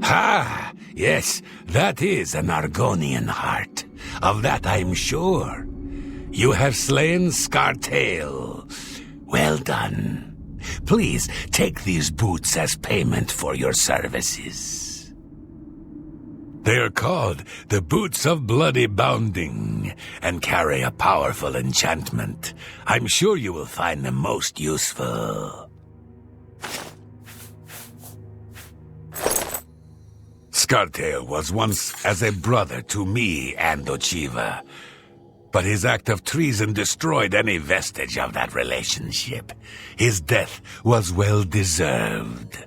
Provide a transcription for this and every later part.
Ha! Yes, that is an Argonian heart. Of that I'm sure. You have slain Scartail. Well done. Please take these boots as payment for your services. They are called the Boots of Bloody Bounding, and carry a powerful enchantment. I'm sure you will find them most useful. Scartail was once as a brother to me and Ochiva, but his act of treason destroyed any vestige of that relationship. His death was well deserved.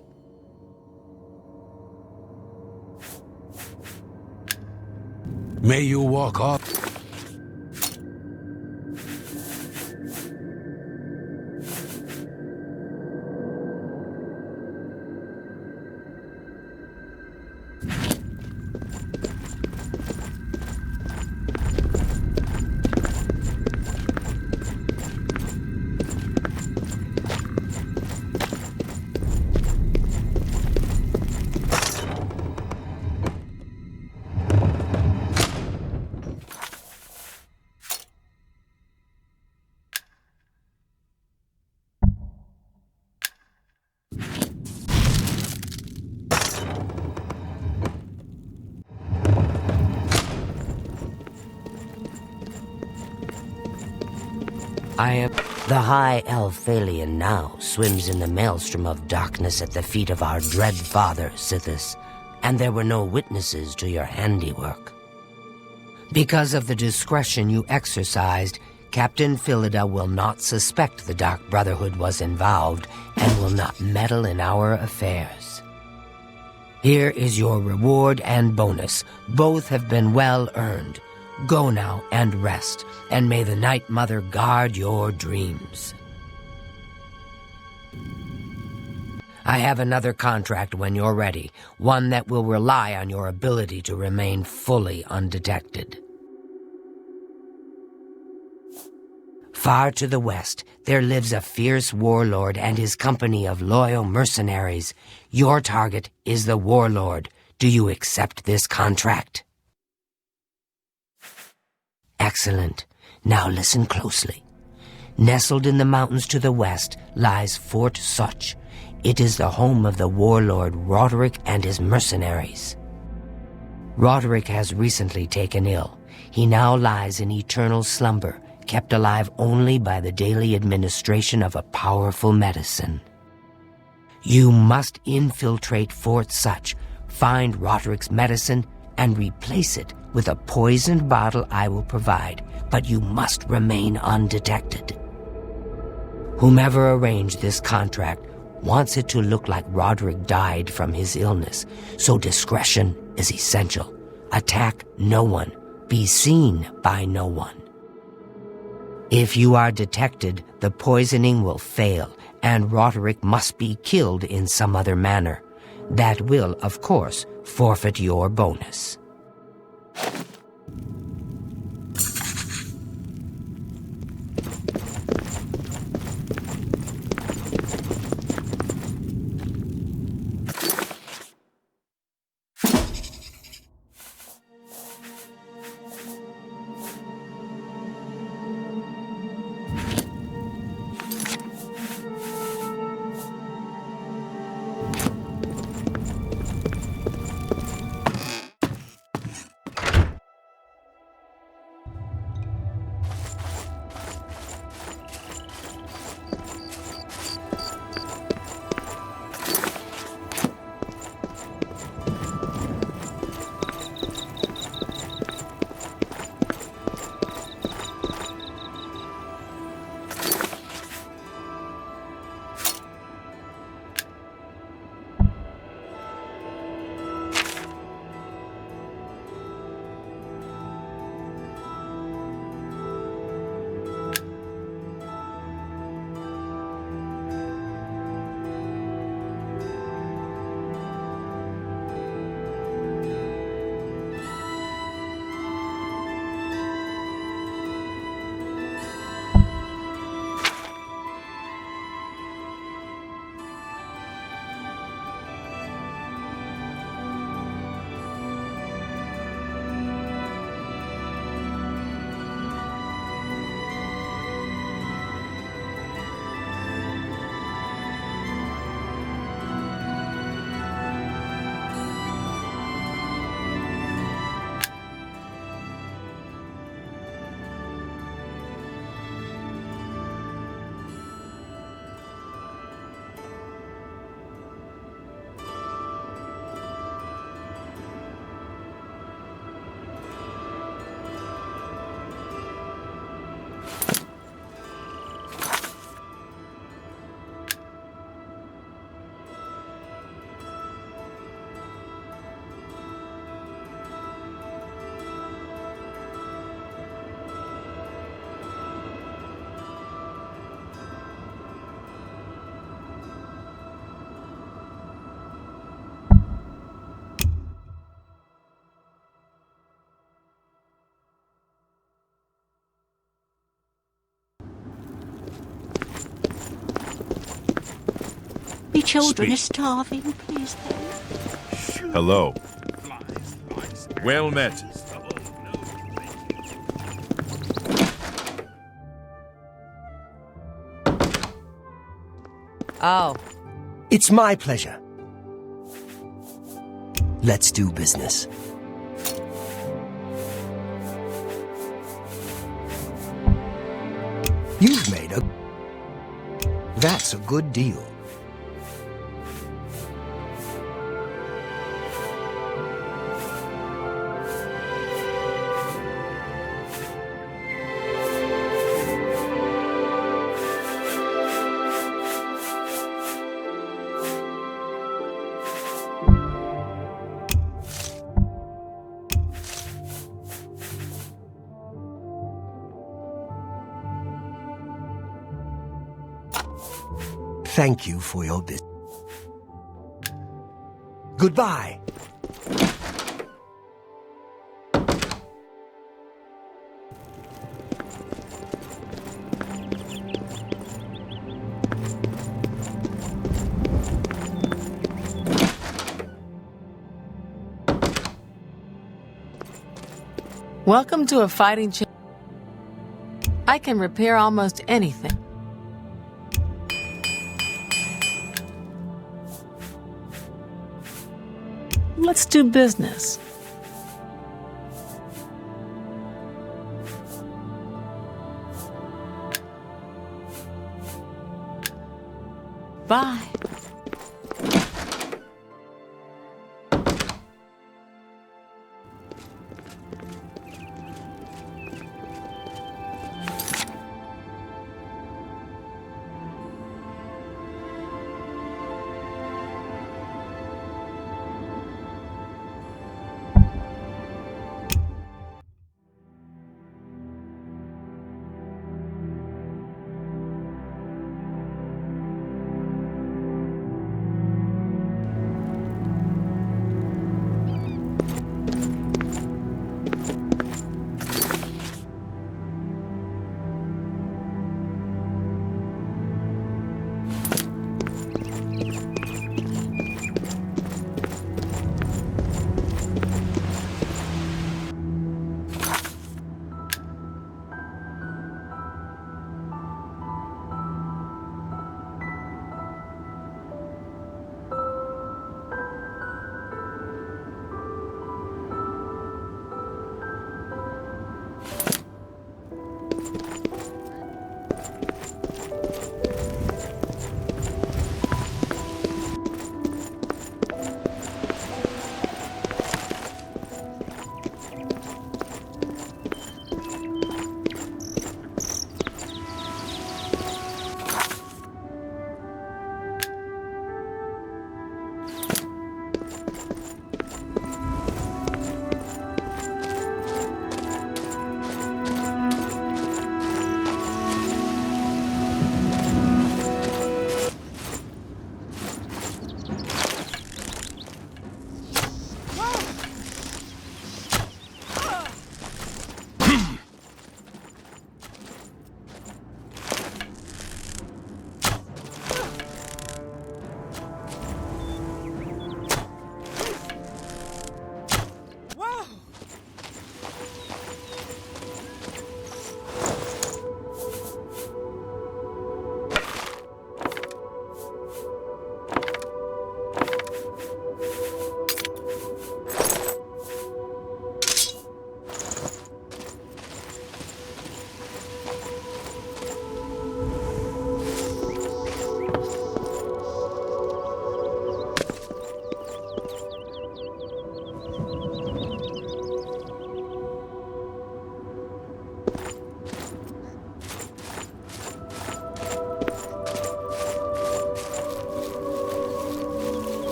May you walk off. The High Elphalion now swims in the maelstrom of darkness at the feet of our dread father, Sithis, and there were no witnesses to your handiwork. Because of the discretion you exercised, Captain Philida will not suspect the Dark Brotherhood was involved and will not meddle in our affairs. Here is your reward and bonus. Both have been well earned. Go now and rest, and may the Night Mother guard your dreams. I have another contract when you're ready, one that will rely on your ability to remain fully undetected. Far to the west, there lives a fierce warlord and his company of loyal mercenaries. Your target is the warlord. Do you accept this contract? Excellent. Now listen closely. Nestled in the mountains to the west lies Fort Such. It is the home of the warlord Roderick and his mercenaries. Roderick has recently taken ill. He now lies in eternal slumber, kept alive only by the daily administration of a powerful medicine. You must infiltrate Fort Such, find Roderick's medicine, and replace it with a poisoned bottle I will provide, but you must remain undetected. Whomever arranged this contract wants it to look like Roderick died from his illness, so discretion is essential. Attack no one. Be seen by no one. If you are detected, the poisoning will fail, and Roderick must be killed in some other manner. That will, of course, forfeit your bonus. The children Speak. are starving, please. Hello. Well met. Oh. It's my pleasure. Let's do business. You've made a... That's a good deal. Thank you for your business. Goodbye. Welcome to a fighting chance. I can repair almost anything. Let's do business. Bye.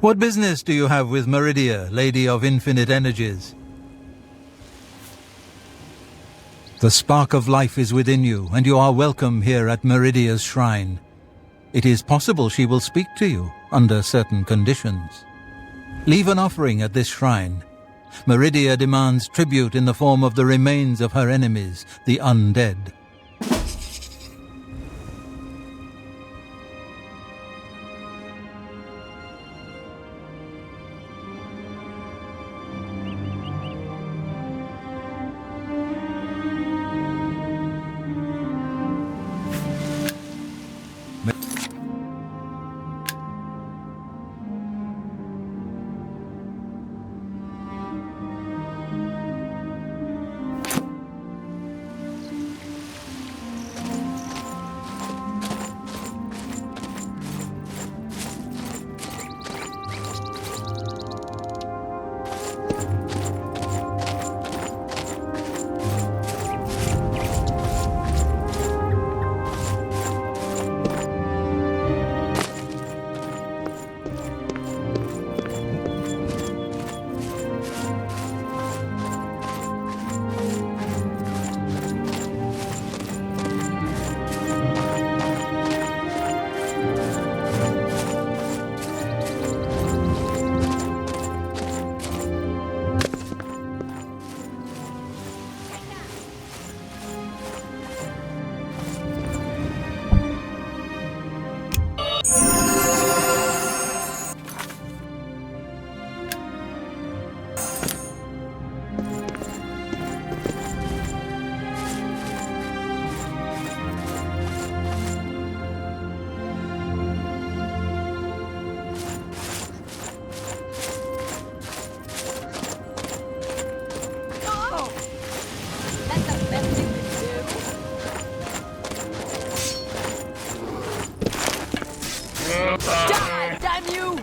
What business do you have with Meridia, Lady of Infinite Energies? The spark of life is within you, and you are welcome here at Meridia's shrine. It is possible she will speak to you under certain conditions. Leave an offering at this shrine. Meridia demands tribute in the form of the remains of her enemies, the undead. Die, damn you!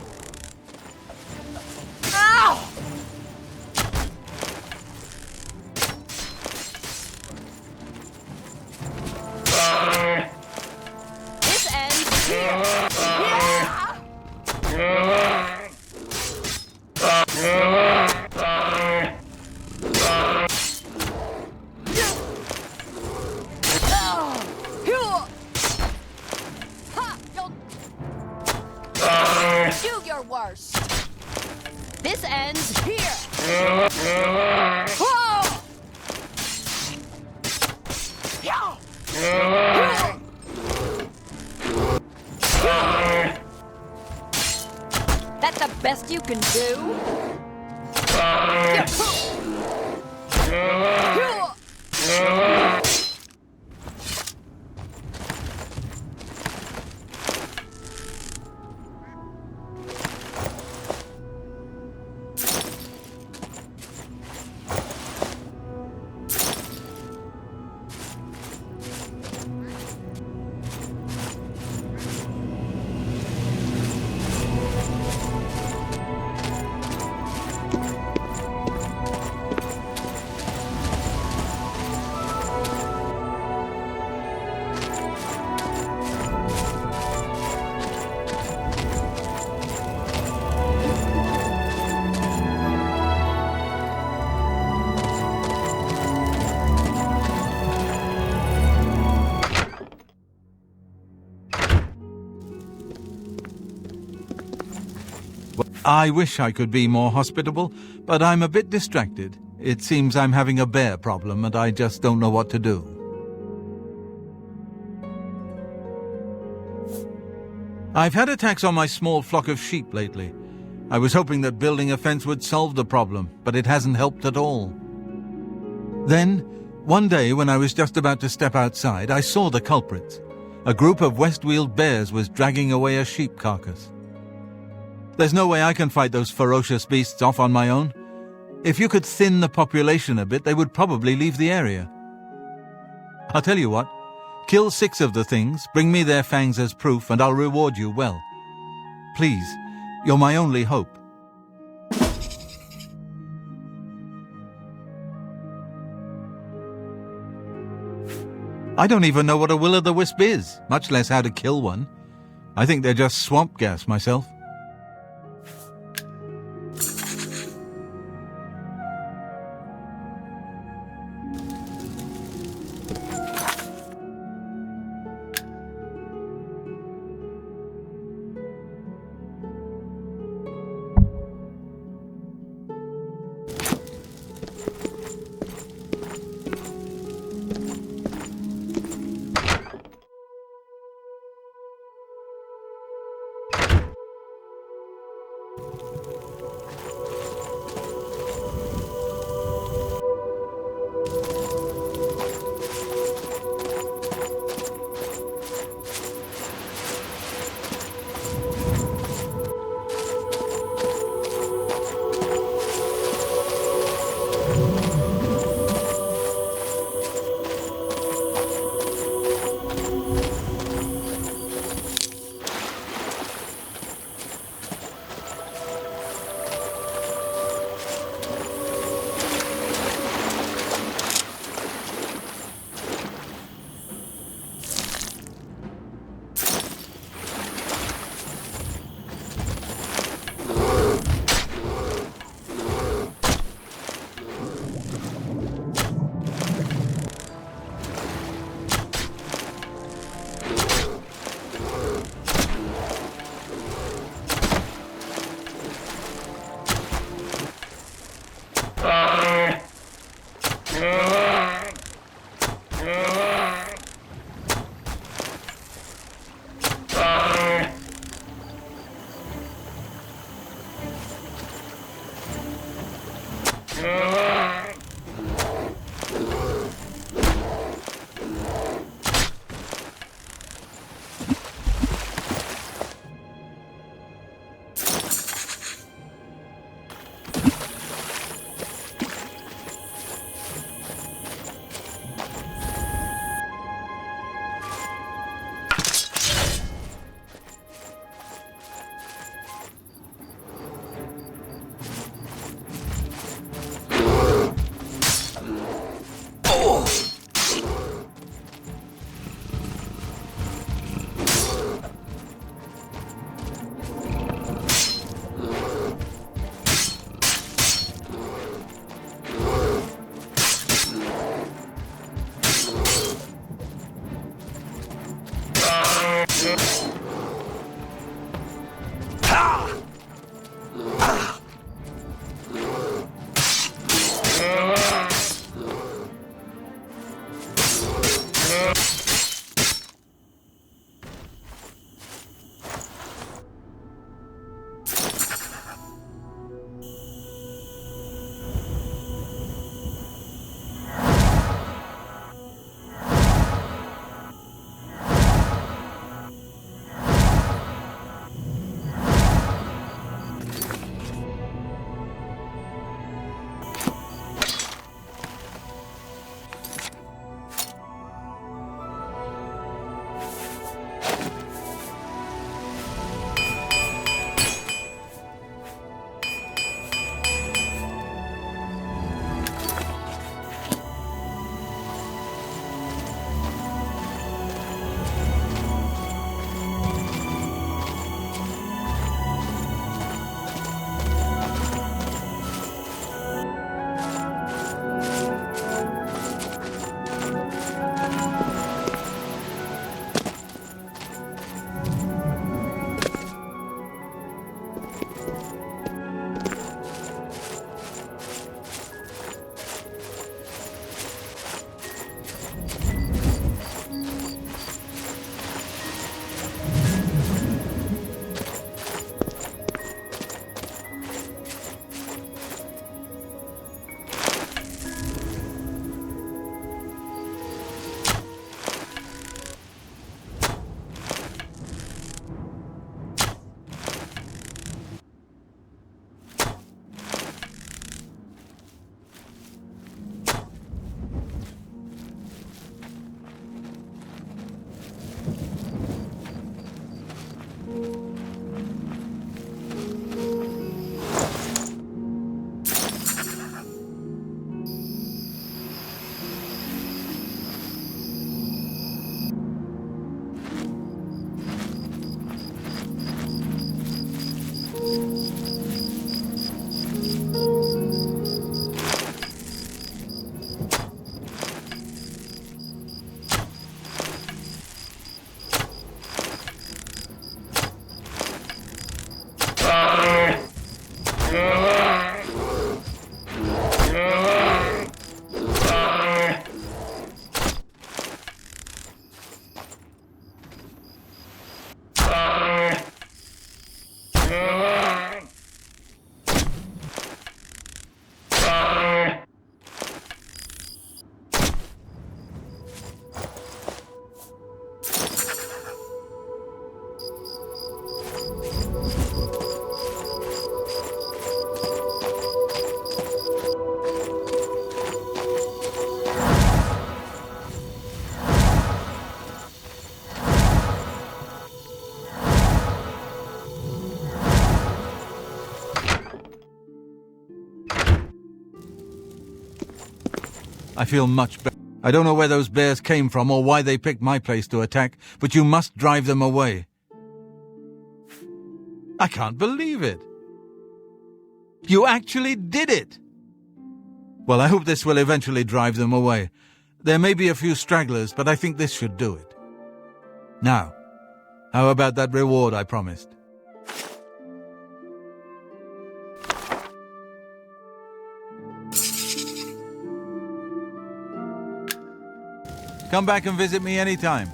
Ow! This ends here. Do your worst. This ends here. That's the best you can do? I wish I could be more hospitable, but I'm a bit distracted. It seems I'm having a bear problem and I just don't know what to do. I've had attacks on my small flock of sheep lately. I was hoping that building a fence would solve the problem, but it hasn't helped at all. Then, one day when I was just about to step outside, I saw the culprits. A group of Westweald bears was dragging away a sheep carcass. There's no way I can fight those ferocious beasts off on my own. If you could thin the population a bit, they would probably leave the area. I'll tell you what, kill 6 of the things, bring me their fangs as proof, and I'll reward you well. Please, you're my only hope. I don't even know what a will-o'-the-wisp is, much less how to kill one. I think they're just swamp gas myself. I feel much better. I don't know where those bears came from or why they picked my place to attack, but you must drive them away. I can't believe it. You actually did it! Well, I hope this will eventually drive them away. There may be a few stragglers, but I think this should do it. Now, how about that reward I promised? Come back and visit me anytime.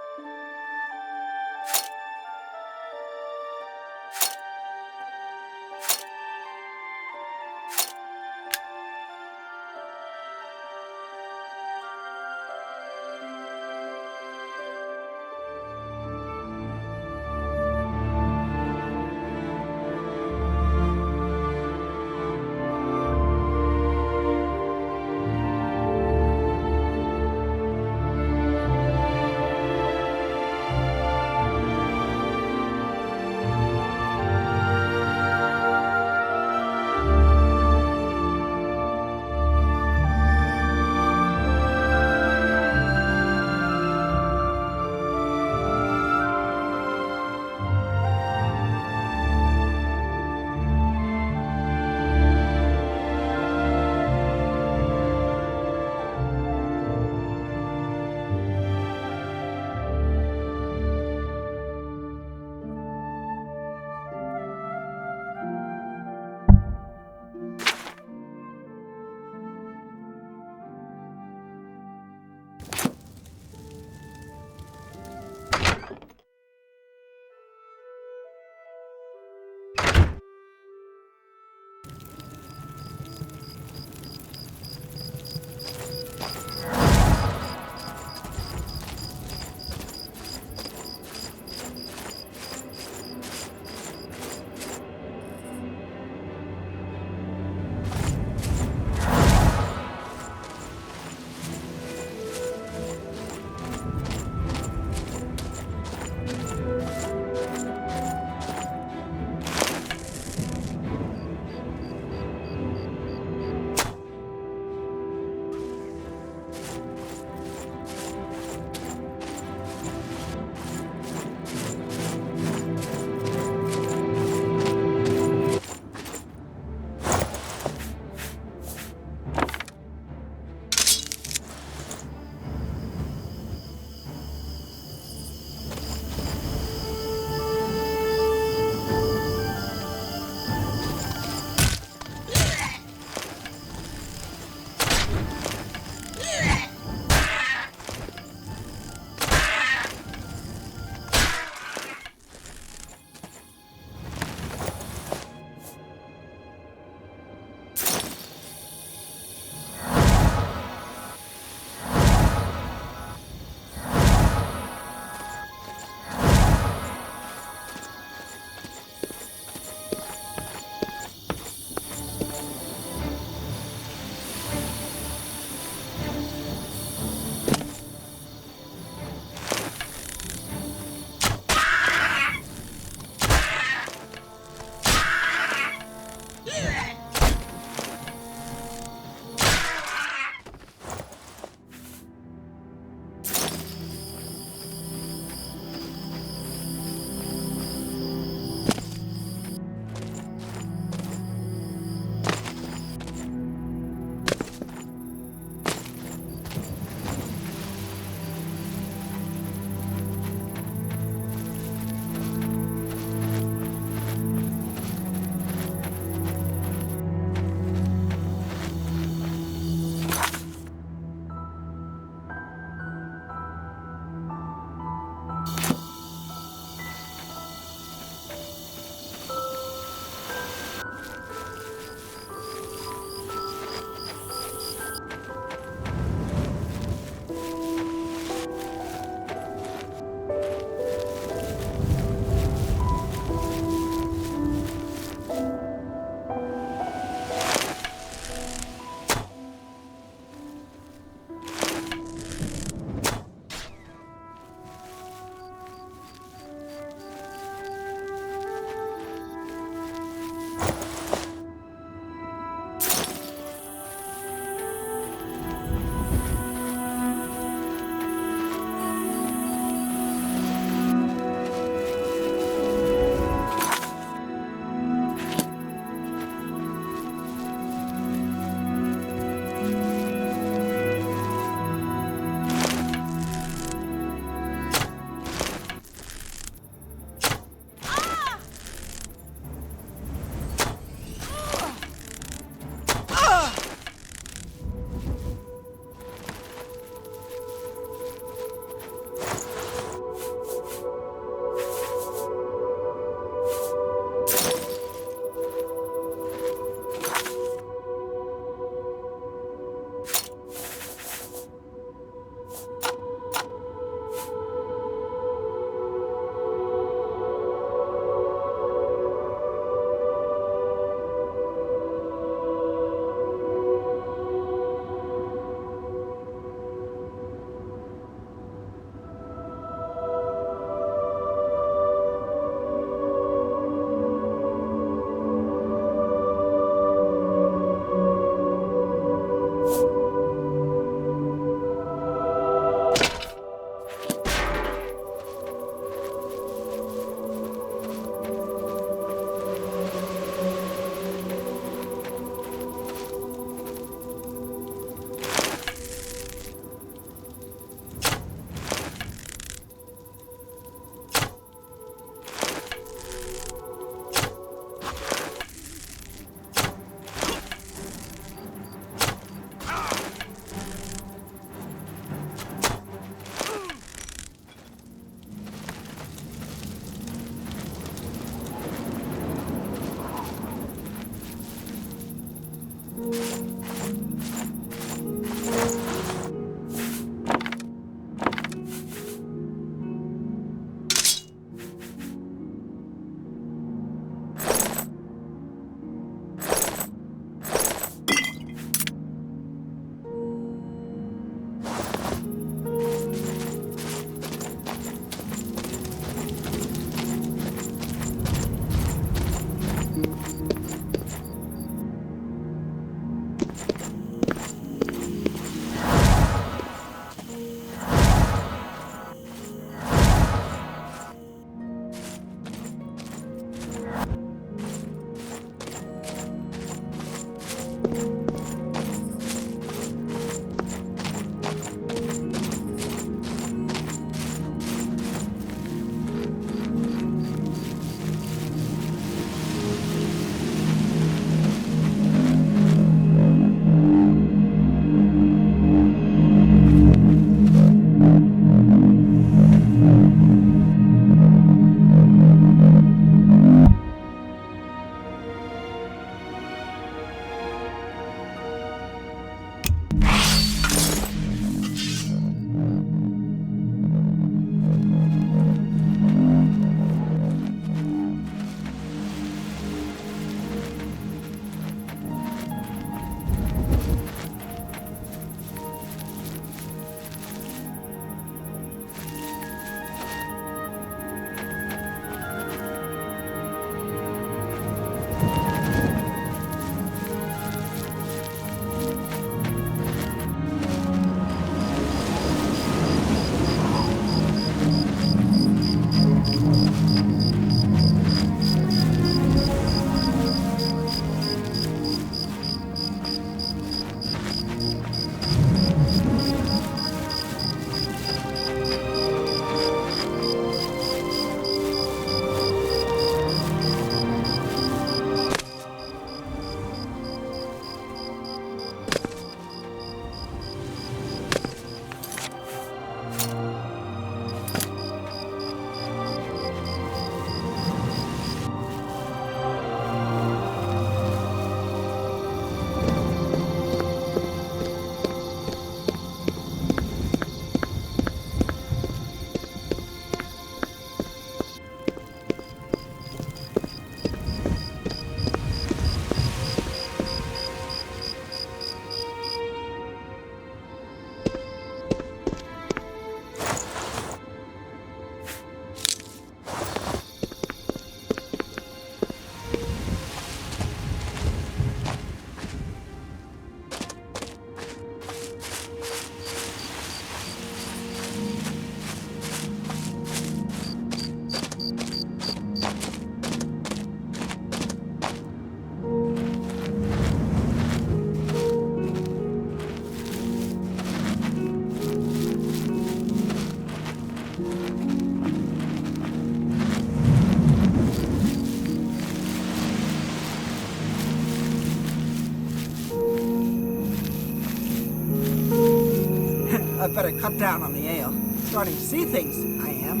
I better cut down on the ale. Starting to see things, I am.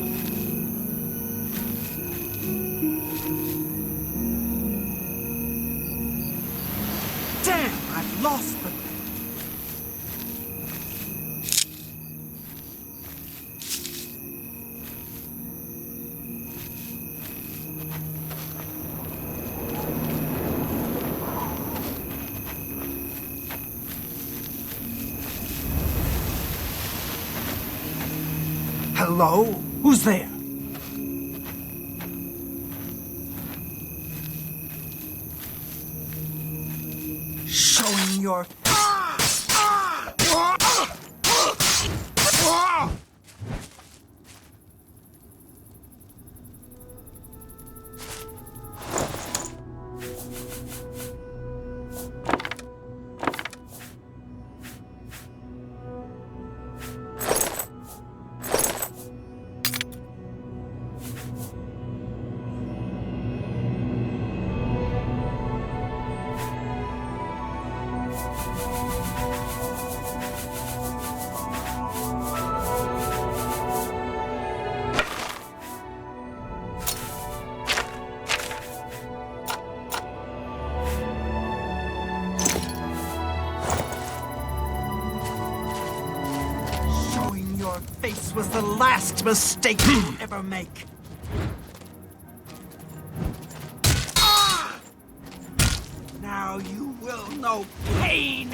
Damn, I've lost them. Hello? Who's there? Showing your... Face was the last mistake you'll ever make. Now you will know pain.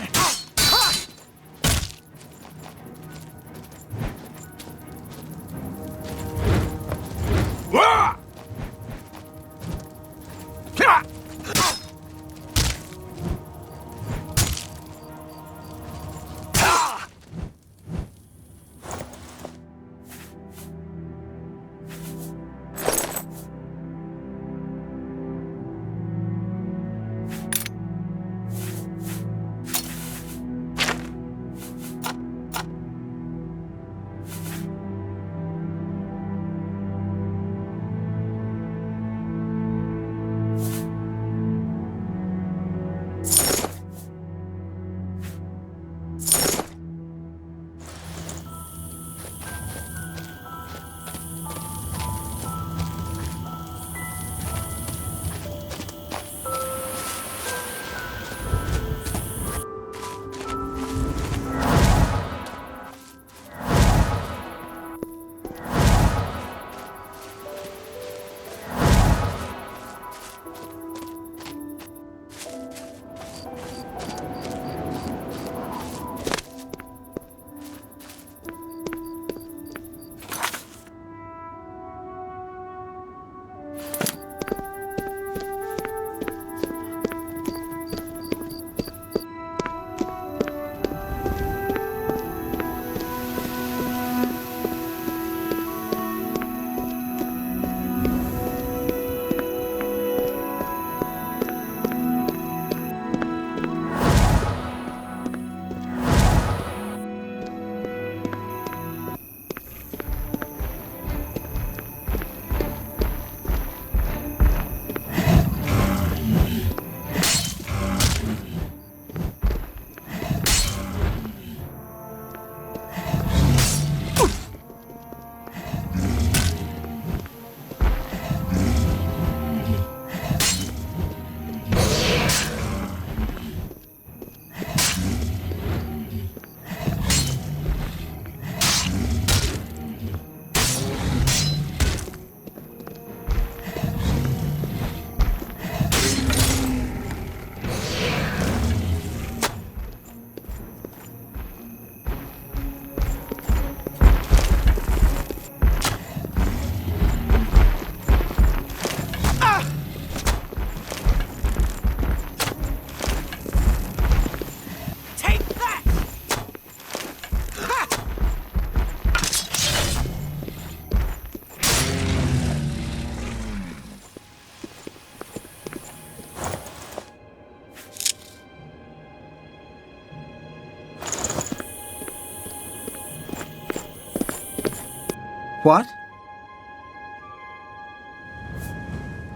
What?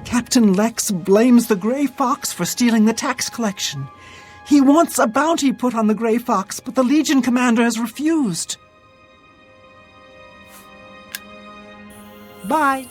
Captain Lex blames the Grey Fox for stealing the tax collection. He wants a bounty put on the Grey Fox, but the Legion commander has refused. Bye.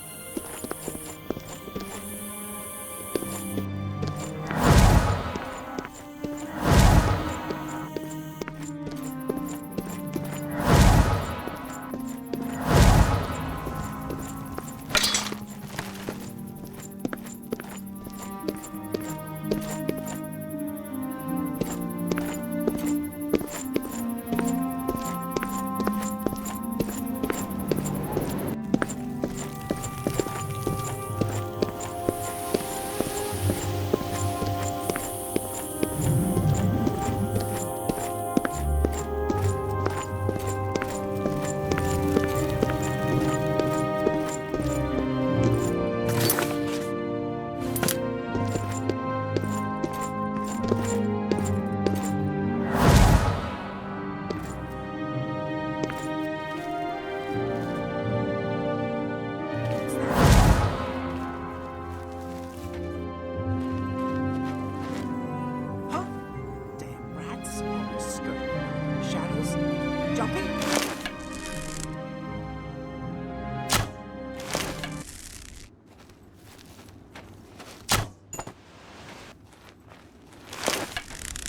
Huh? Damn rats. Always skirting around in the shadows. Jumping?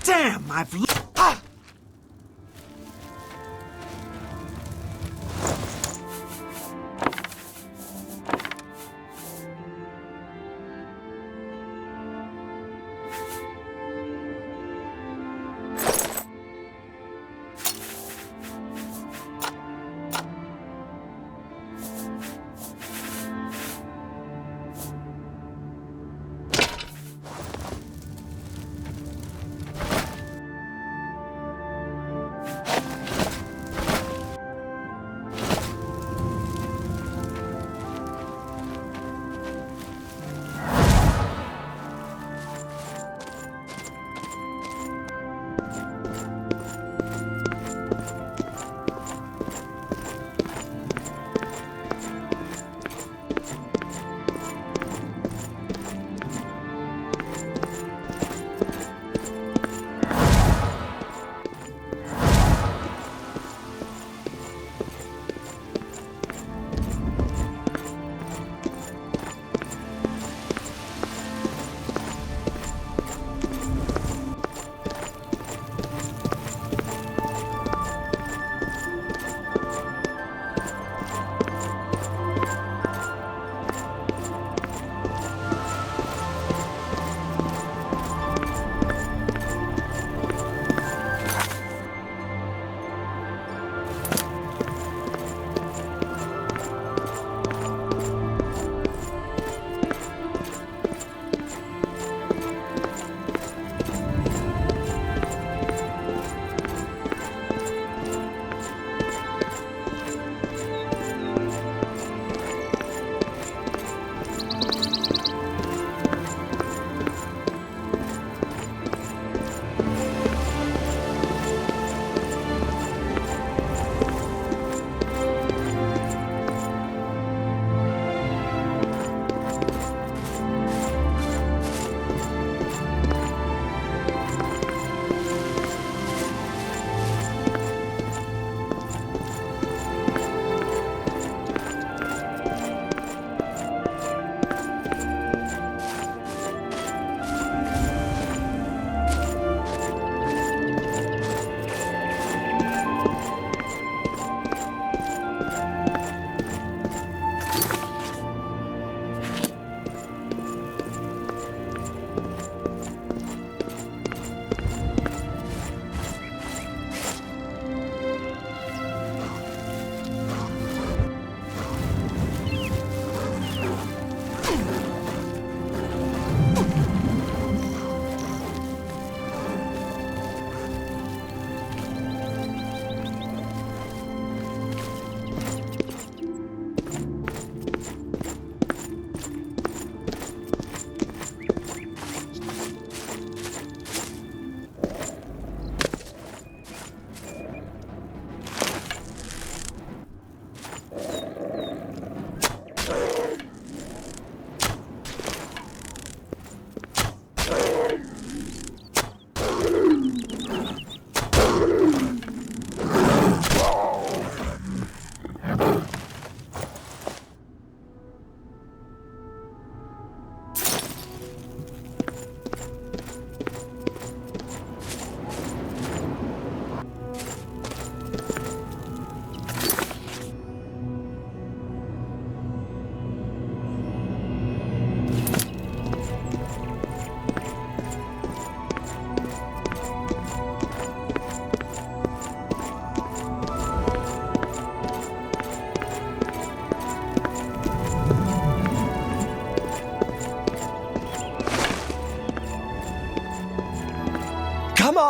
Damn, Ah!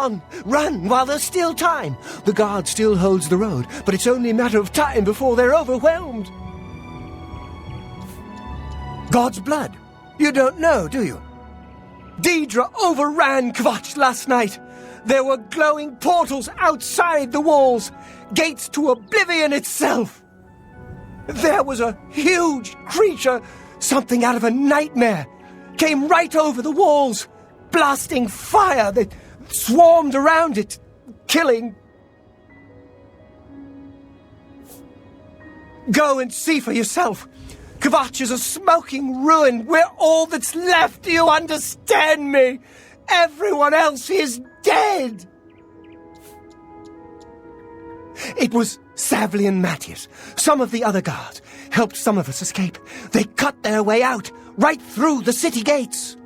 on! Run while there's still time! The guard still holds the road, but it's only a matter of time before they're overwhelmed. God's blood? You don't know, do you? Deidre overran Kvatch last night. There were glowing portals outside the walls, gates to Oblivion itself. There was a huge creature, something out of a nightmare, came right over the walls, blasting fire that swarmed around it, killing. Go and see for yourself. Kvatch is a smoking ruin. We're all that's left. Do you understand me? Everyone else is dead. It was Savli and Matthias. Some of the other guards helped some of us escape. They cut their way out, right through the city gates.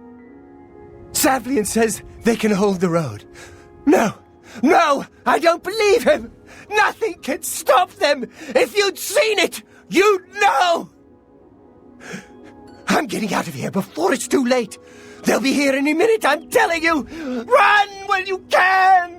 Savlian says they can hold the road. No, I don't believe him. Nothing can stop them. If you'd seen it, you'd know. I'm getting out of here before it's too late. They'll be here any minute, I'm telling you. Run when you can.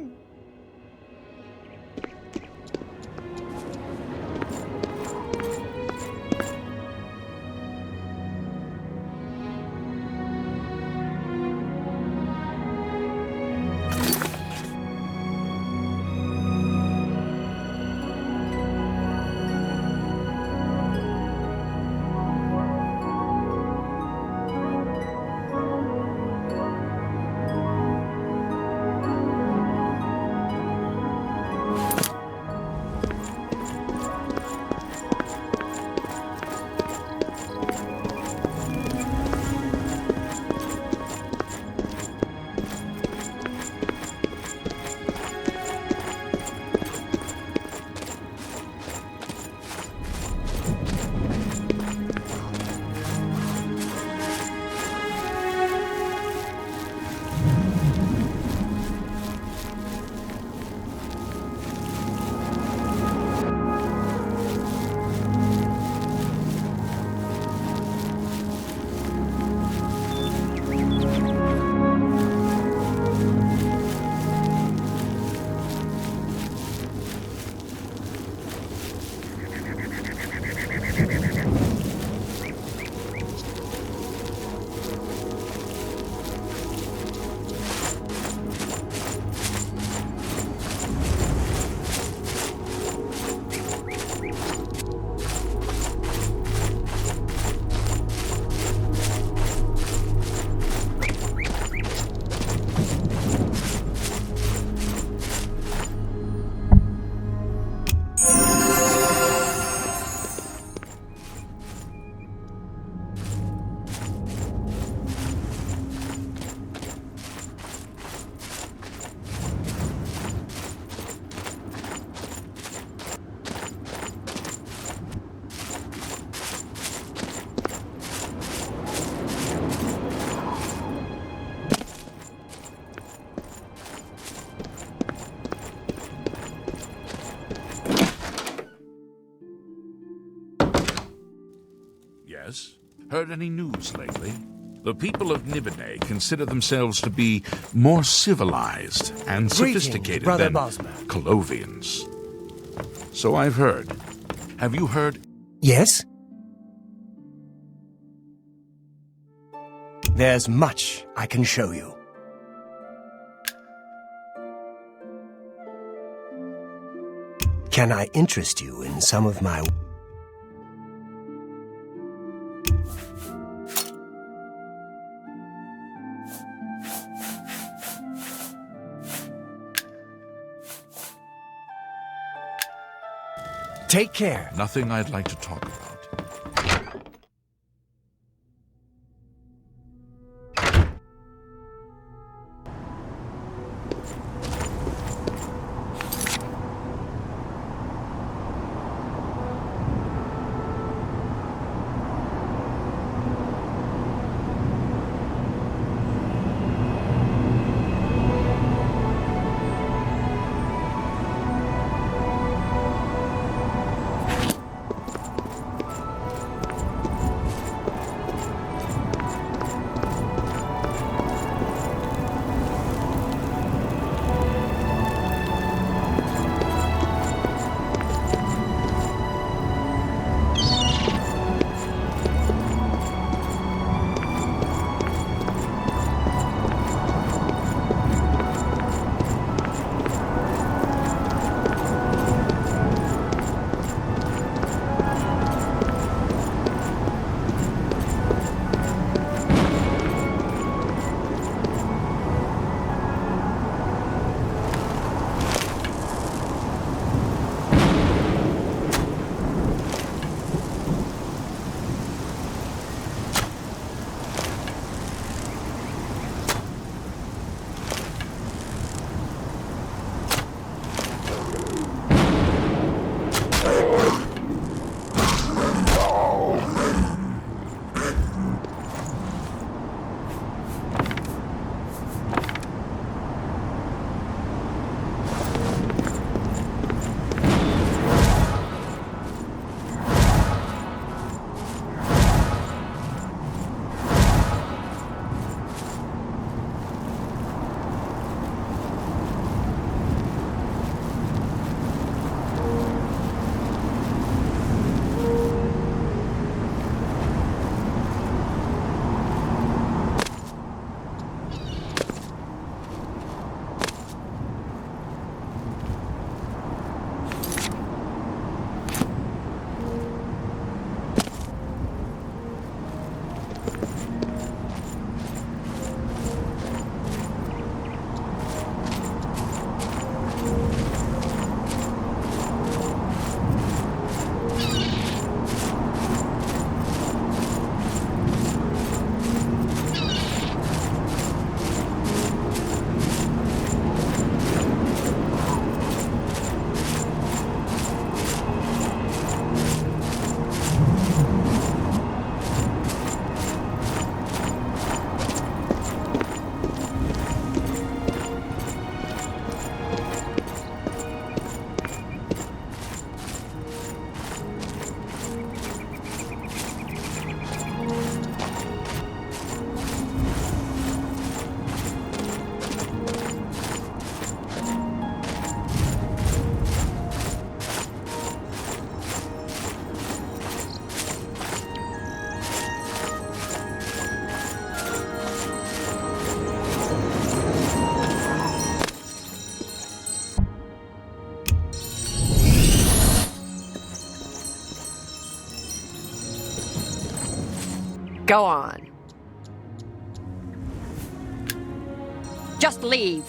Yes? Heard any news lately? The people of Nibene consider themselves to be more civilized and sophisticated Brother than Bosma. Colovians. So I've heard. Have you heard? Yes? There's much I can show you. Can I interest you in some of my... Take care. Nothing I'd like to talk about. Go on. Just leave.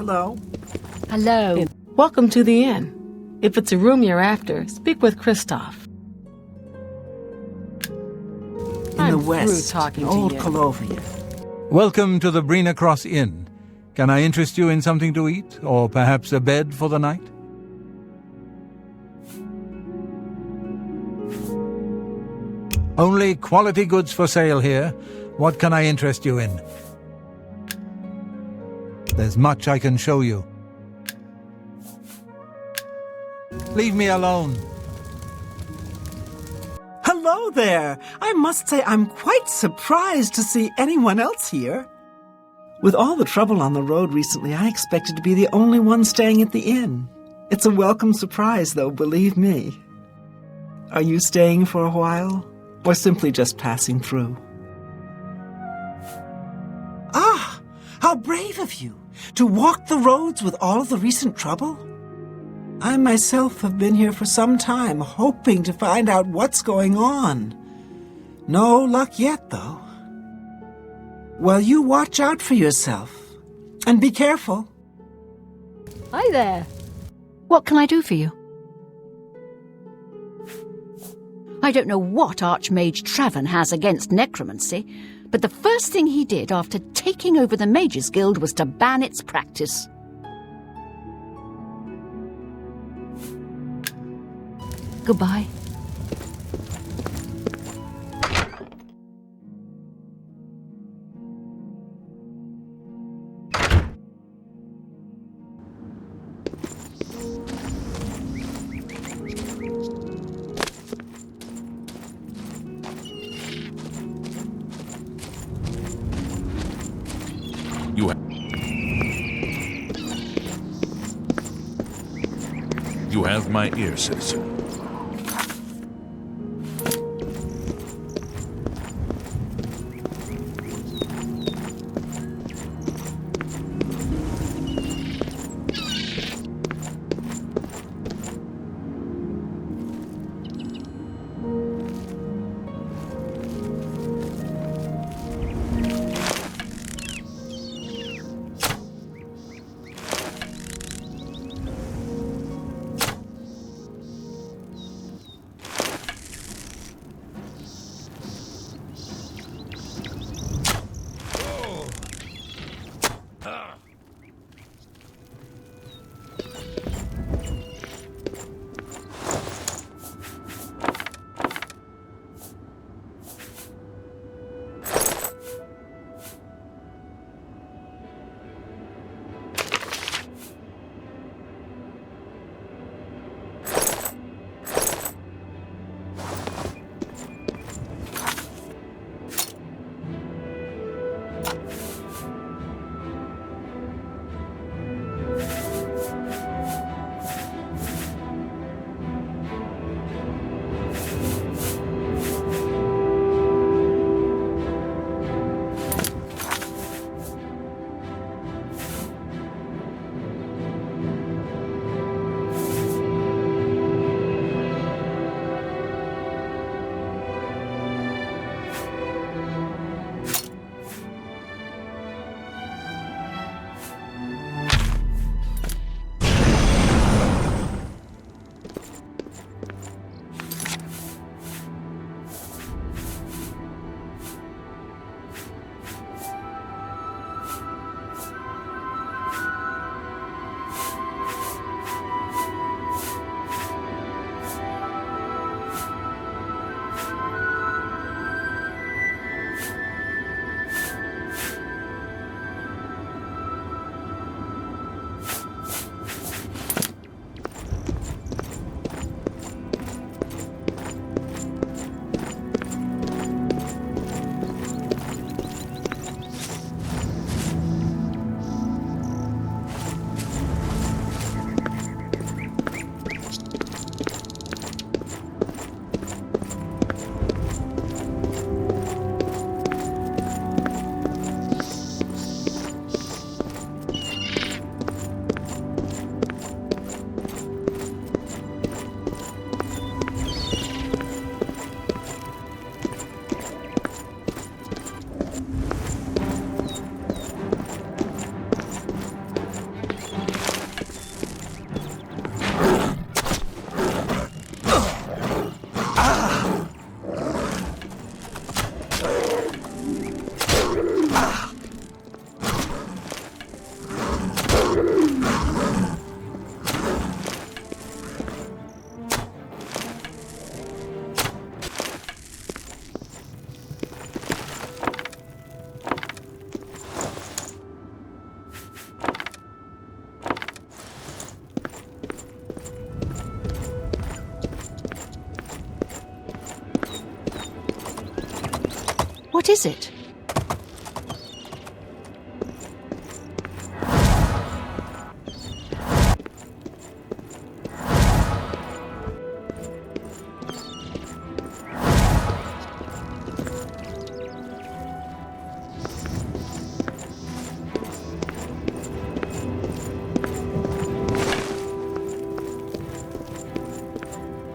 Hello? Hello. Welcome to the inn. If it's a room you're after, speak with Christoph. In I'm the through west, talking to old you. Colovian. Welcome to the Brina Cross Inn. Can I interest you in something to eat, or perhaps a bed for the night? Only quality goods for sale here. What can I interest you in? There's much I can show you. Leave me alone. Hello there! I must say I'm quite surprised to see anyone else here. With all the trouble on the road recently, I expected to be the only one staying at the inn. It's a welcome surprise, though, believe me. Are you staying for a while? Or simply just passing through? Ah! How brave of you! To walk the roads with all of the recent trouble? I myself have been here for some time, hoping to find out what's going on. No luck yet, though. Well, you watch out for yourself. And be careful. Hi there. What can I do for you? I don't know what Archmage Traven has against necromancy, but the first thing he did after taking over the Mages Guild was to ban its practice. Goodbye. You have my ear, citizen. What is it?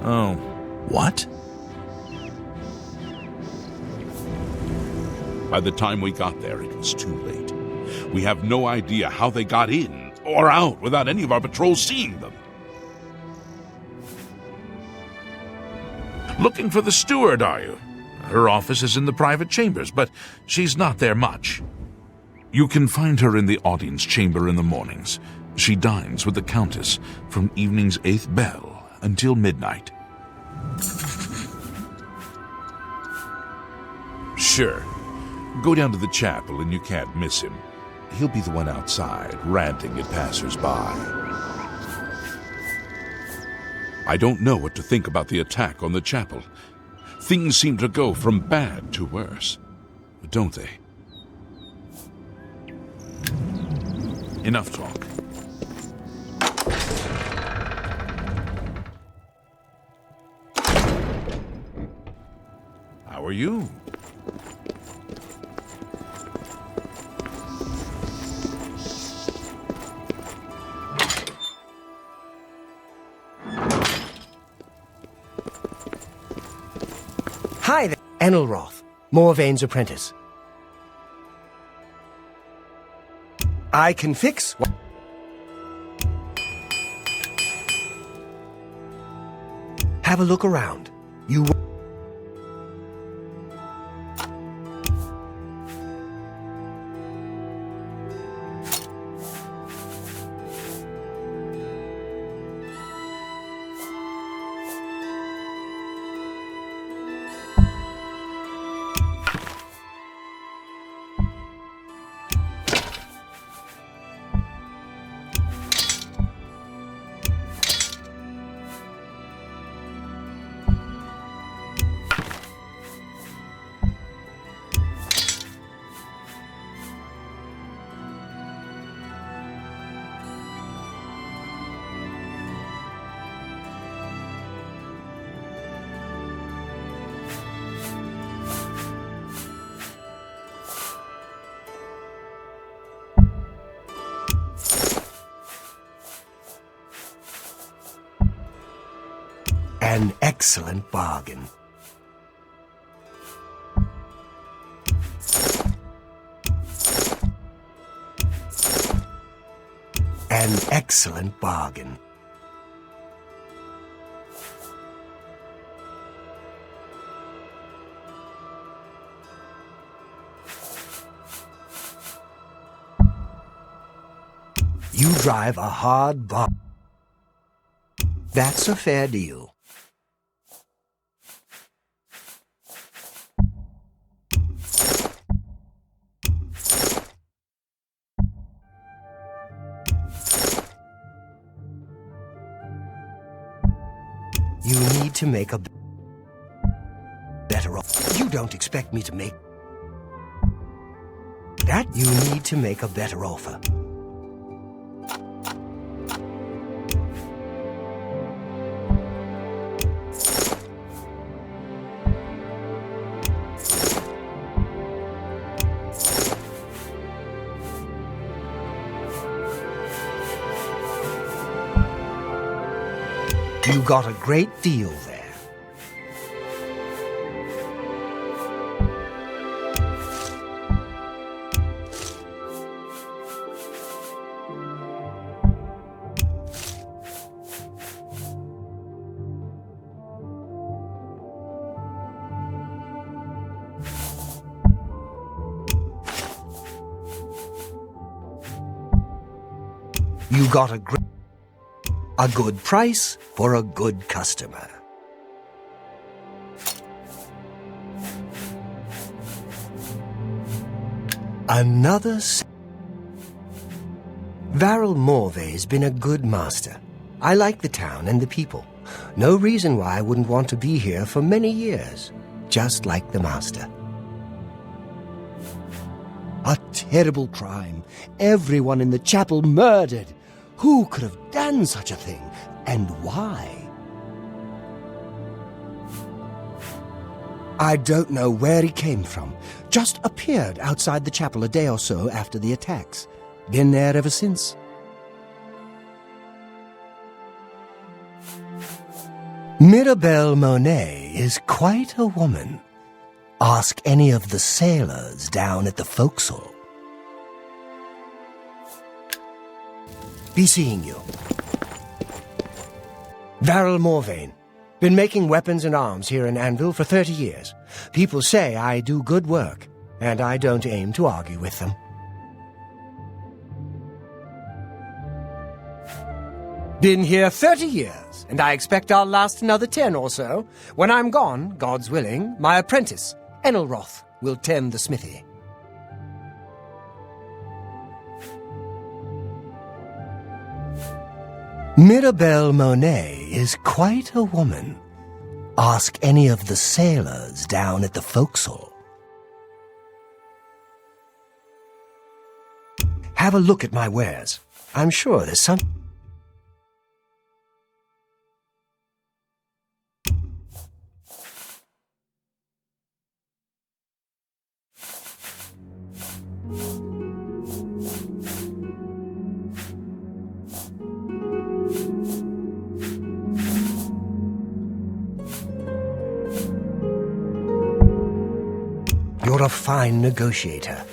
Oh. What? By the time we got there, it was too late. We have no idea how they got in or out without any of our patrols seeing them. Looking for the steward, are you? Her office is in the private chambers, but she's not there much. You can find her in the audience chamber in the mornings. She dines with the Countess from evening's 8th bell until midnight. Sure. Go down to the chapel and you can't miss him. He'll be the one outside, ranting at passers-by. I don't know what to think about the attack on the chapel. Things seem to go from bad to worse, don't they? Enough talk. How are you? Hi there, Enelroth, Morvain's apprentice. I can fix what... Have a look around. You... An excellent bargain. An excellent bargain. You drive a hard bargain. That's a fair deal. You need to make a better offer. You don't expect me to make that. You need to make a better offer. You got a great deal there. You got a good price for a good customer. Another... Varel Morvay's been a good master. I like the town and the people. No reason why I wouldn't want to be here for many years, just like the master. A terrible crime. Everyone in the chapel murdered. Who could have done such a thing, and why? I don't know where he came from. Just appeared outside the chapel a day or so after the attacks. Been there ever since. Mirabelle Monet is quite a woman. Ask any of the sailors down at the forecastle. Be seeing you. Varel Morvain. Been making weapons and arms here in Anvil for 30 years. People say I do good work, and I don't aim to argue with them. Been here 30 years, and I expect I'll last another 10 or so. When I'm gone, God's willing, my apprentice, Enelroth, will tend the smithy. Mirabelle Monet is quite a woman. Ask any of the sailors down at the forecastle. Have a look at my wares. I'm sure there's some... You're a fine negotiator.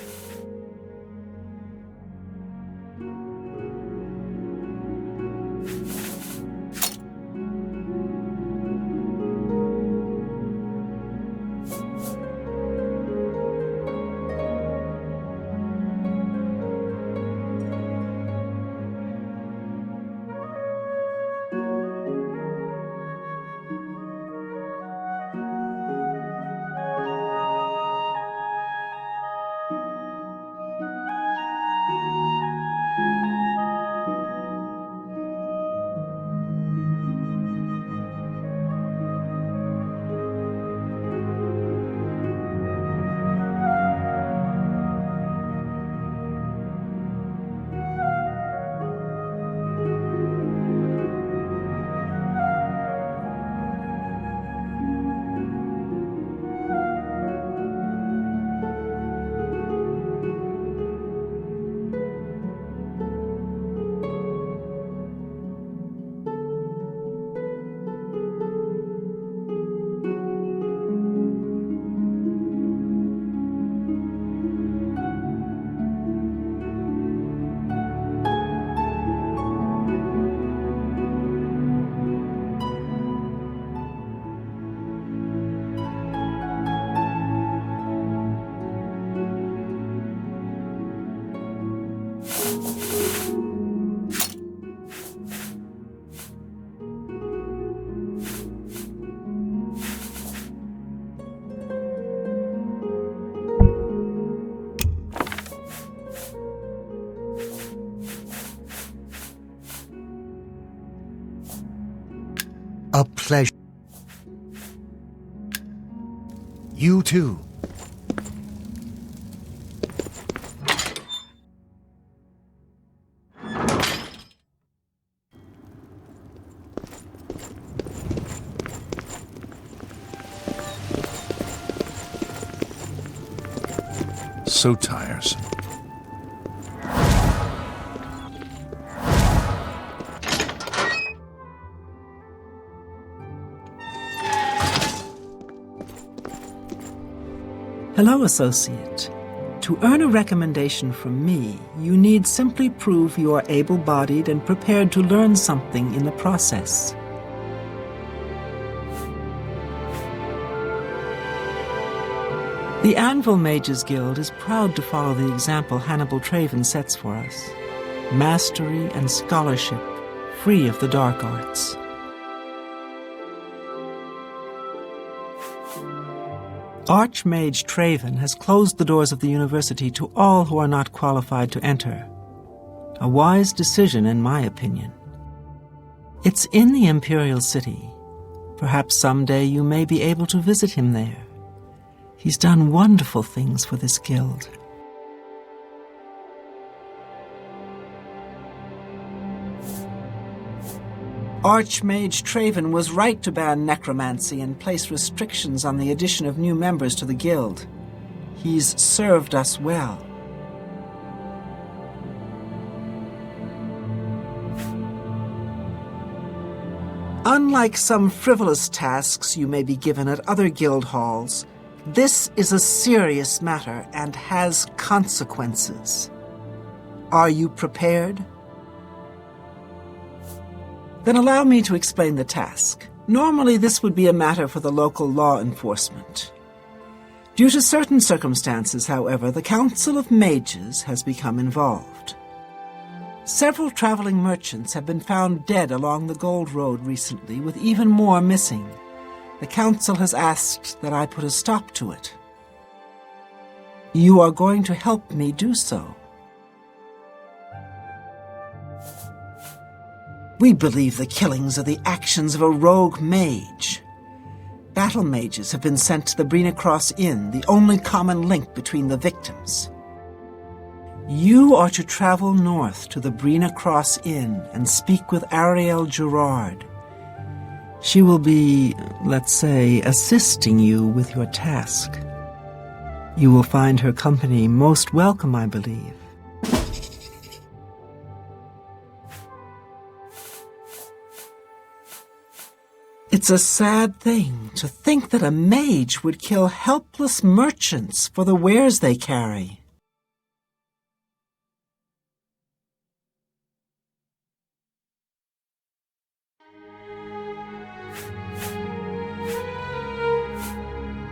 A pleasure. You too. So tiresome. Hello, associate. To earn a recommendation from me, you need simply prove you are able-bodied and prepared to learn something in the process. The Anvil Mages Guild is proud to follow the example Hannibal Traven sets for us. mastery and scholarship, free of the dark arts. Archmage Traven has closed the doors of the university to all who are not qualified to enter. A wise decision, in my opinion. It's in the Imperial City. Perhaps someday you may be able to visit him there. He's done wonderful things for this guild. Archmage Traven was right to ban necromancy and place restrictions on the addition of new members to the guild. He's served us well. Unlike some frivolous tasks you may be given at other guild halls, this is a serious matter and has consequences. Are you prepared? Then allow me to explain the task. Normally this would be a matter for the local law enforcement. Due to certain circumstances, however, the Council of Mages has become involved. Several traveling merchants have been found dead along the Gold Road recently, with even more missing. The Council has asked that I put a stop to it. You are going to help me do so. We believe the killings are the actions of a rogue mage. Battle mages have been sent to the Brina Cross Inn, the only common link between the victims. You are to travel north to the Brina Cross Inn and speak with Ariel Gerard. She will be, let's say, assisting you with your task. You will find her company most welcome, I believe. It's a sad thing to think that a mage would kill helpless merchants for the wares they carry.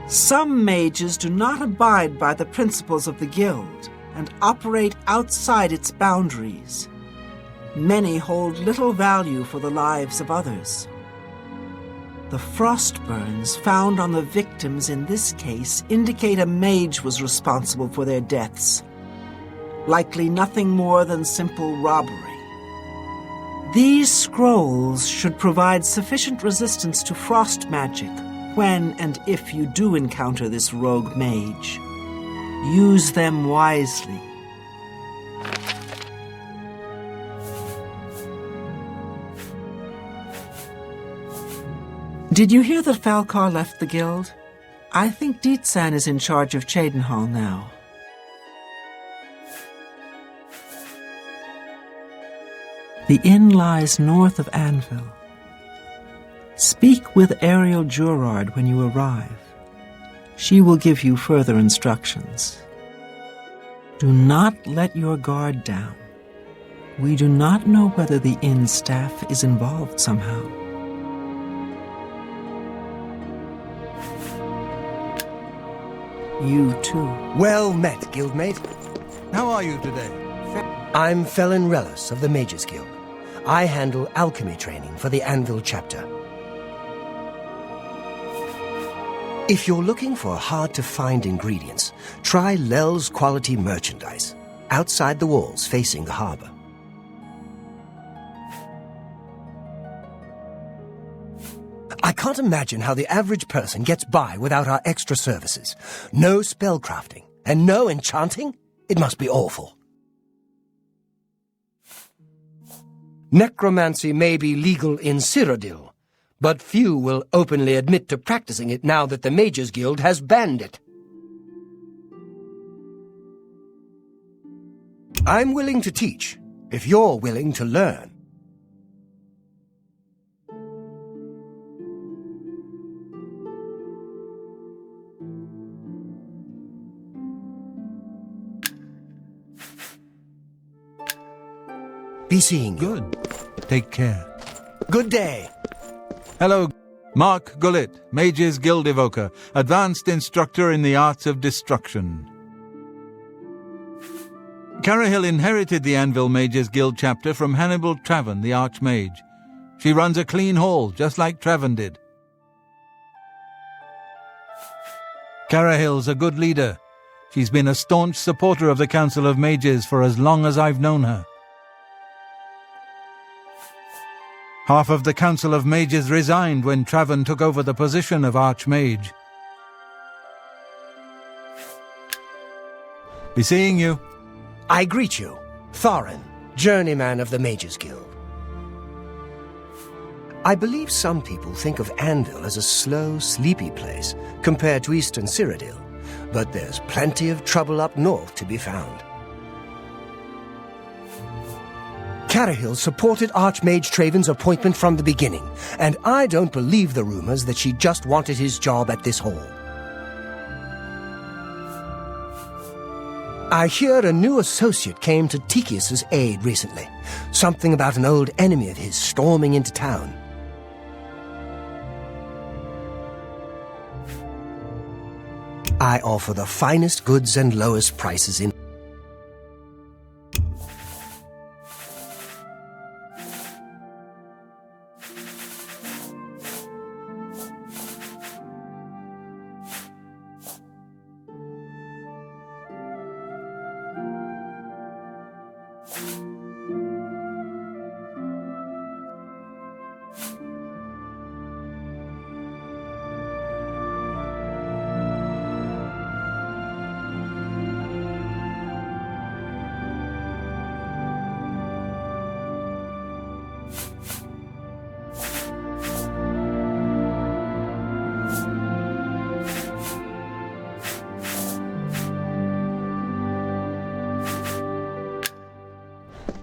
Some mages do not abide by the principles of the guild and operate outside its boundaries. Many hold little value for the lives of others. The frostburns found on the victims in this case indicate a mage was responsible for their deaths. Likely nothing more than simple robbery. These scrolls should provide sufficient resistance to frost magic when and if you do encounter this rogue mage. Use them wisely. Did you hear that Falcar left the guild? I think Dietsan is in charge of Cheydinhal now. The inn lies north of Anvil. Speak with Ariel Gerard when you arrive. She will give you further instructions. Do not let your guard down. We do not know whether the inn staff is involved somehow. You too. Well met, guildmate. How are you today? I'm Felin Relis of the Mages Guild. I handle alchemy training for the Anvil chapter. If you're looking for hard-to-find ingredients, try Lel's Quality Merchandise, outside the walls facing the harbor. I can't imagine how the average person gets by without our extra services. No spellcrafting and no enchanting? It must be awful. Necromancy may be legal in Cyrodiil, but few will openly admit to practicing it now that the Mages Guild has banned it. I'm willing to teach, if you're willing to learn. Be seeing you. Good. Take care. Good day. Hello, Mark Gullet, Mages Guild Evoker, Advanced Instructor in the Arts of Destruction. Carahill inherited the Anvil Mages Guild chapter from Hannibal Traven, the Archmage. She runs a clean hall, just like Traven did. Carahill's a good leader. She's been a staunch supporter of the Council of Mages for as long as I've known her. Half of the Council of Mages resigned when Traven took over the position of Archmage. Be seeing you. I greet you, Thorin, journeyman of the Mages Guild. I believe some people think of Anvil as a slow, sleepy place compared to Eastern Cyrodiil, but there's plenty of trouble up north to be found. Carahill supported Archmage Traven's appointment from the beginning, and I don't believe the rumors that she just wanted his job at this hall. I hear a new associate came to Tychius's aid recently. Something about an old enemy of his storming into town. I offer the finest goods and lowest prices in...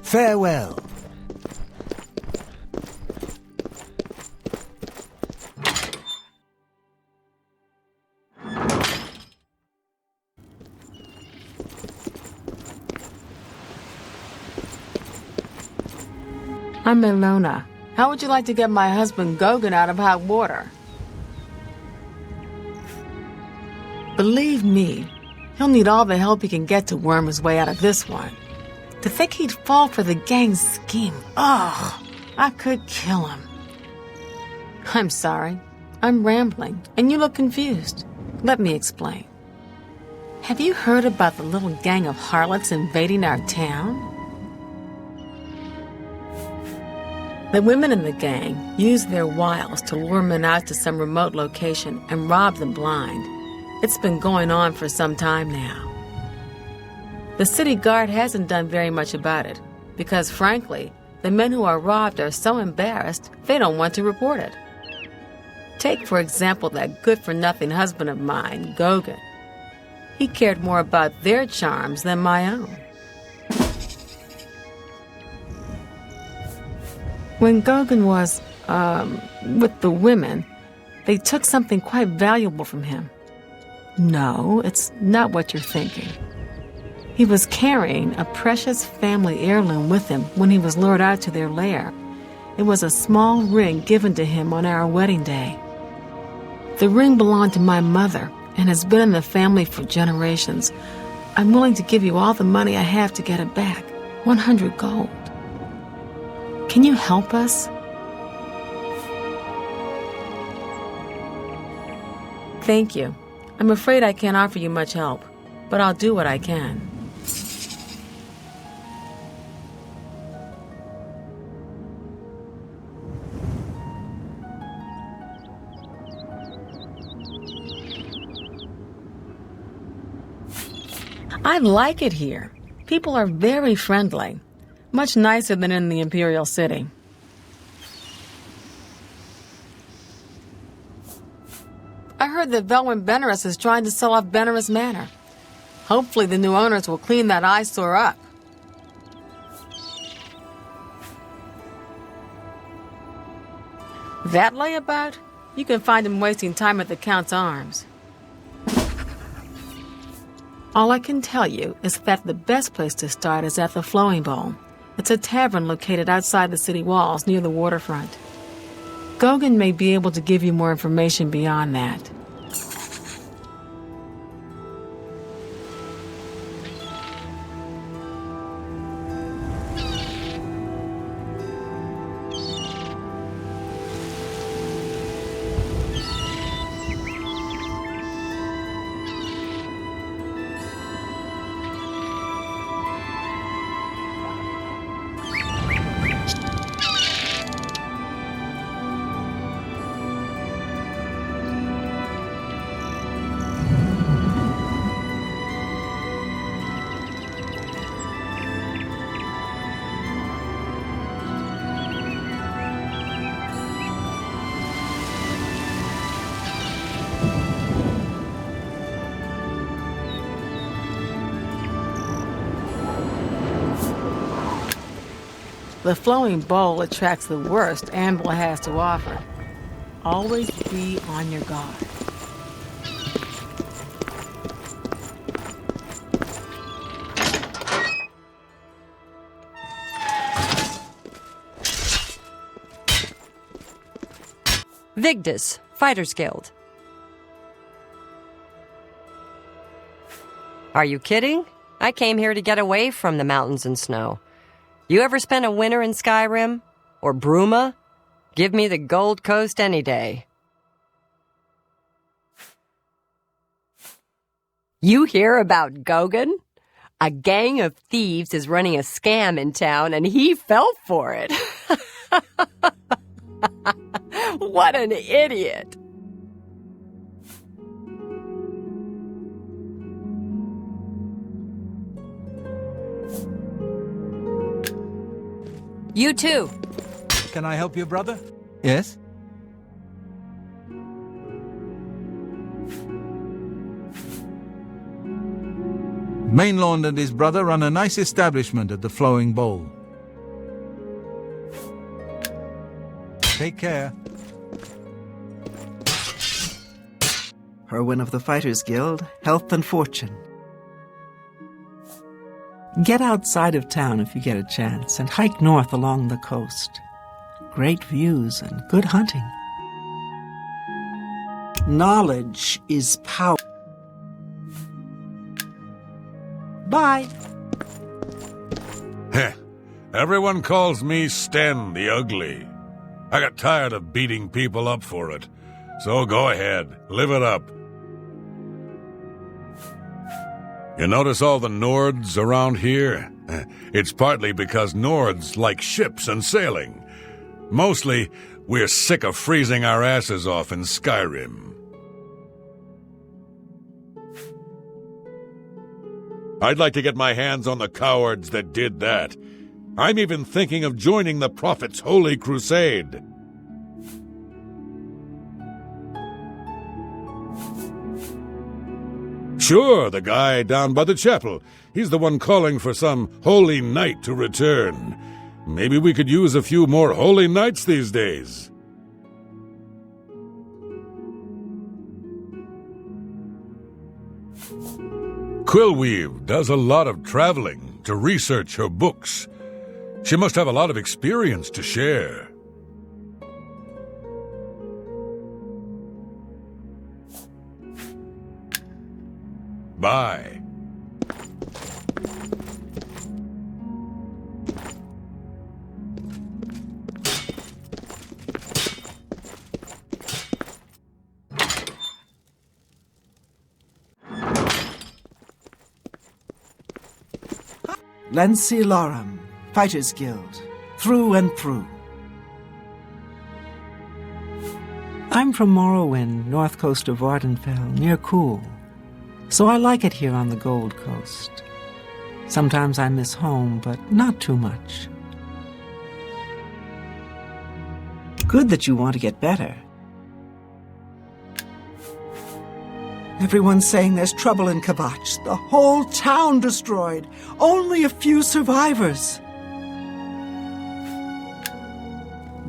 Farewell. I'm Ilona. How would you like to get my husband Gogan out of hot water? Believe me, he'll need all the help he can get to worm his way out of this one. To think he'd fall for the gang's scheme. Ugh, I could kill him. I'm sorry. I'm rambling, and you look confused. Let me explain. Have you heard about the little gang of harlots invading our town? The women in the gang use their wiles to lure men out to some remote location and rob them blind. It's been going on for some time now. The city guard hasn't done very much about it, because frankly, the men who are robbed are so embarrassed they don't want to report it. Take, for example, that good-for-nothing husband of mine, Gogan. He cared more about their charms than my own. When Gogan was, with the women, they took something quite valuable from him. No, it's not what you're thinking. He was carrying a precious family heirloom with him when he was lured out to their lair. It was a small ring given to him on our wedding day. The ring belonged to my mother and has been in the family for generations. I'm willing to give you all the money I have to get it back, 100 gold. Can you help us? Thank you. I'm afraid I can't offer you much help, but I'll do what I can. I like it here. People are very friendly. Much nicer than in the Imperial City. I heard that Velwyn Benerus is trying to sell off Benerus Manor. Hopefully the new owners will clean that eyesore up. That layabout? You can find him wasting time at the Count's Arms. All I can tell you is that the best place to start is at the Flowing Bowl. It's a tavern located outside the city walls near the waterfront. Gogan may be able to give you more information beyond that. The flowing bowl attracts the worst Anvil has to offer. Always be on your guard. Vigdis, Fighters Guild. Are you kidding? I came here to get away from the mountains and snow. You ever spent a winter in Skyrim? Or Bruma? Give me the Gold Coast any day. You hear about Gogan? A gang of thieves is running a scam in town, and he fell for it. What an idiot! You too. Can I help you, brother? Yes? Mainlord and his brother run a nice establishment at the Flowing Bowl. Take care. Herwin of the Fighters Guild, health and fortune. Get outside of town if you get a chance and hike north along the coast. Great views and good hunting. Knowledge is power. Bye. Heh. Everyone calls me Sten the Ugly. I got tired of beating people up for it. So go ahead, live it up. You notice all the Nords around here? It's partly because Nords like ships and sailing. Mostly, we're sick of freezing our asses off in Skyrim. I'd like to get my hands on the cowards that did that. I'm even thinking of joining the Prophet's Holy Crusade. Sure, the guy down by the chapel. He's the one calling for some holy knight to return. Maybe we could use a few more holy knights these days. Quillweave does a lot of traveling to research her books. She must have a lot of experience to share. Bye. Lency Loram, Fighters Guild, through and through. I'm from Morrowind, north coast of Vardenfell, near Cool. So I like it here on the Gold Coast. Sometimes I miss home, but not too much. Good that you want to get better. Everyone's saying there's trouble in Kvatch. The whole town destroyed. Only a few survivors.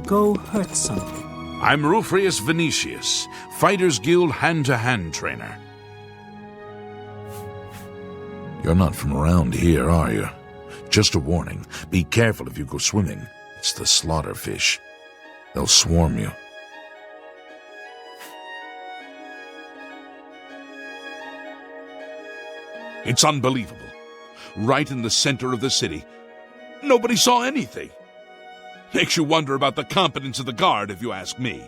Go hurt something. I'm Rufrius Venetius, Fighters Guild hand-to-hand trainer. You're not from around here, are you? Just a warning. Be careful if you go swimming. It's the slaughterfish. They'll swarm you. It's unbelievable. Right in the center of the city. Nobody saw anything. Makes you wonder about the competence of the guard, if you ask me.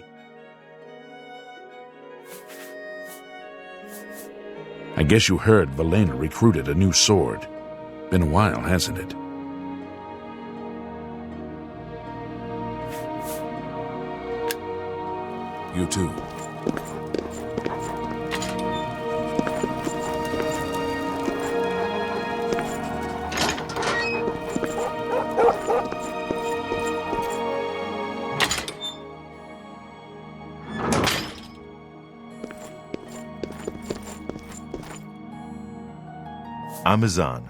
I guess you heard Valena recruited a new sword. Been a while, hasn't it? You too. Amazon,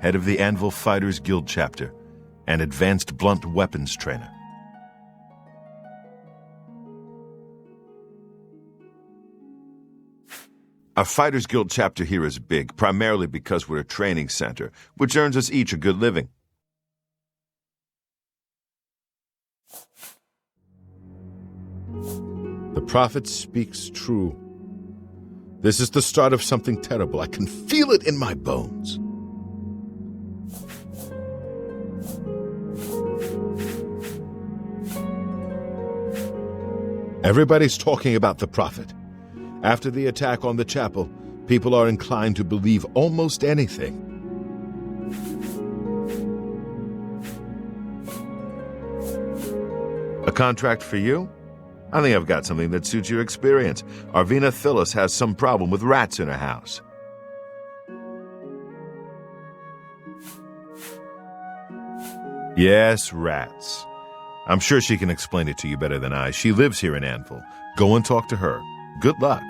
head of the Anvil Fighters Guild chapter. and advanced blunt weapons trainer. Our Fighters Guild chapter here is big, primarily because we're a training center, which earns us each a good living. The prophet speaks true. This is the start of something terrible. I can feel it in my bones. Everybody's talking about the prophet. After the attack on the chapel, people are inclined to believe almost anything. A contract for you? I think I've got something that suits your experience. Arvina Phyllis has some problem with rats in her house. Yes, rats. I'm sure she can explain it to you better than I. She lives here in Anvil. Go and talk to her. Good luck.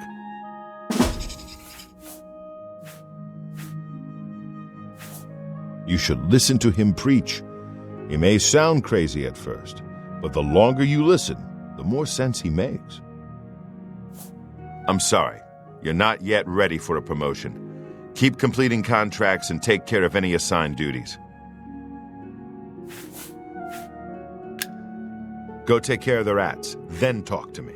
You should listen to him preach. He may sound crazy at first, but the longer you listen, the more sense he makes. I'm sorry, you're not yet ready for a promotion. Keep completing contracts and take care of any assigned duties. Go take care of the rats, then talk to me.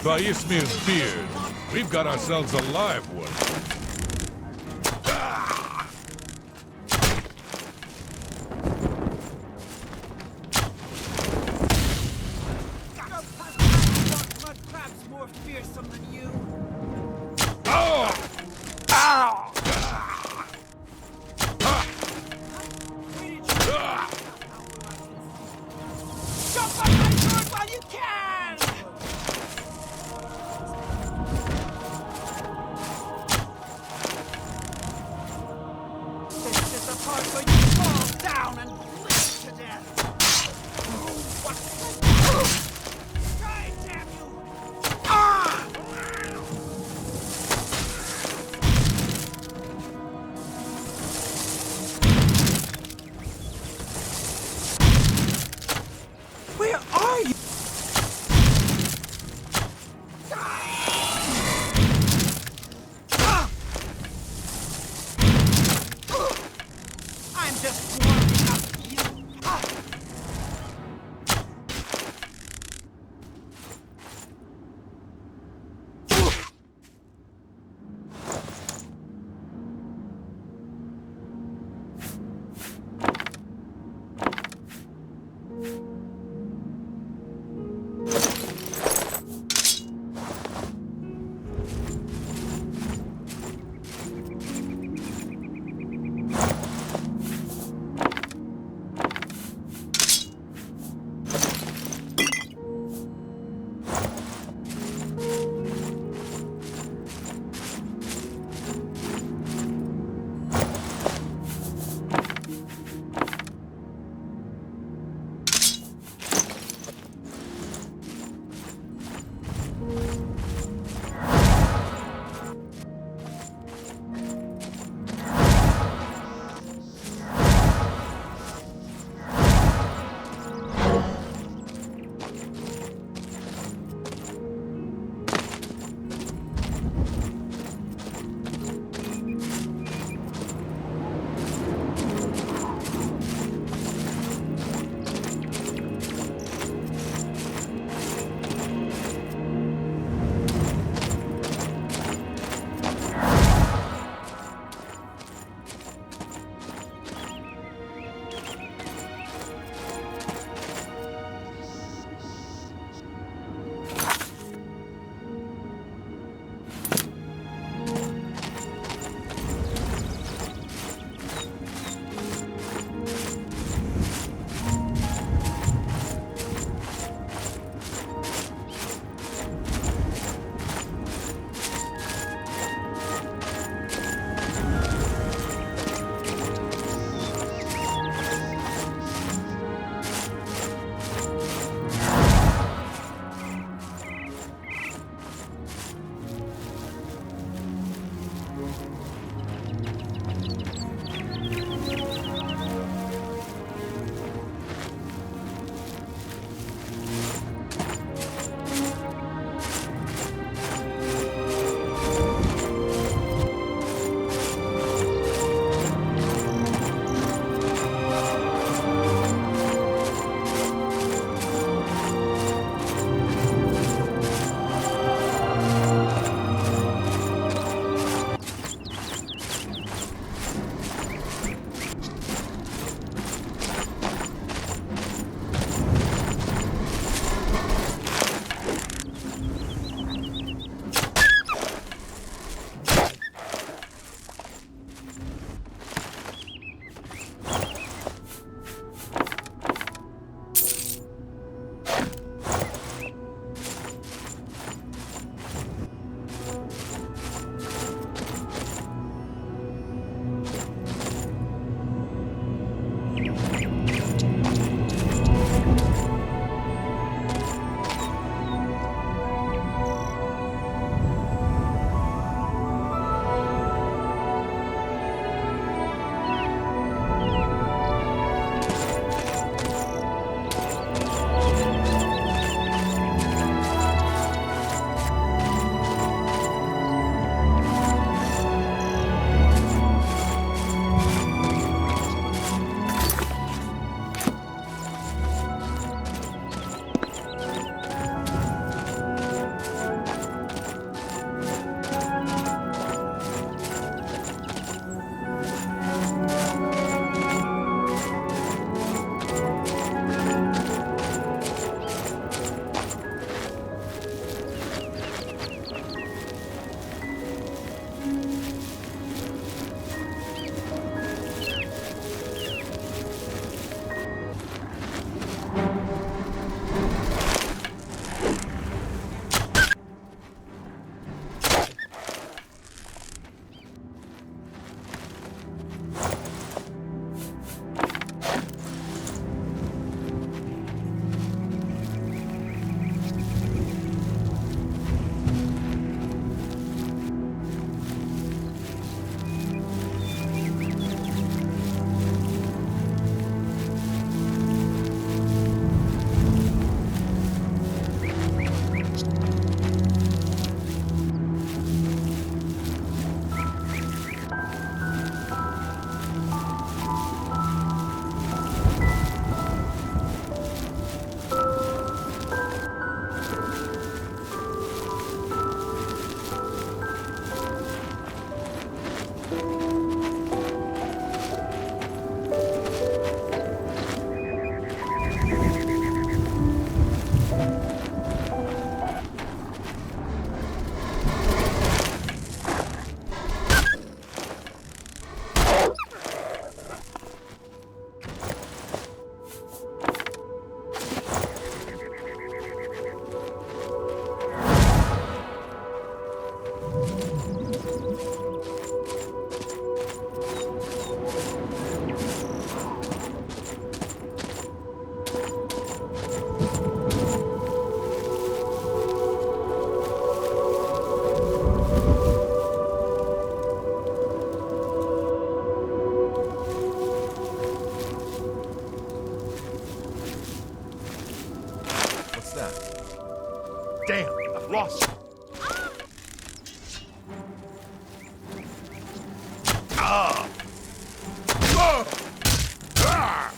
By Ismir's beard, we've got ourselves a live one. Damn, I've lost you. Ah! Ah! Ah!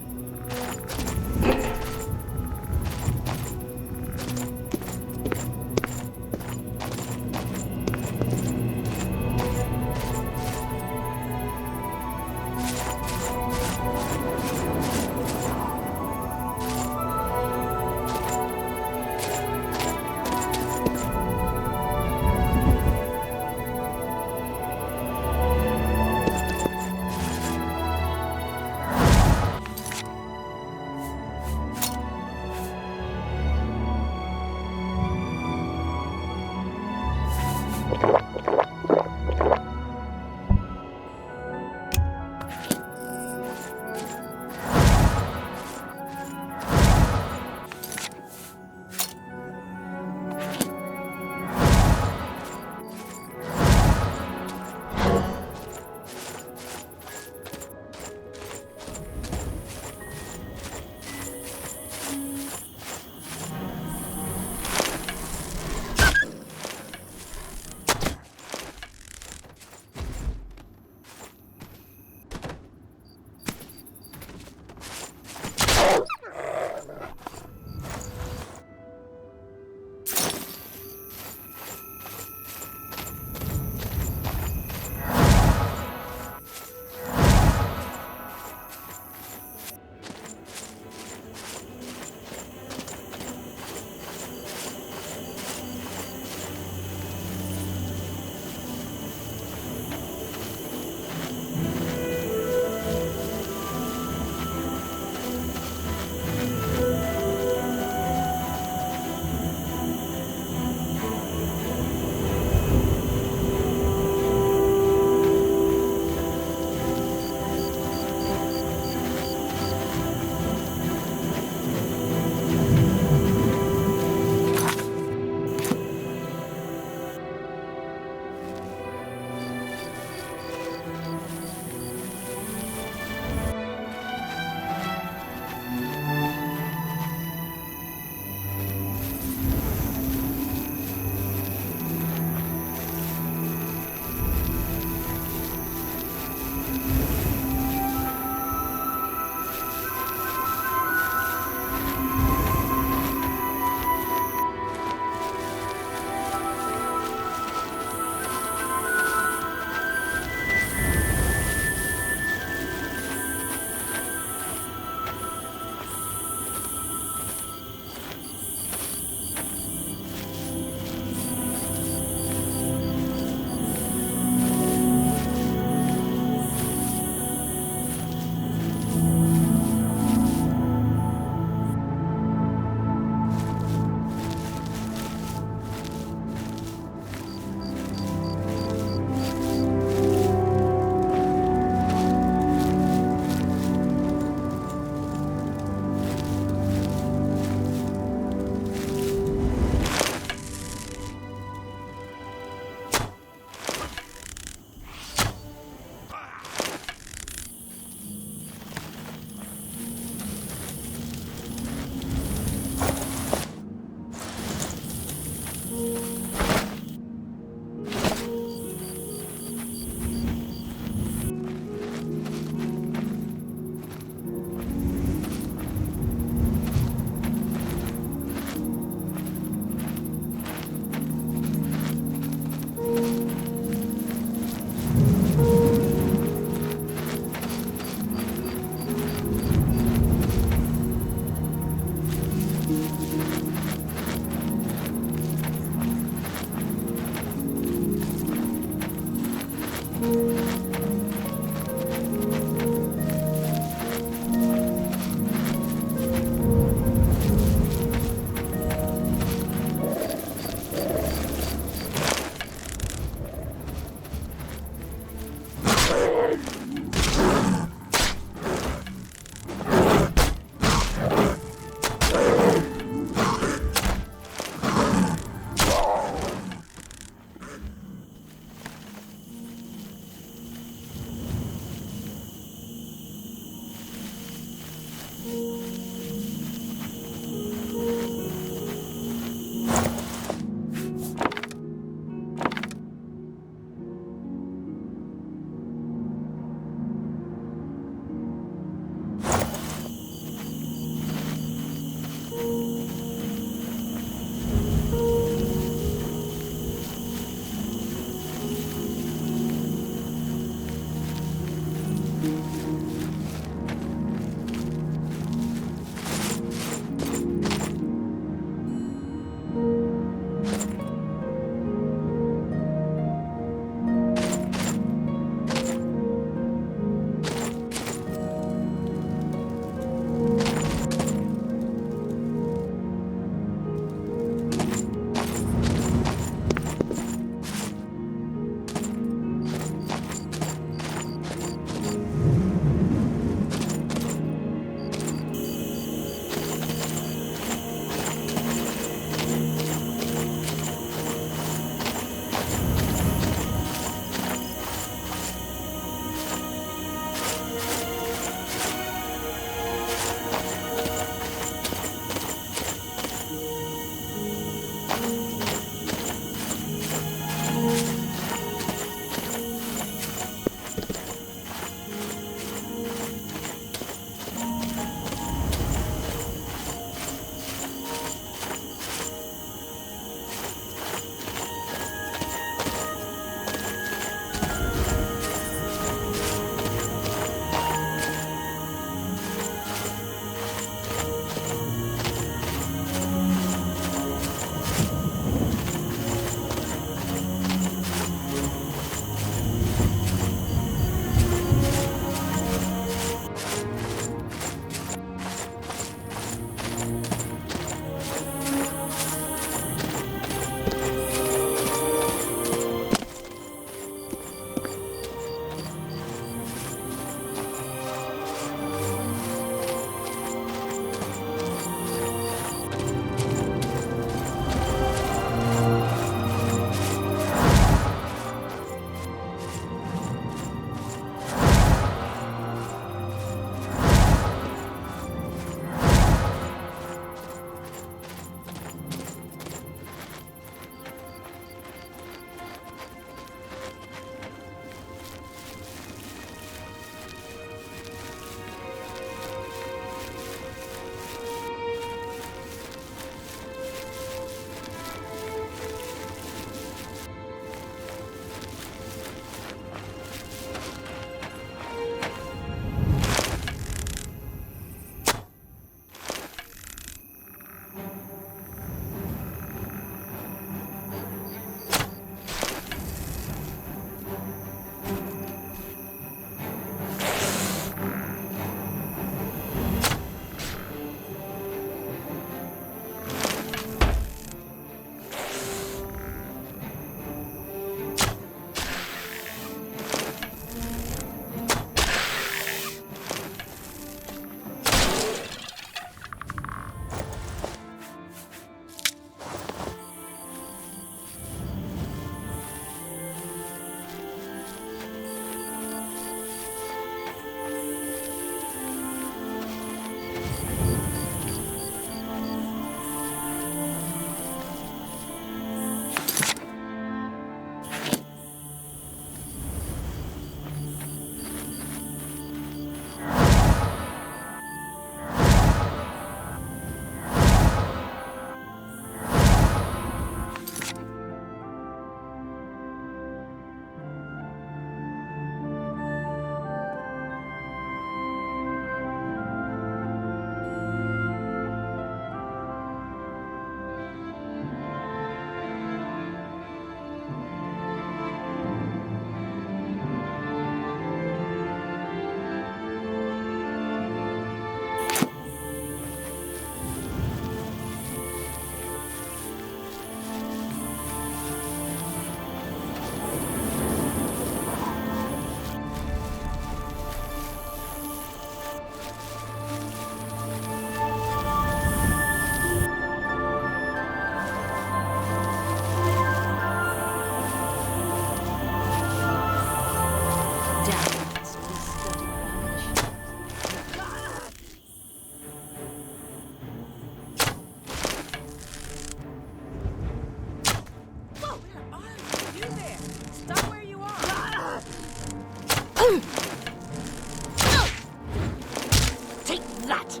nut!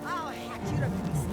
I'll hack you to pieces.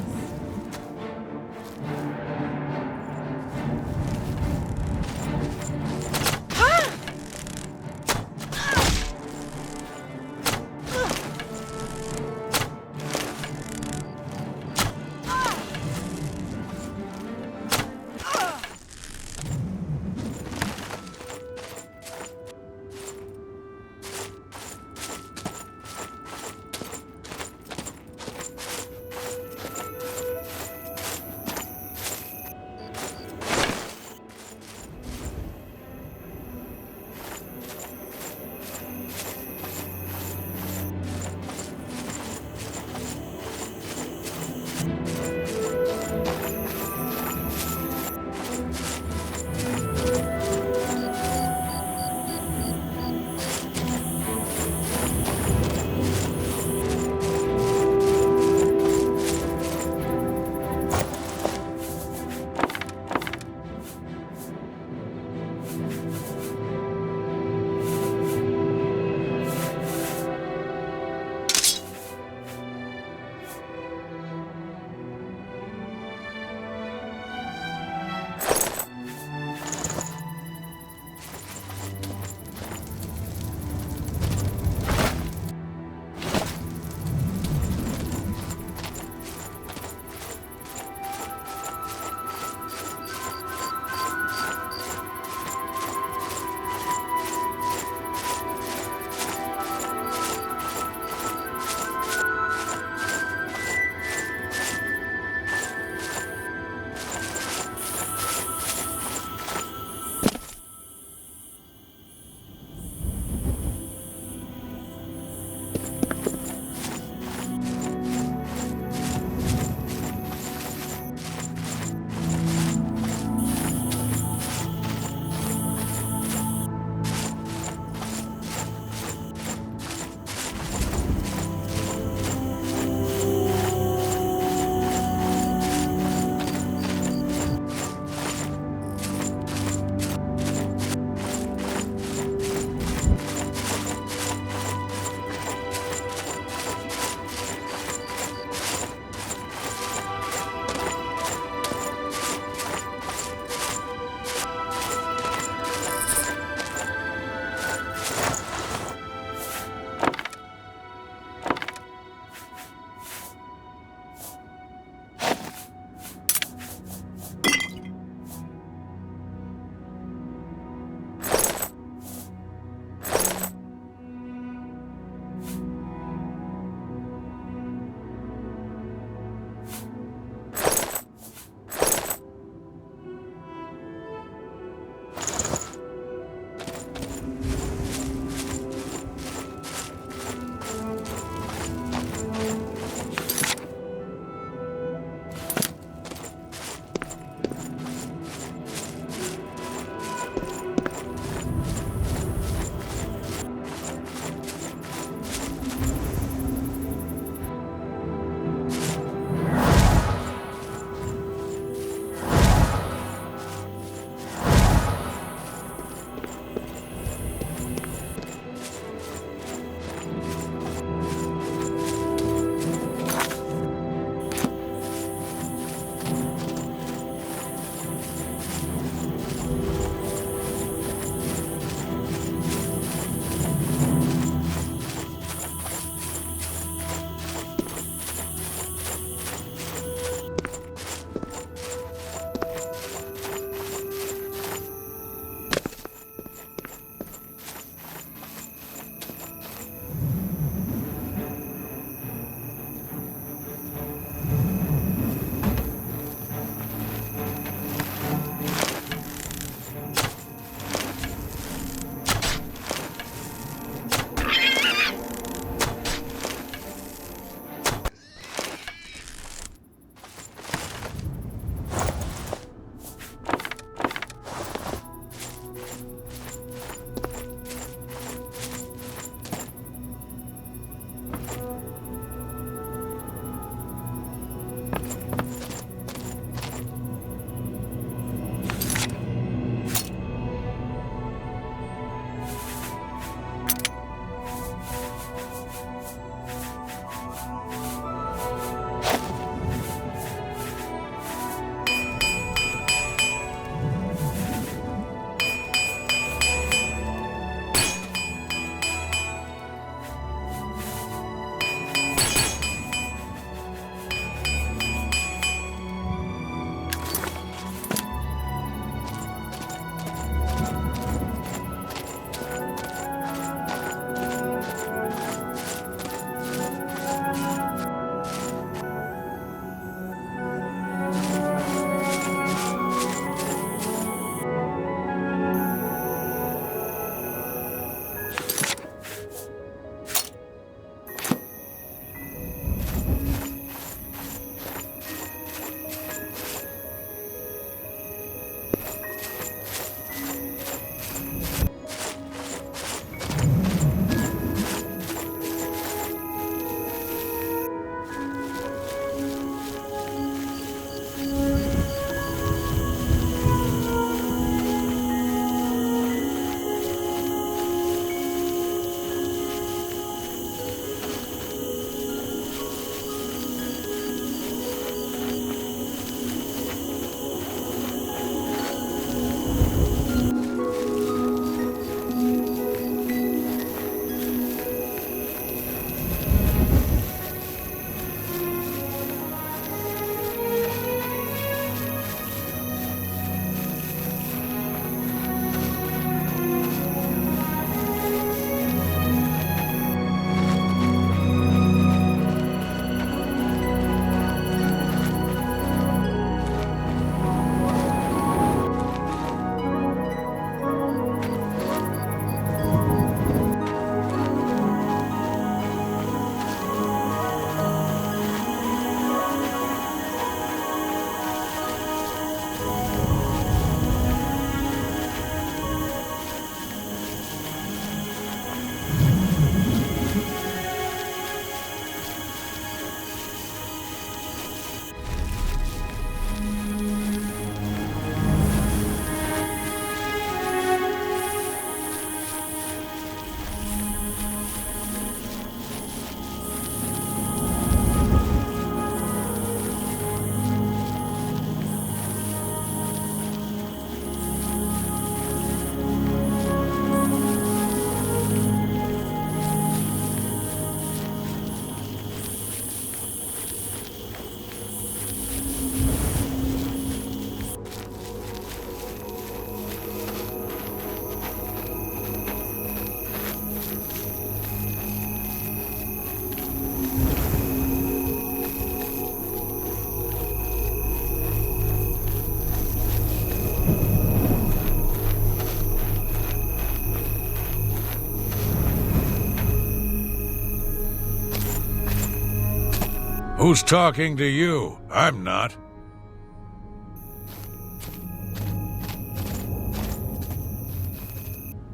Who's talking to you? I'm not.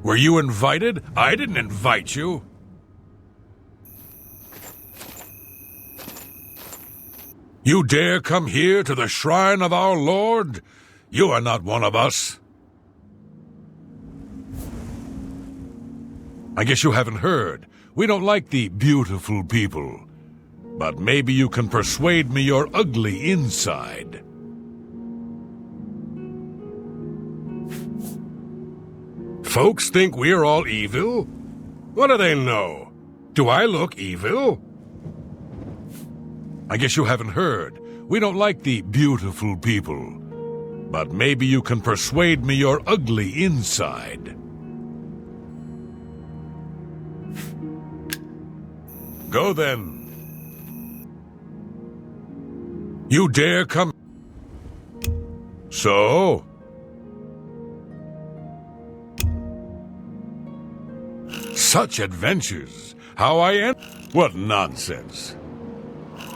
Were you invited? I didn't invite you. You dare come here to the shrine of our Lord? You are not one of us. I guess you haven't heard. We don't like the beautiful people. But maybe you can persuade me you're ugly inside. Folks think we're all evil? What do they know? Do I look evil? I guess you haven't heard. We don't like the beautiful people. But maybe you can persuade me you're ugly inside. Go then. You dare come... So? Such adventures. How I end... What nonsense.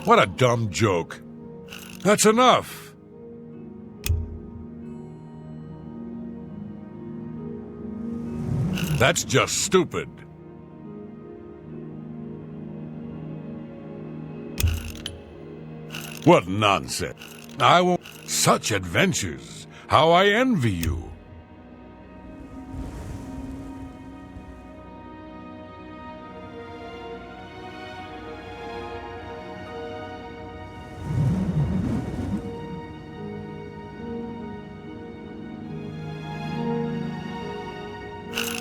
What a dumb joke. That's enough. That's just stupid. What nonsense. I won't... Such adventures. How I envy you.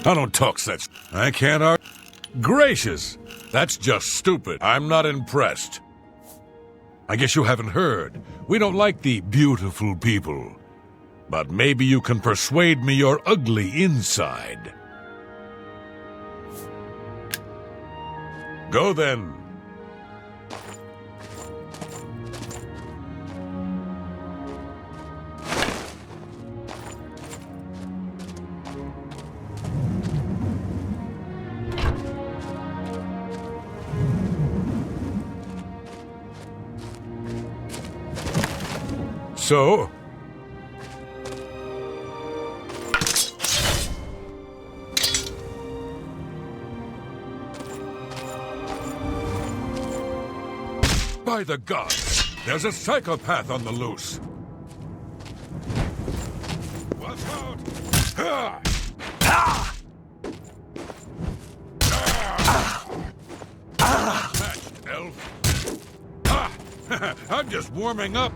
I don't talk such... I can't argue. Gracious! That's just stupid. I'm not impressed. I guess you haven't heard. We don't like the beautiful people. But maybe you can persuade me you're ugly inside. Go then. So? By the gods, there's a psychopath on the loose. Watch out! Ah! Ah! Ah! Matched, elf. Ah! I'm just warming up.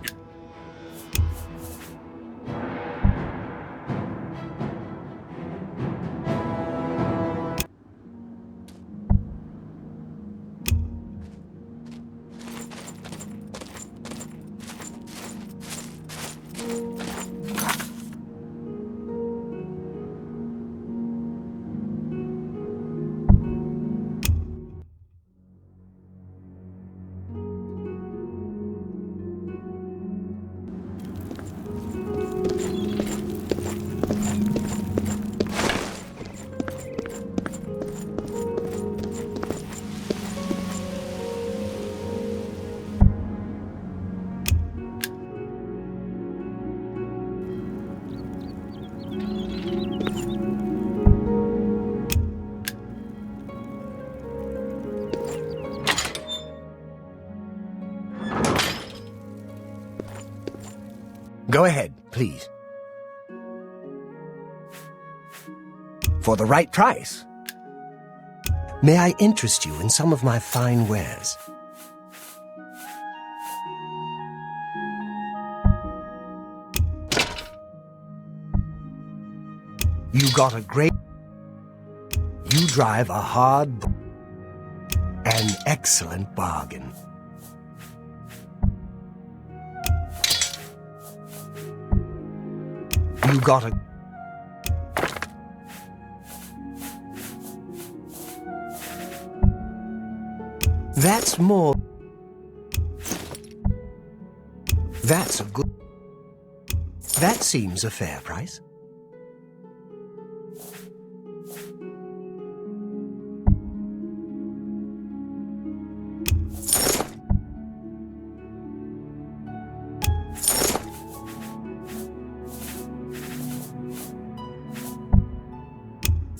Go ahead, please. For the right price. May I interest you in some of my fine wares? You got a great... You drive a hard... an excellent bargain. You got a... That's more... That's a good... That seems a fair price.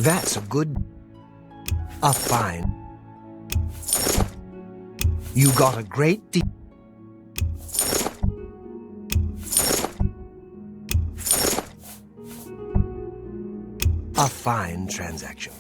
That's a good... a fine. You got a great deal. A fine transaction.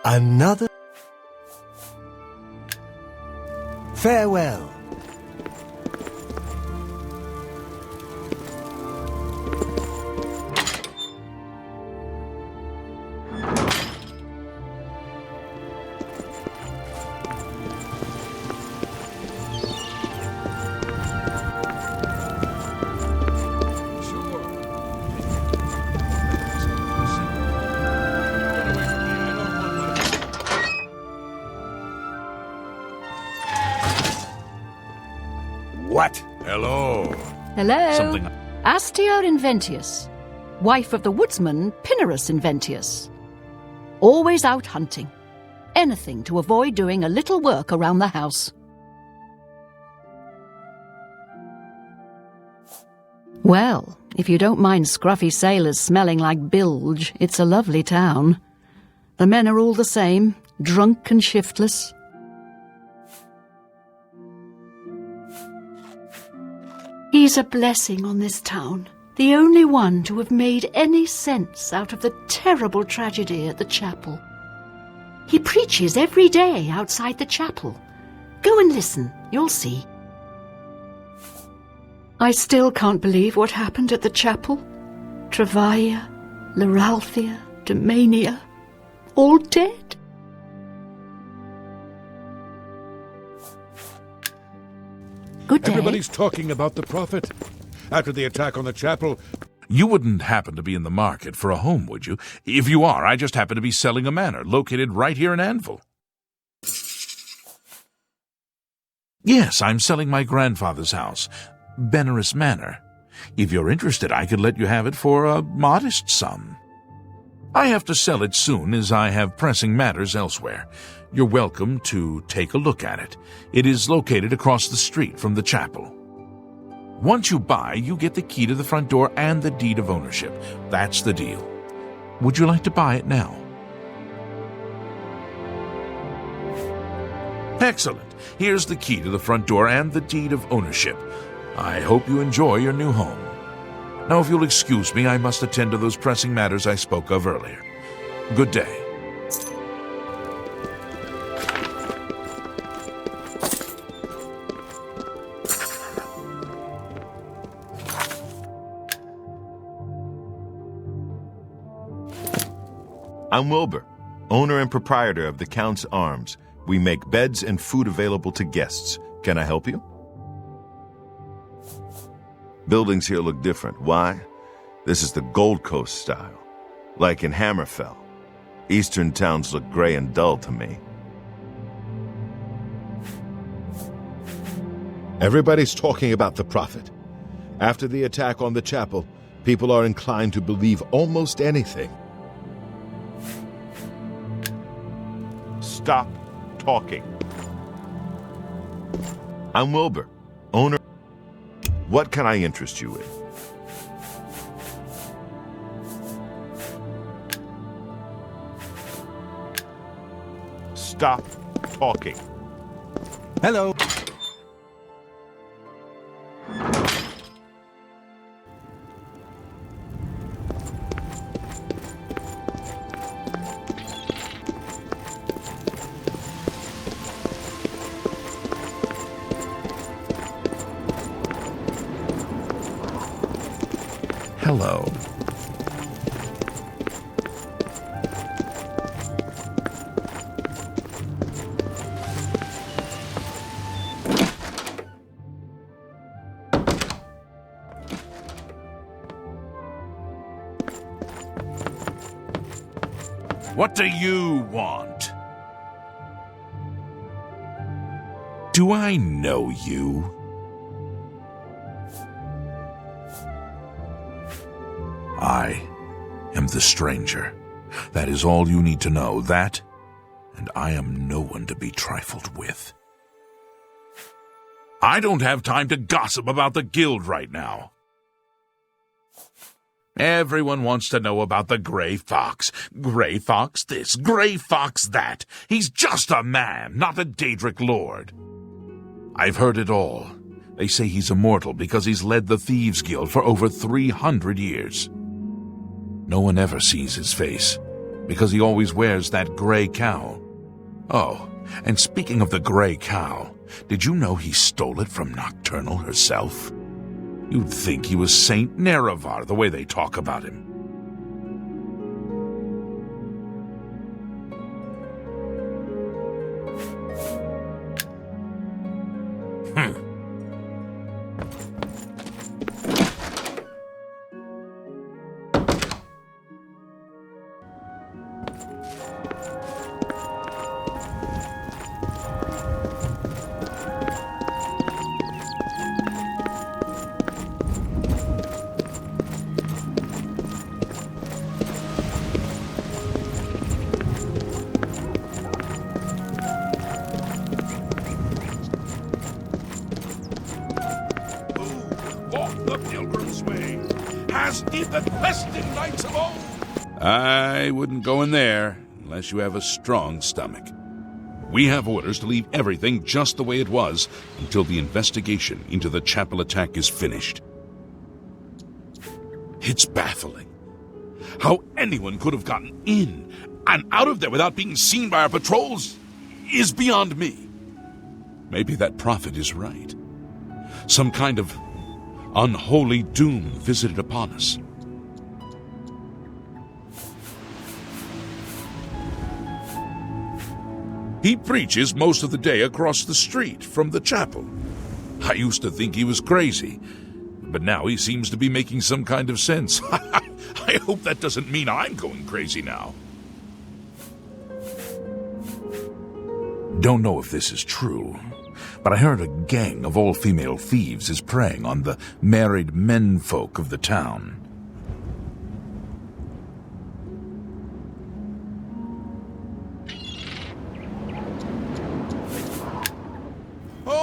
Another... Farewell. What? Hello. Hello. Something... Astia Inventius, wife of the woodsman Pinarus Inventius. Always out hunting. Anything to avoid doing a little work around the house. Well, if you don't mind scruffy sailors smelling like bilge, it's a lovely town. The men are all the same, drunk and shiftless. He's a blessing on this town, the only one to have made any sense out of the terrible tragedy at the chapel. He preaches every day outside the chapel. Go and listen, you'll see. I still can't believe what happened at the chapel. Travaia, Leralthia, Domania, all dead. Good day. Everybody's talking about the prophet. After the attack on the chapel... You wouldn't happen to be in the market for a home, would you? If you are, I just happen to be selling a manor located right here in Anvil. Yes, I'm selling my grandfather's house, Benaris Manor. If you're interested, I could let you have it for a modest sum. I have to sell it soon, as I have pressing matters elsewhere. You're welcome to take a look at it. It is located across the street from the chapel. Once you buy, you get the key to the front door and the deed of ownership. That's the deal. Would you like to buy it now? Excellent. Here's the key to the front door and the deed of ownership. I hope you enjoy your new home. Now, if you'll excuse me, I must attend to those pressing matters I spoke of earlier. Good day. I'm Wilbur, owner and proprietor of the Count's Arms. We make beds and food available to guests. Can I help you? Buildings here look different. Why? This is the Gold Coast style. Like in Hammerfell. Eastern towns look gray and dull to me. Everybody's talking about the prophet. After the attack on the chapel, people are inclined to believe almost anything. Stop talking. I'm Wilbur, owner. What can I interest you in? Stop talking. Hello. Hello. What do you want? Do I know you? I am the stranger. That is all you need to know. That, and I am no one to be trifled with. I don't have time to gossip about the guild right now. Everyone wants to know about the Gray Fox. Gray Fox this, Gray Fox that. He's just a man, not a Daedric lord. I've heard it all. They say he's immortal because he's led the Thieves' Guild for over 300 years. No one ever sees his face, because he always wears that gray cowl. Oh, and speaking of the gray cowl, did you know he stole it from Nocturnal herself? You'd think he was Saint Nerevar, the way they talk about him. I wouldn't go in there unless you have a strong stomach. We have orders to leave everything just the way it was until the investigation into the chapel attack is finished. It's baffling. How anyone could have gotten in and out of there without being seen by our patrols is beyond me. Maybe that prophet is right. Some kind of unholy doom visited upon us. He preaches most of the day across the street from the chapel. I used to think he was crazy, but now he seems to be making some kind of sense. I hope that doesn't mean I'm going crazy now. Don't know if this is true, but I heard a gang of all-female thieves is preying on the married menfolk of the town.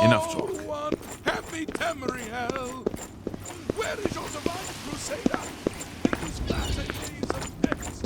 Enough talk. Happy Tamriel! Where is your divine crusader? In these latter days of penance.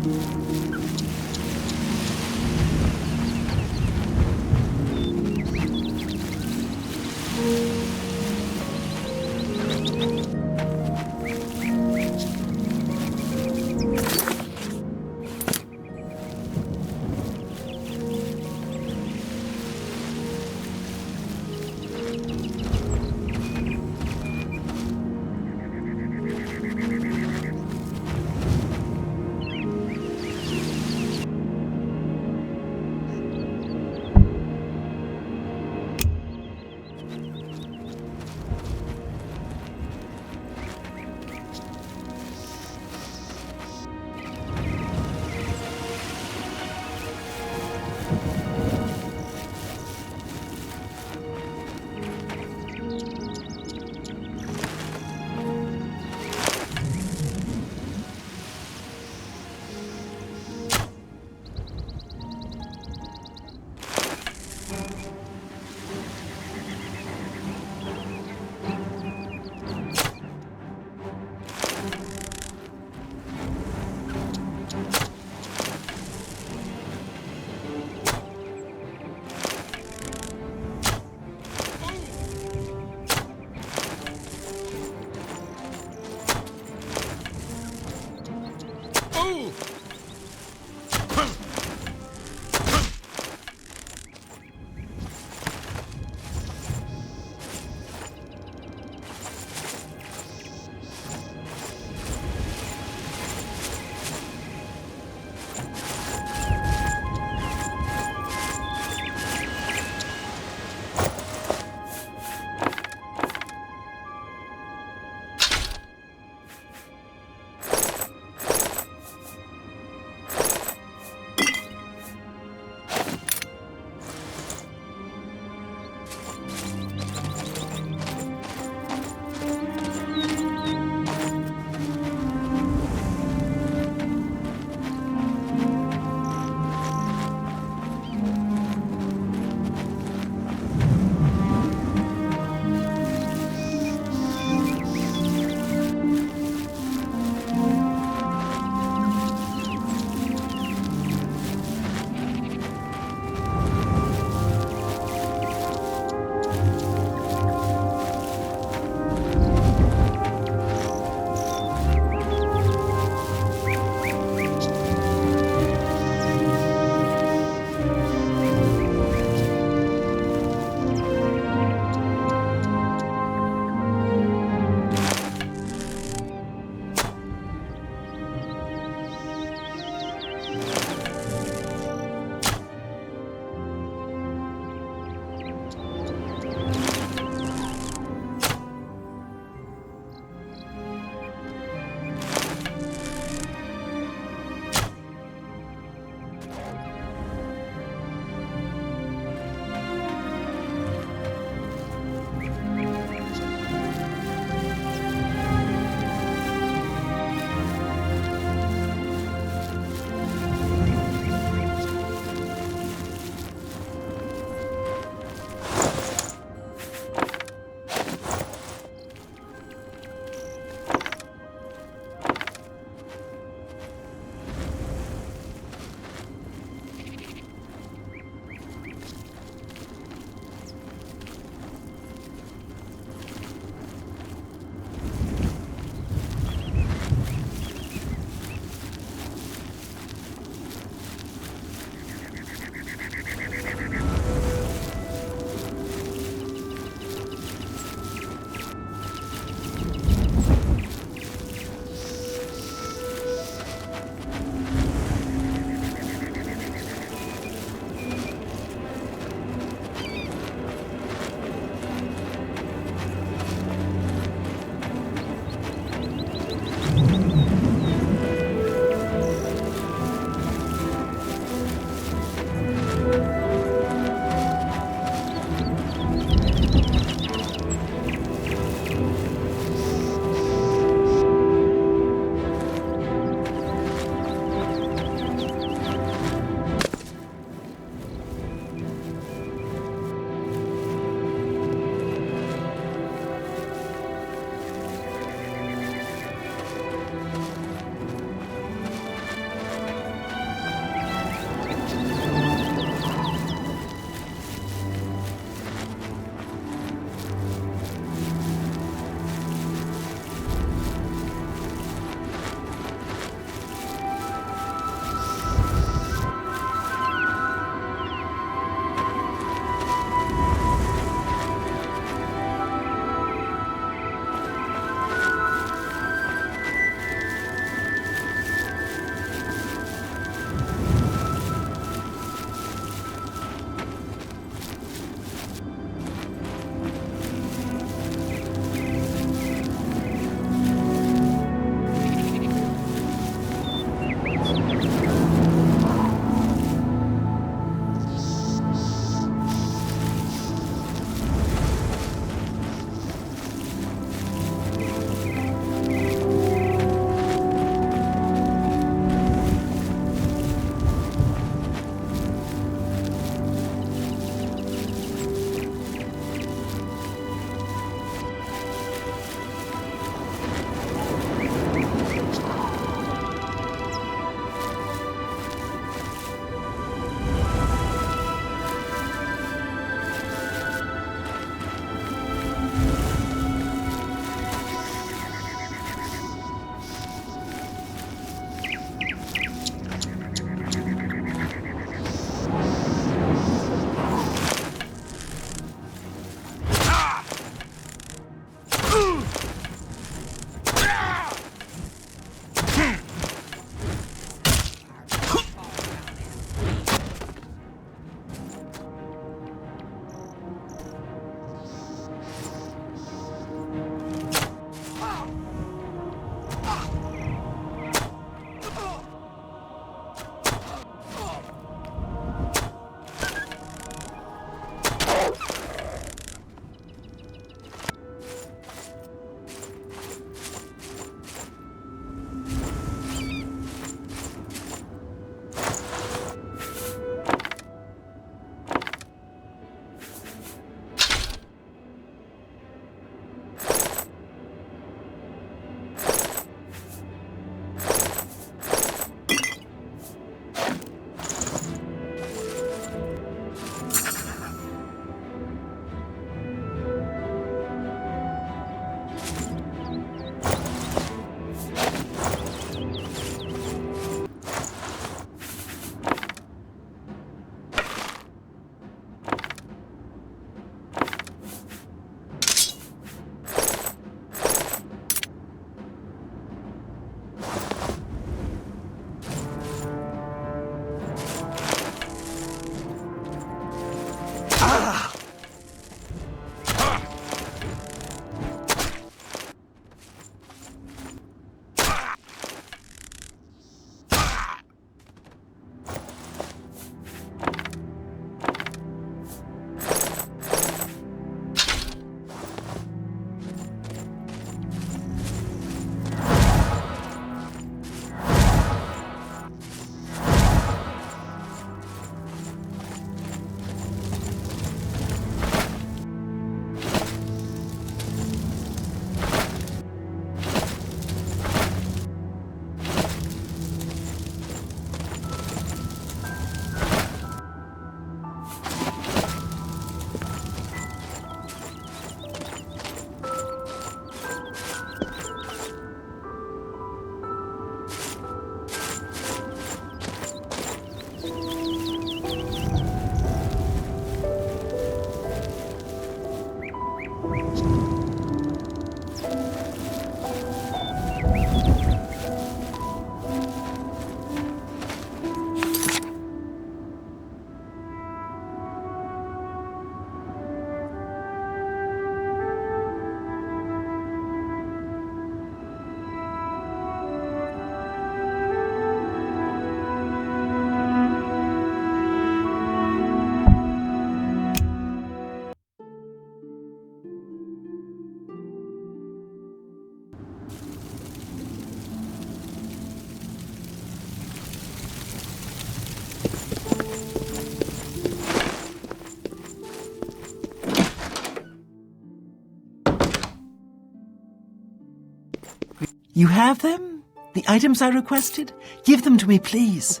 You have them? The items I requested? Give them to me, please.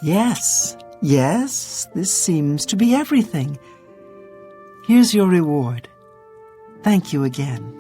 Yes, this seems to be everything. Here's your reward. Thank you again.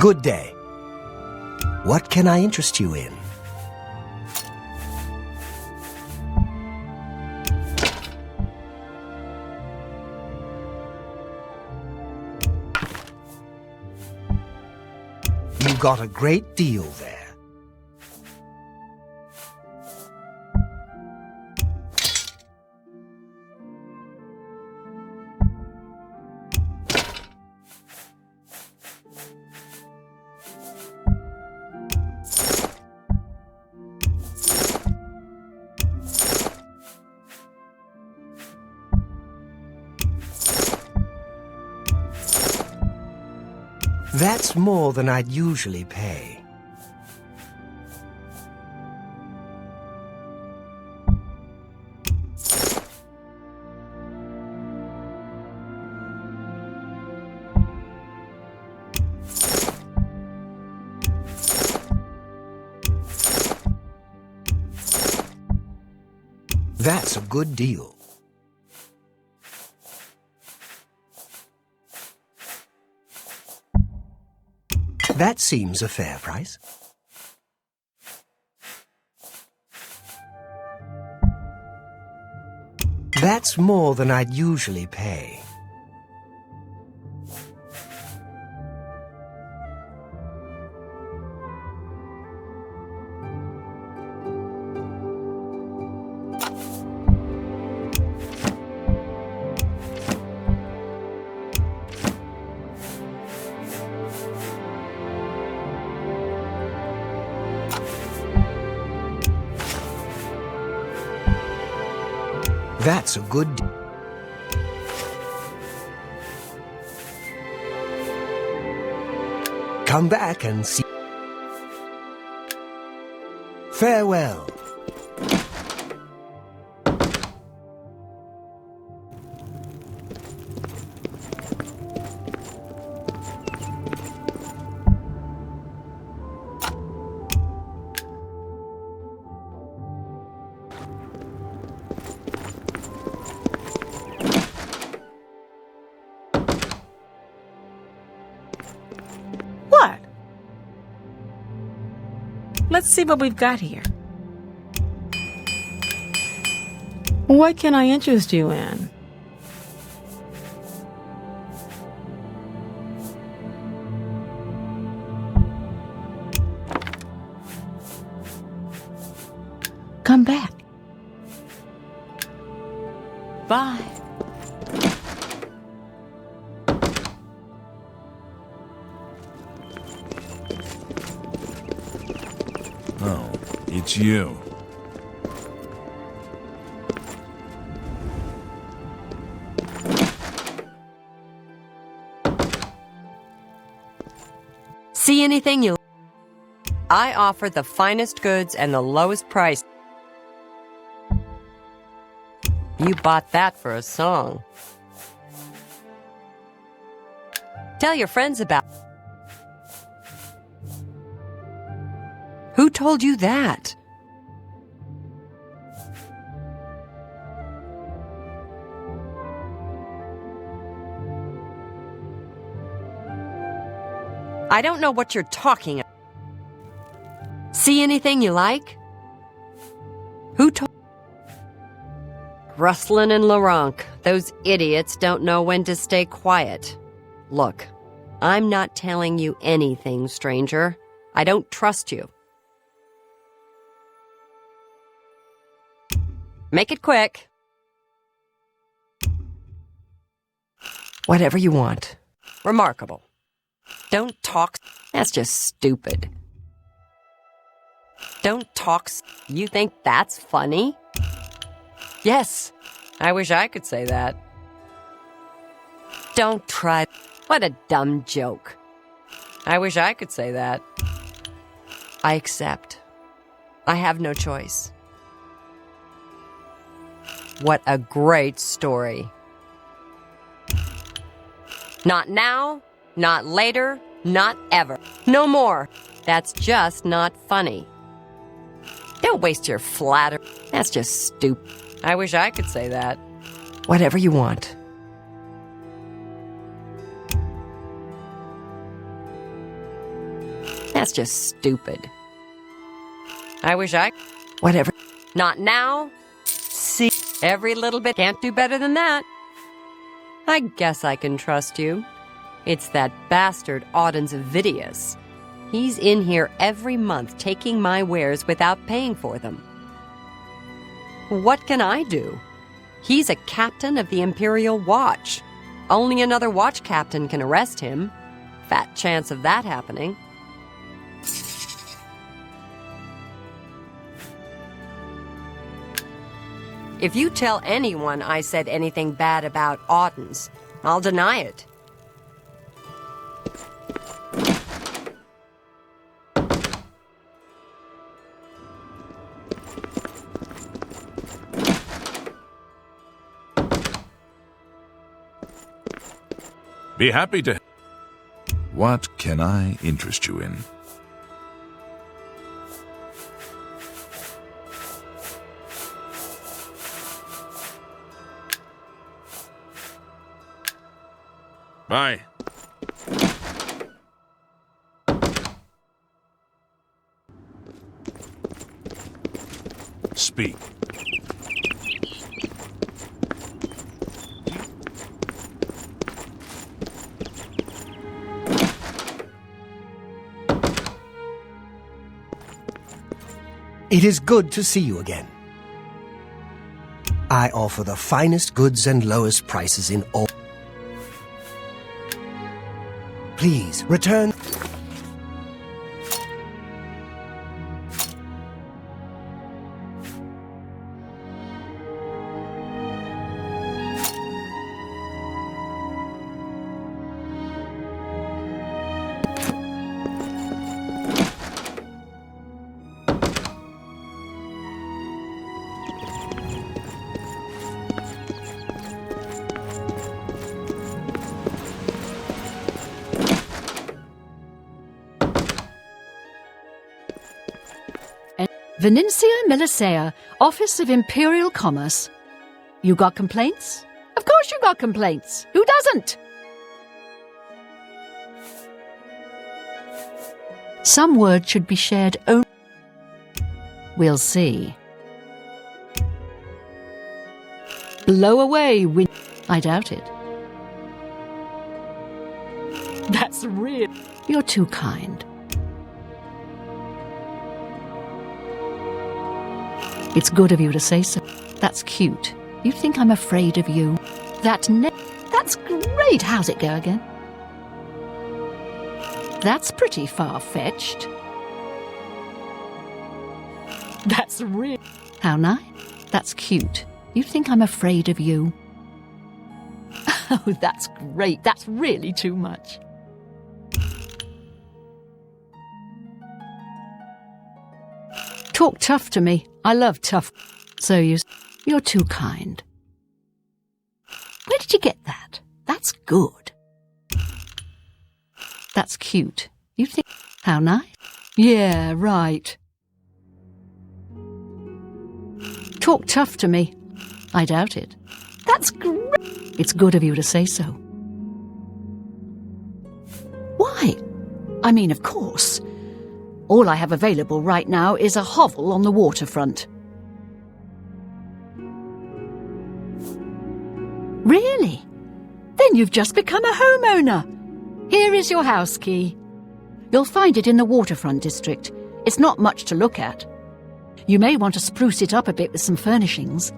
Good day. What can I interest you in? You got a great deal there. That's more than I'd usually pay. That's a good deal. That seems a fair price. That's more than I'd usually pay. That's a good deal. Come back and see. Farewell. What? Let's see what we've got here. What can I interest you in? Come back. Bye. Oh, it's you. See anything you... I offer the finest goods and the lowest price. You bought that for a song. Tell your friends about... Who told you that? I don't know what you're talking about. See anything you like? Who told... Rustlin and Laronk, those idiots don't know when to stay quiet. Look, I'm not telling you anything, stranger. I don't trust you. Make it quick. Whatever you want. Remarkable. Don't talk. That's just stupid. Don't talk. You think that's funny? Yes. I wish I could say that. Don't try. What a dumb joke. I wish I could say that. I accept. I have no choice. What a great story. Not now, not later, not ever. No more. That's just not funny. Don't waste your flatter. That's just stupid. I wish I could say that. Whatever you want. That's just stupid. I wish I... Whatever. Not now. See, every little bit can't do better than that. I guess I can trust you. It's that bastard Auden's Vidius. He's in here every month taking my wares without paying for them. What can I do? He's a captain of the Imperial Watch. Only another watch captain can arrest him. Fat chance of that happening. If you tell anyone I said anything bad about Auden's, I'll deny it. Be happy to... What can I interest you in? Bye. Speak. It is good to see you again. I offer the finest goods and lowest prices in all. Please, return. Venencia Melisea, Office of Imperial Commerce. You got complaints? Of course you got complaints. Who doesn't? Some word should be shared only. We'll see. Blow away, wind. I doubt it. That's real. You're too kind. It's good of you to say so. That's cute. You think I'm afraid of you? That's great. How's it go again? That's pretty far-fetched. That's real. How nice. That's cute. You think I'm afraid of you? Oh, that's great. That's really too much. Talk tough to me. I love tough. So you're too kind. Where did you get that? That's good. That's cute. You think... How nice? Yeah, right. Talk tough to me. I doubt it. That's great. It's good of you to say so. Why? I mean, of course. All I have available right now is a hovel on the waterfront. Really? Then you've just become a homeowner. Here is your house key. You'll find it in the waterfront district. It's not much to look at. You may want to spruce it up a bit with some furnishings.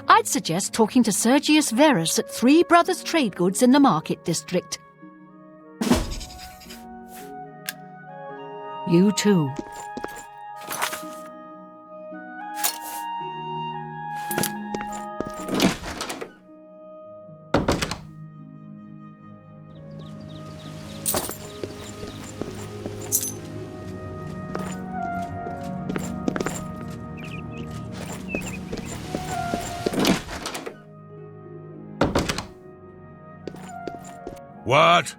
I'd suggest talking to Sergius Verus at Three Brothers Trade Goods in the Market District. You too. What?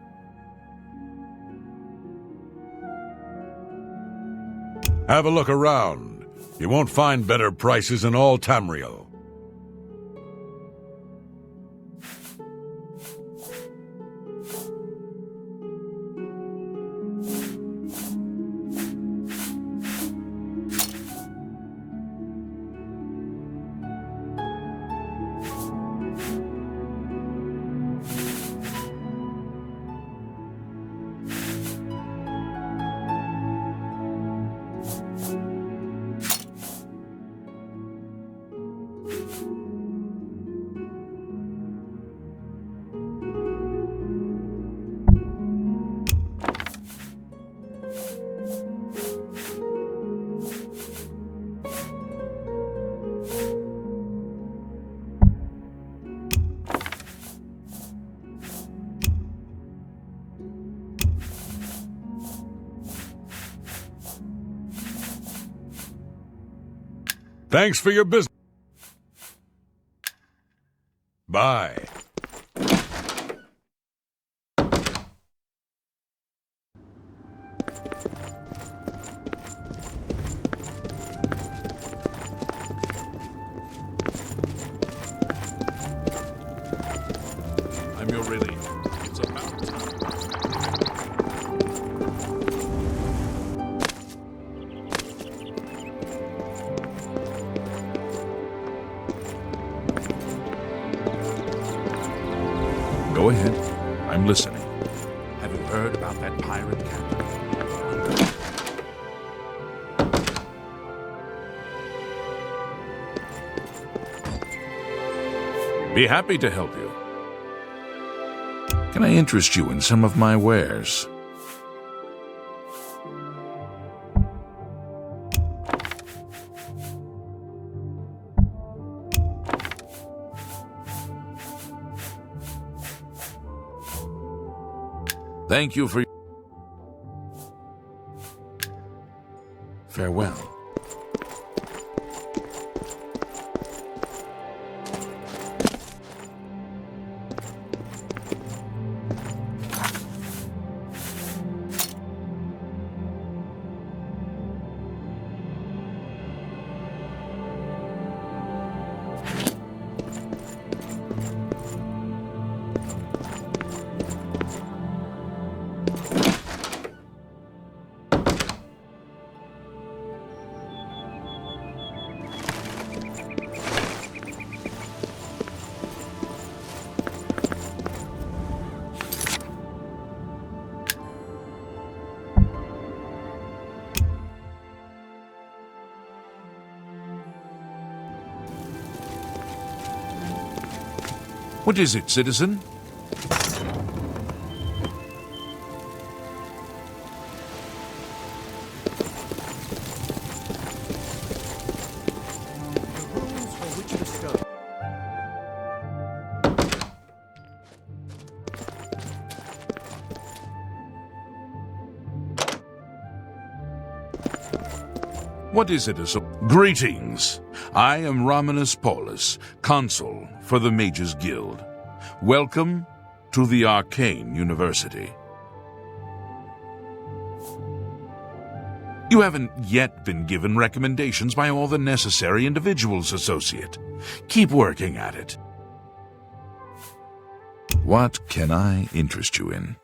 Have a look around. You won't find better prices in all Tamriel. Thanks for your business. Bye. I'm your relief. It's about time. Go ahead. I'm listening. Have you heard about that pirate captain? Be happy to help you. Can I interest you in some of my wares? Thank you for... Farewell. What is it, citizen? What is it, Greetings. I am Romanus Paulus, consul for the Mages Guild. Welcome to the Arcane University. You haven't yet been given recommendations by all the necessary individuals, Associate. Keep working at it. What can I interest you in?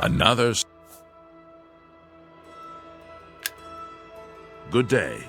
Another... Good day.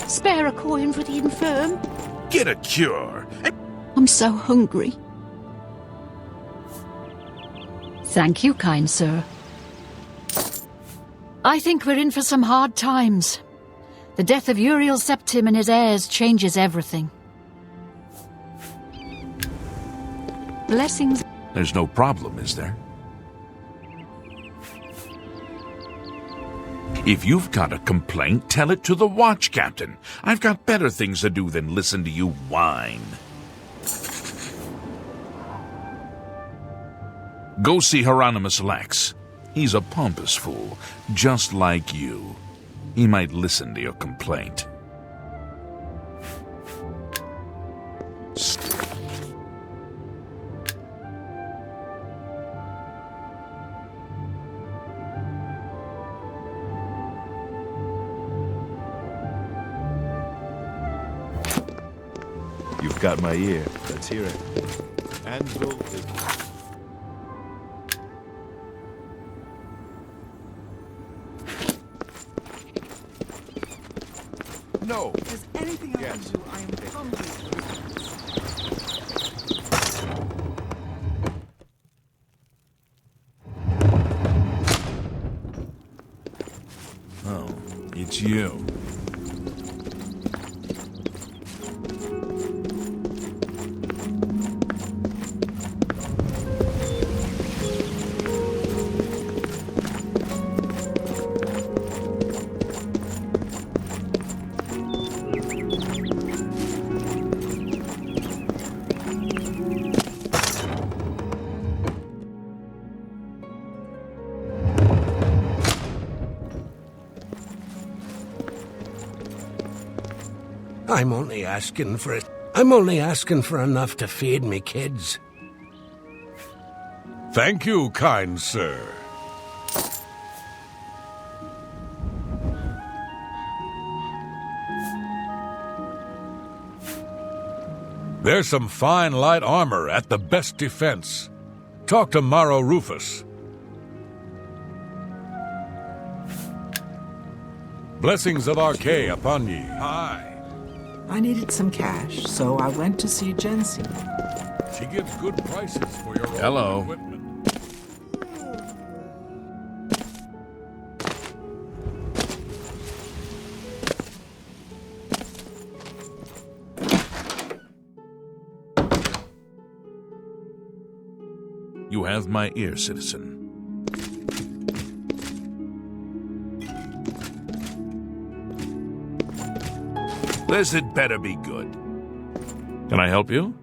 Spare a coin for the infirm? Get a cure. I'm so hungry. Thank you, kind sir. I think we're in for some hard times. The death of Uriel Septim and his heirs changes everything. Blessings. There's no problem, is there? If you've got a complaint, tell it to the watch captain. I've got better things to do than listen to you whine. Go see Hieronymus Lex. He's a pompous fool, just like you. He might listen to your complaint. You've got my ear. Let's hear it. Ansel is... No. If there's anything I can do, I am hungry. Oh, it's you. I'm only asking for enough to feed me kids. Thank you, kind sir. There's some fine light armor at the best defense. Talk to Maro Rufus. Blessings of Archay upon ye. Hi. I needed some cash, so I went to see Jency. She gives good prices for your Hello. old equipment. You have my ear, citizen. This had better be good. Can I help you?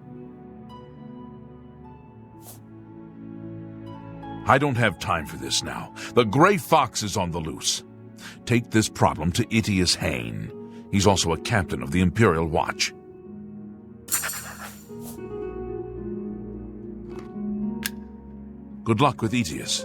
I don't have time for this now. The Grey Fox is on the loose. Take this problem to Itius Hain. He's also a captain of the Imperial Watch. Good luck with Itius.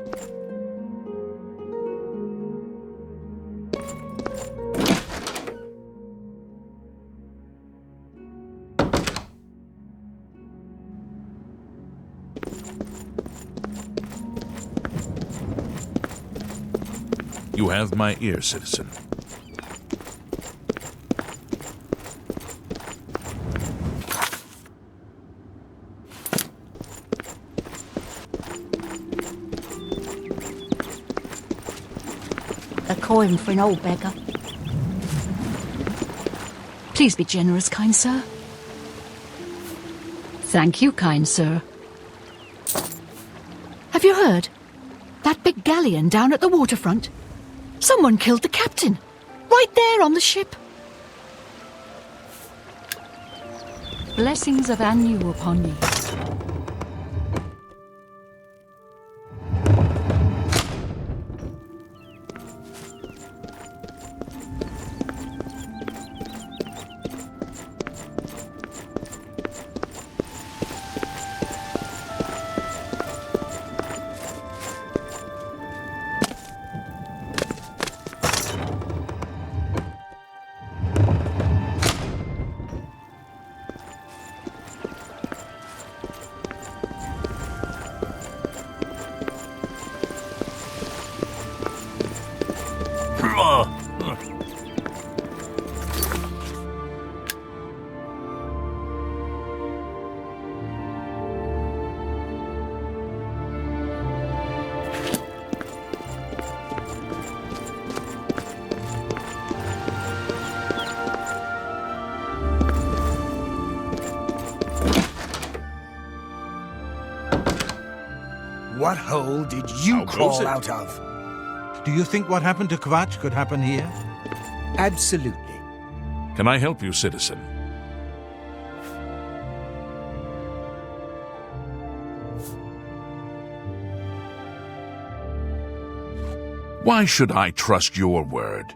You have my ear, citizen. A coin for an old beggar. Please be generous, kind sir. Thank you, kind sir. Have you heard? That big galleon down at the waterfront? Someone killed the captain. Right there on the ship. Blessings of Anu upon you. What hole did you How goes crawl it? out of? Do you think what happened to Kvatch could happen here? Absolutely. Can I help you, citizen? Why should I trust your word?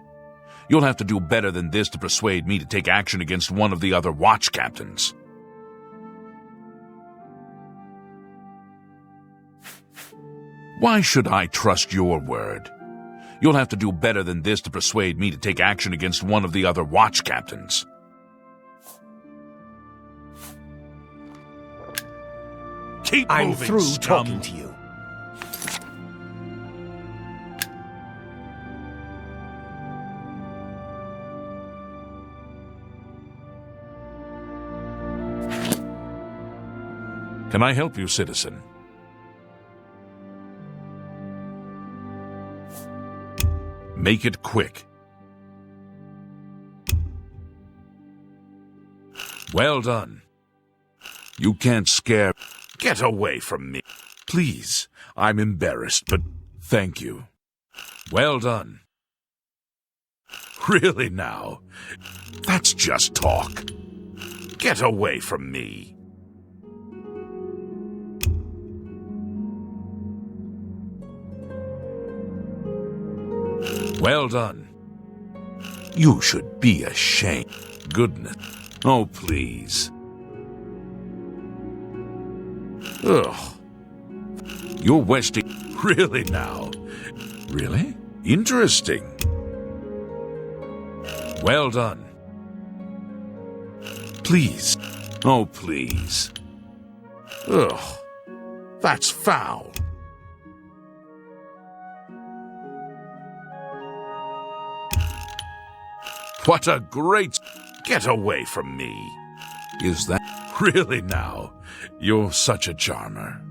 You'll have to do better than this to persuade me to take action against one of the other watch captains. Why should I trust your word? You'll have to do better than this to persuade me to take action against one of the other watch captains. Keep I'm moving, through scum. talking to you. Can I help you, citizen? Make it quick. Well done. You can't scare... Get away from me. Please, I'm embarrassed, but thank you. Well done. Really now? That's just talk. Get away from me. Well done. You should be ashamed. Goodness. Oh, please. Ugh. You're wasting... Really now? Really? Interesting. Well done. Please. Oh, please. Ugh. That's foul. What a great... Get away from me. Is that... Really now? You're such a charmer.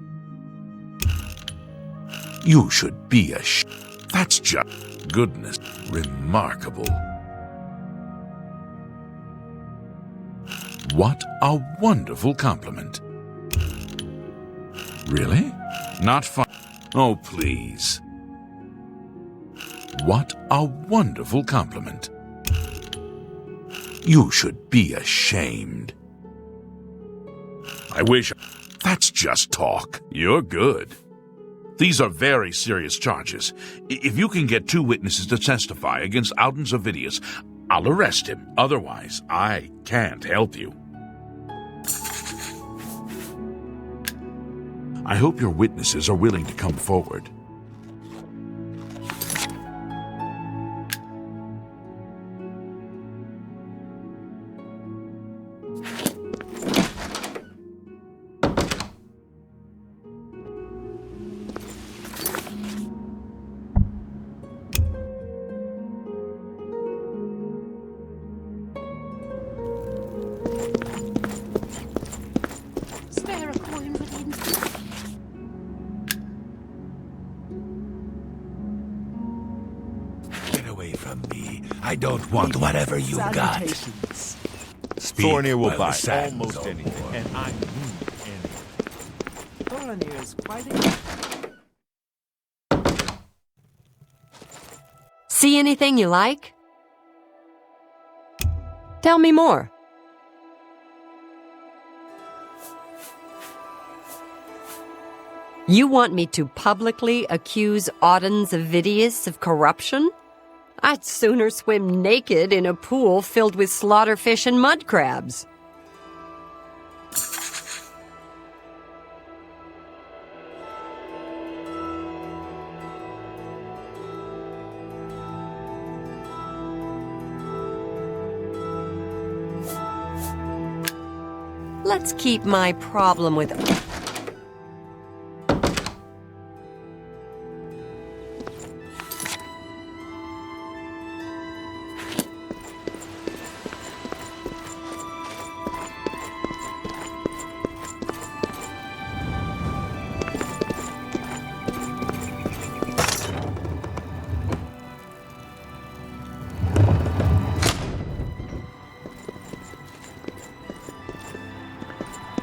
You should be That's just... Goodness. Remarkable. What a wonderful compliment. Really? Not fun. Oh, please. What a wonderful compliment. You should be ashamed. I wish... That's just talk. You're good. These are very serious charges. If you can get 2 witnesses to testify against Alden Zavidius, I'll arrest him. Otherwise, I can't help you. I hope your witnesses are willing to come forward. Spare a coin within. Get away from me. I don't want whatever you got. Salutations. Speak Thornir will while buy the sands almost are anything, warm. and I mean anything. Thornir is quite a... See anything you like? Tell me more. You want me to publicly accuse Auden Zavidius of corruption? I'd sooner swim naked in a pool filled with slaughterfish and mud crabs. Let's keep my problem with...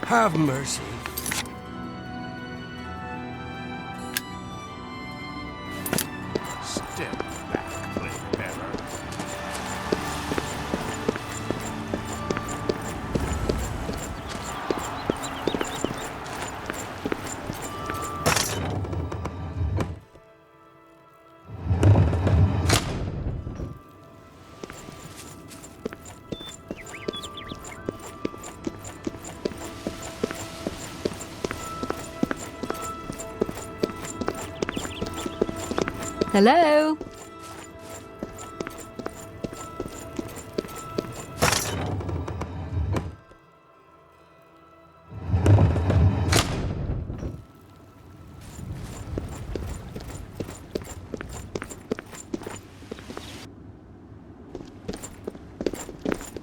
Have mercy. Hello?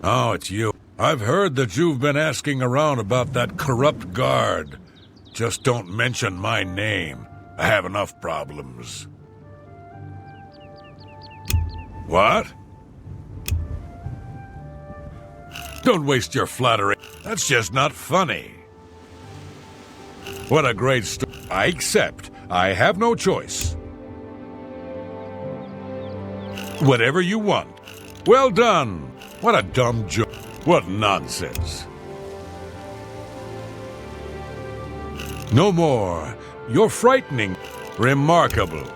Oh, it's you. I've heard that you've been asking around about that corrupt guard. Just don't mention my name. I have enough problems. What? Don't waste your flattery. That's just not funny. What a great story. I accept. I have no choice. Whatever you want. Well done. What a dumb joke. What nonsense. No more. You're frightening. Remarkable.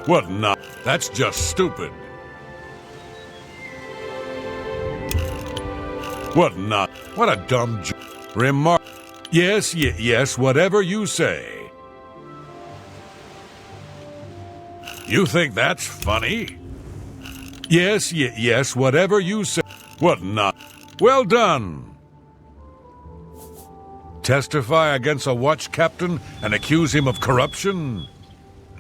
What not? That's just stupid. What not? What a dumb joke. Yes, whatever you say. You think that's funny? Yes, whatever you say. What not? Well done. Testify against a watch captain and accuse him of corruption?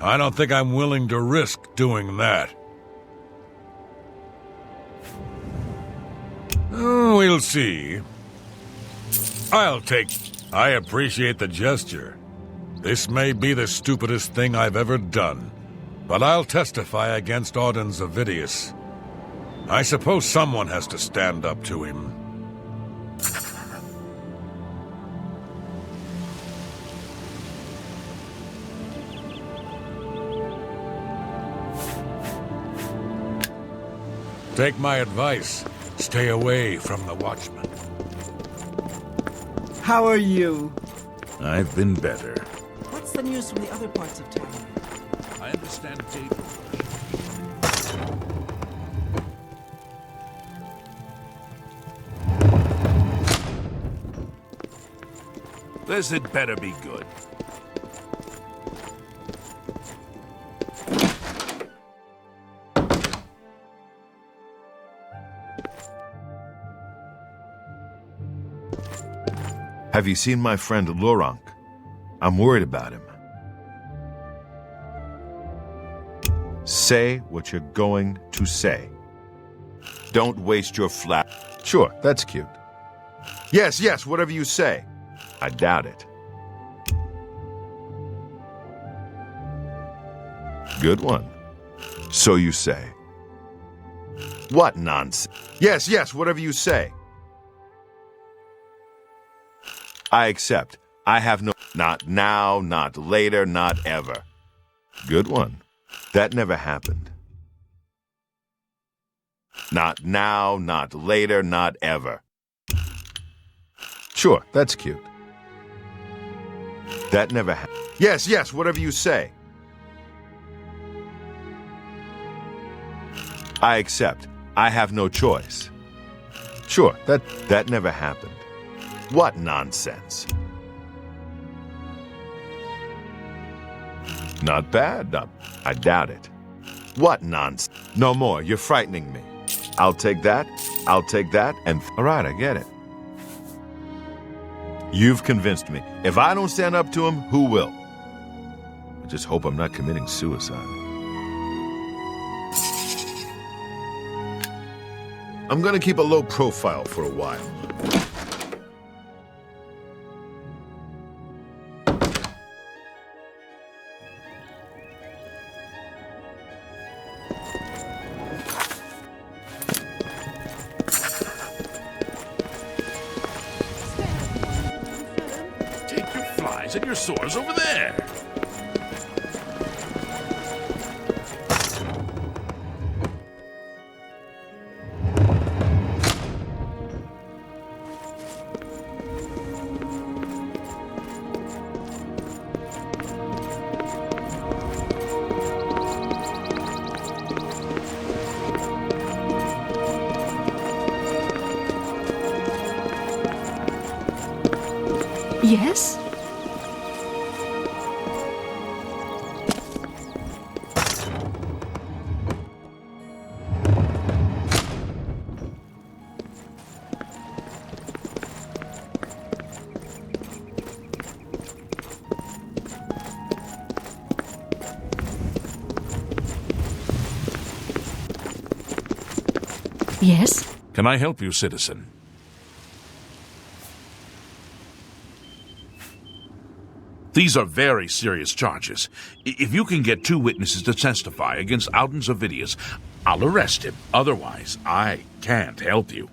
I don't think I'm willing to risk doing that. Oh, we'll see. I appreciate the gesture. This may be the stupidest thing I've ever done, but I'll testify against Auden Zavidius. I suppose someone has to stand up to him. Take my advice. Stay away from the Watchman. How are you? I've been better. What's the news from the other parts of town? I understand David. This had better be good. Have you seen my friend Lorank? I'm worried about him. Say what you're going to say. Don't waste your flat. Sure, that's cute. Yes, whatever you say. I doubt it. Good one. So you say. What nonsense? Yes, whatever you say. I accept. I have no... Not now, not later, not ever. Good one. That never happened. Not now, not later, not ever. Sure, that's cute. That never happened. Yes, whatever you say. I accept. I have no choice. Sure, that never happened. What nonsense. Not bad. I doubt it. What nonsense. No more. You're frightening me. I'll take that, and... All right, I get it. You've convinced me. If I don't stand up to him, who will? I just hope I'm not committing suicide. I'm gonna keep a low profile for a while. And your sores over there. Yes? Yes? Can I help you, citizen? These are very serious charges. If you can get 2 witnesses to testify against Alden's Ovidius, I'll arrest him. Otherwise, I can't help you.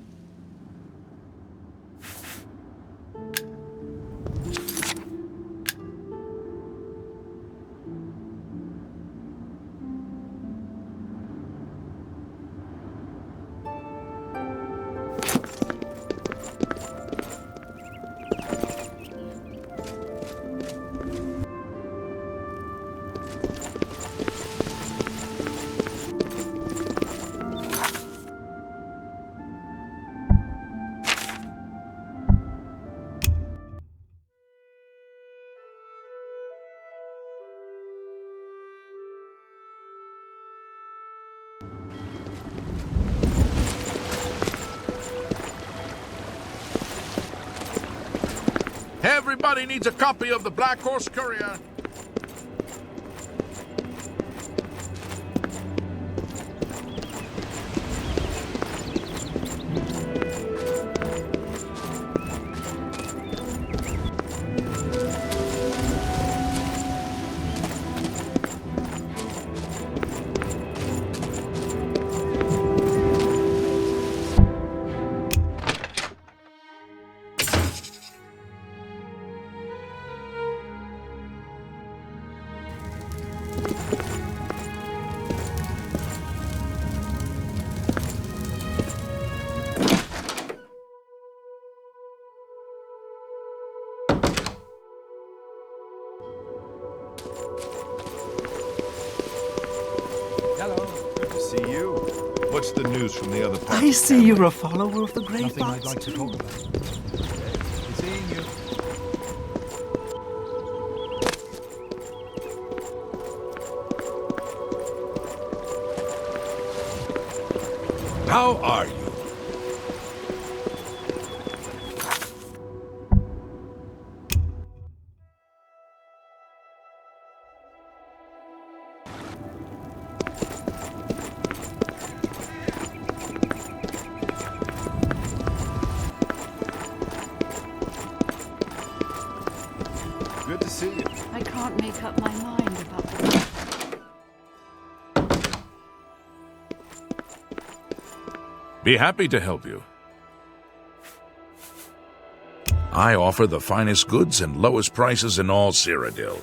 Everybody needs a copy of the Black Horse Courier. See you. What's the news from the other parts? I see you're a follower of the Great Nothing Box. I'd like to talk about. Seeing you. How are you? Good to see you. I can't make up my mind about the... Be happy to help you. I offer the finest goods and lowest prices in all Cyrodiil.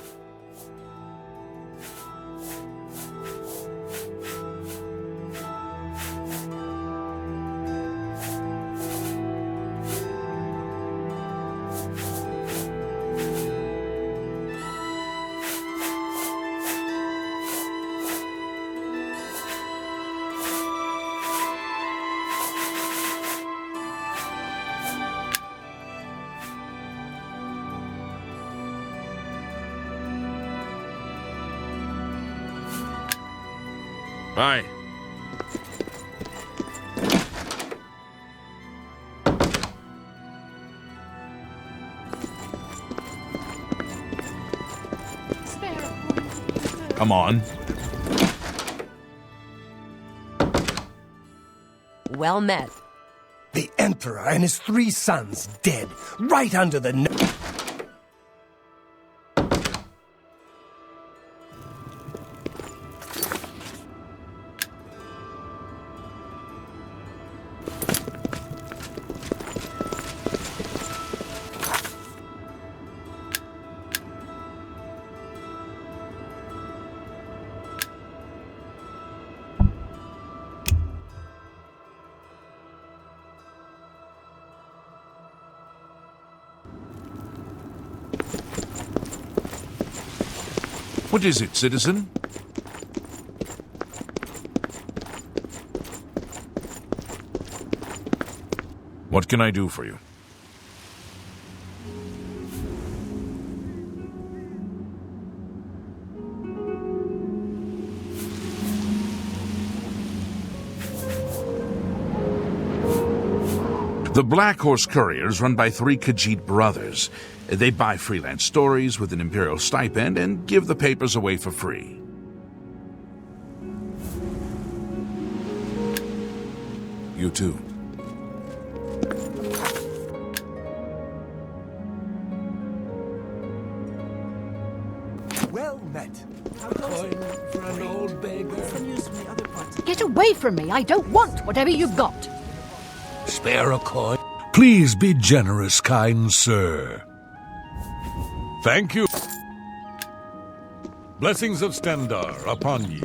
Bye. Come on. Well met. The Emperor and his 3 sons dead, right under the nose. What is it, citizen? What can I do for you? The Black Horse Courier is run by 3 Khajiit brothers. They buy freelance stories with an imperial stipend and give the papers away for free. You too. Well met. For an old beggar. Get away from me! I don't want whatever you've got! Spare a coin. Please be generous, kind sir. Thank you. Blessings of Stendar upon ye.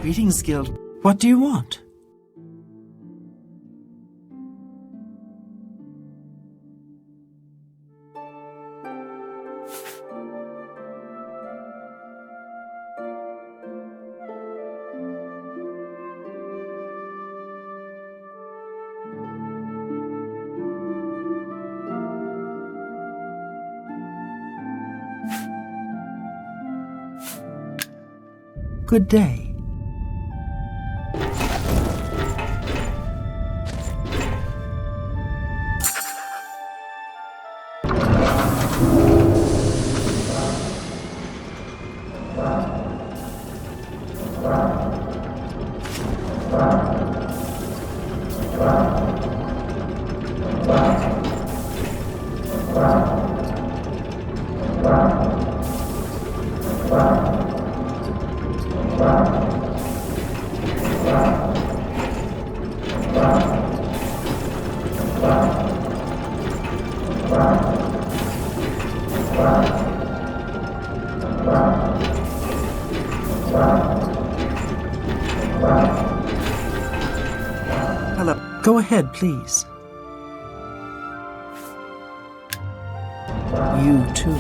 Greetings, Guild. What do you want? Good day. Hello. Go ahead, please. You too.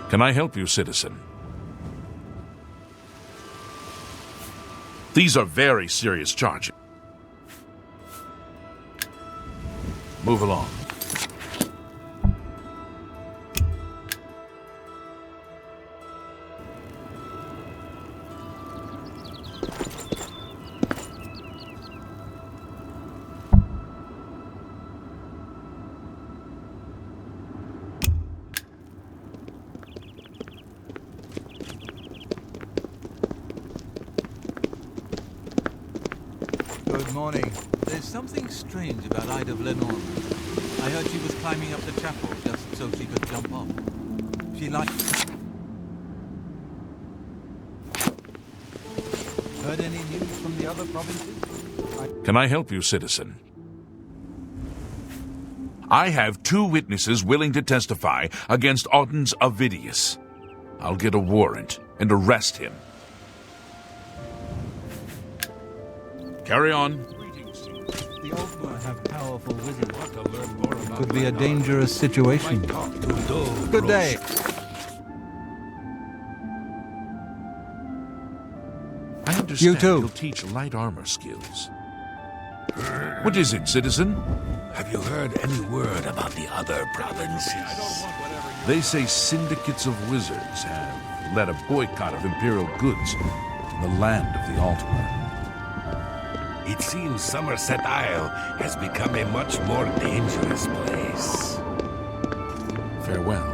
Can I help you, citizen? These are very serious charges. Move along. Good morning. There's something strange about Ida of Lenormand. I heard she was climbing up the chapel just so she could jump off. She liked... Heard any news from the other provinces? Can I help you, citizen? I have 2 witnesses willing to testify against Audens Ovidius. I'll get a warrant and arrest him. Carry on. The Ultima have powerful wizards. It could be a dangerous situation. Good day. I understand You too. you'll teach light armor skills. What is it, citizen? Have you heard any word about the other provinces? They say syndicates of wizards have led a boycott of imperial goods in the land of the Ultima. It seems Somerset Isle has become a much more dangerous place. Farewell.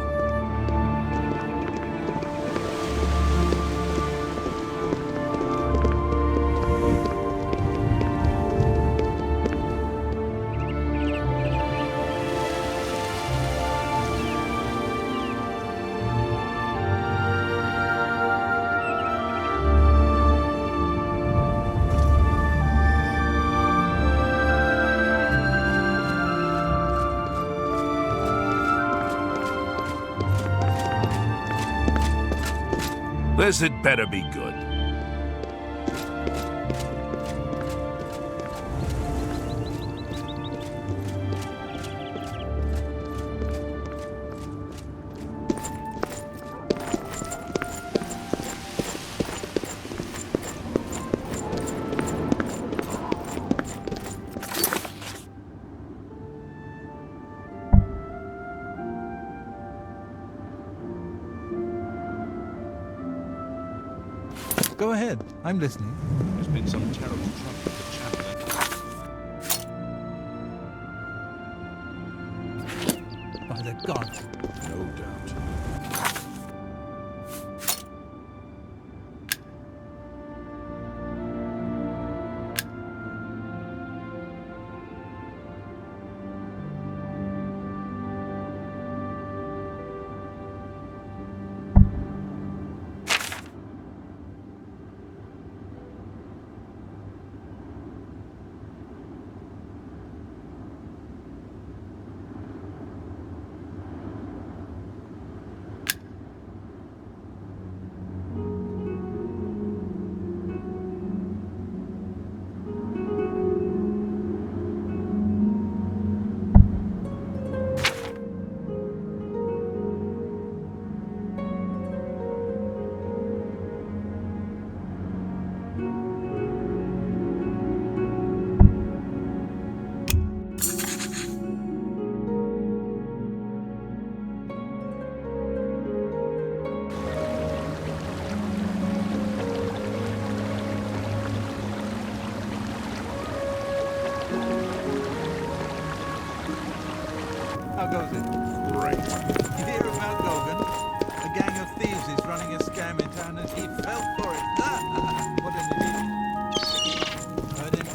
This had better be good. Go ahead. I'm listening. There's been some terrible trouble with the chaplain. By the gods. No doubt. How goes it? Great. You hear about Gogan? A gang of thieves is running a scam in town and he fell for it. What an idiot. Heard him?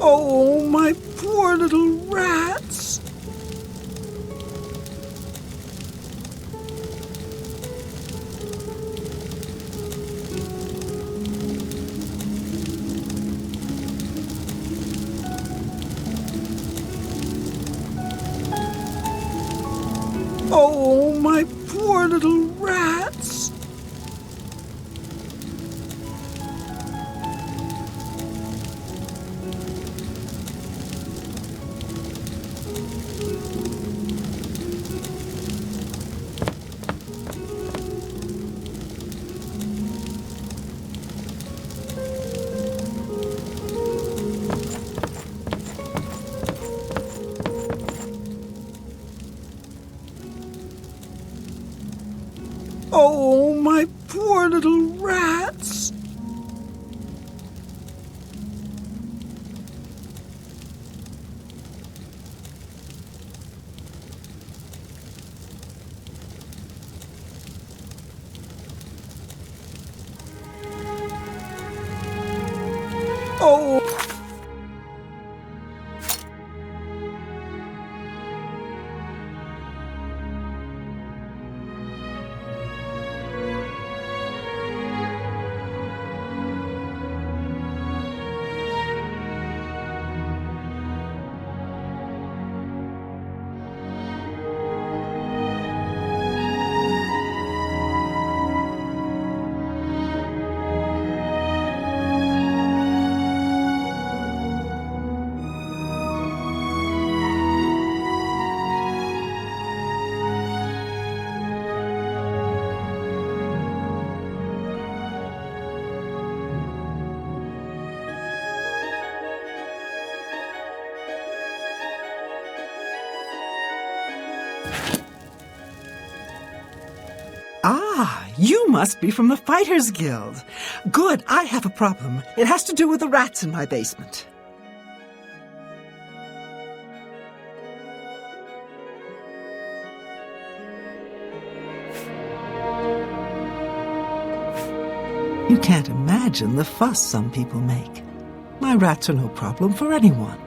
Oh, my poor little rats. Oh, my poor little rats. Oh. Ah, you must be from the Fighters Guild. Good, I have a problem. It has to do with the rats in my basement. You can't imagine the fuss some people make. My rats are no problem for anyone.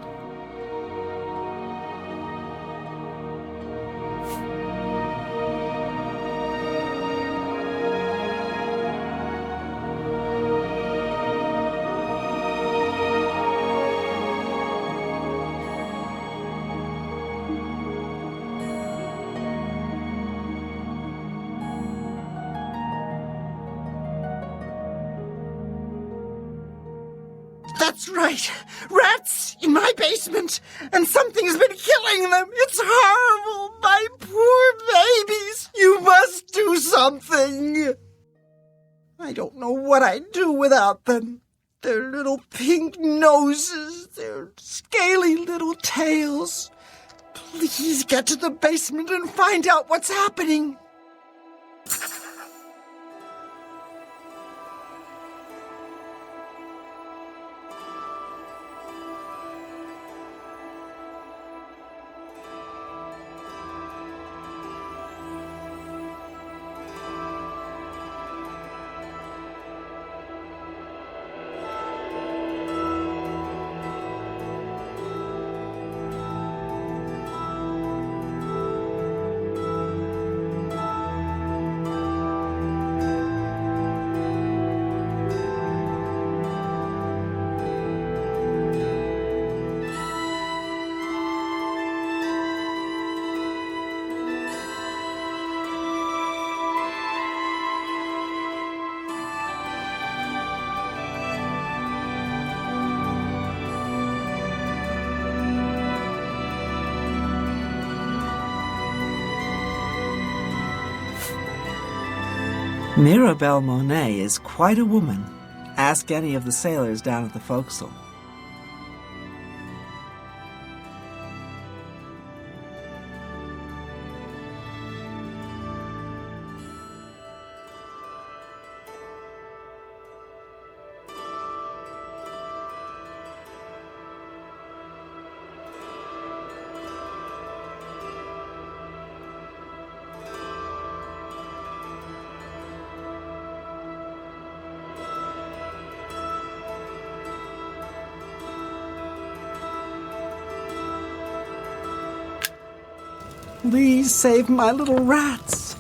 That's right. Rats in my basement, and something's been killing them. It's horrible. My poor babies. You must do something. I don't know what I'd do without them. Their little pink noses, their scaly little tails. Please get to the basement and find out what's happening. Mirabelle Monet is quite a woman. Ask any of the sailors down at the forecastle. Please save my little rats.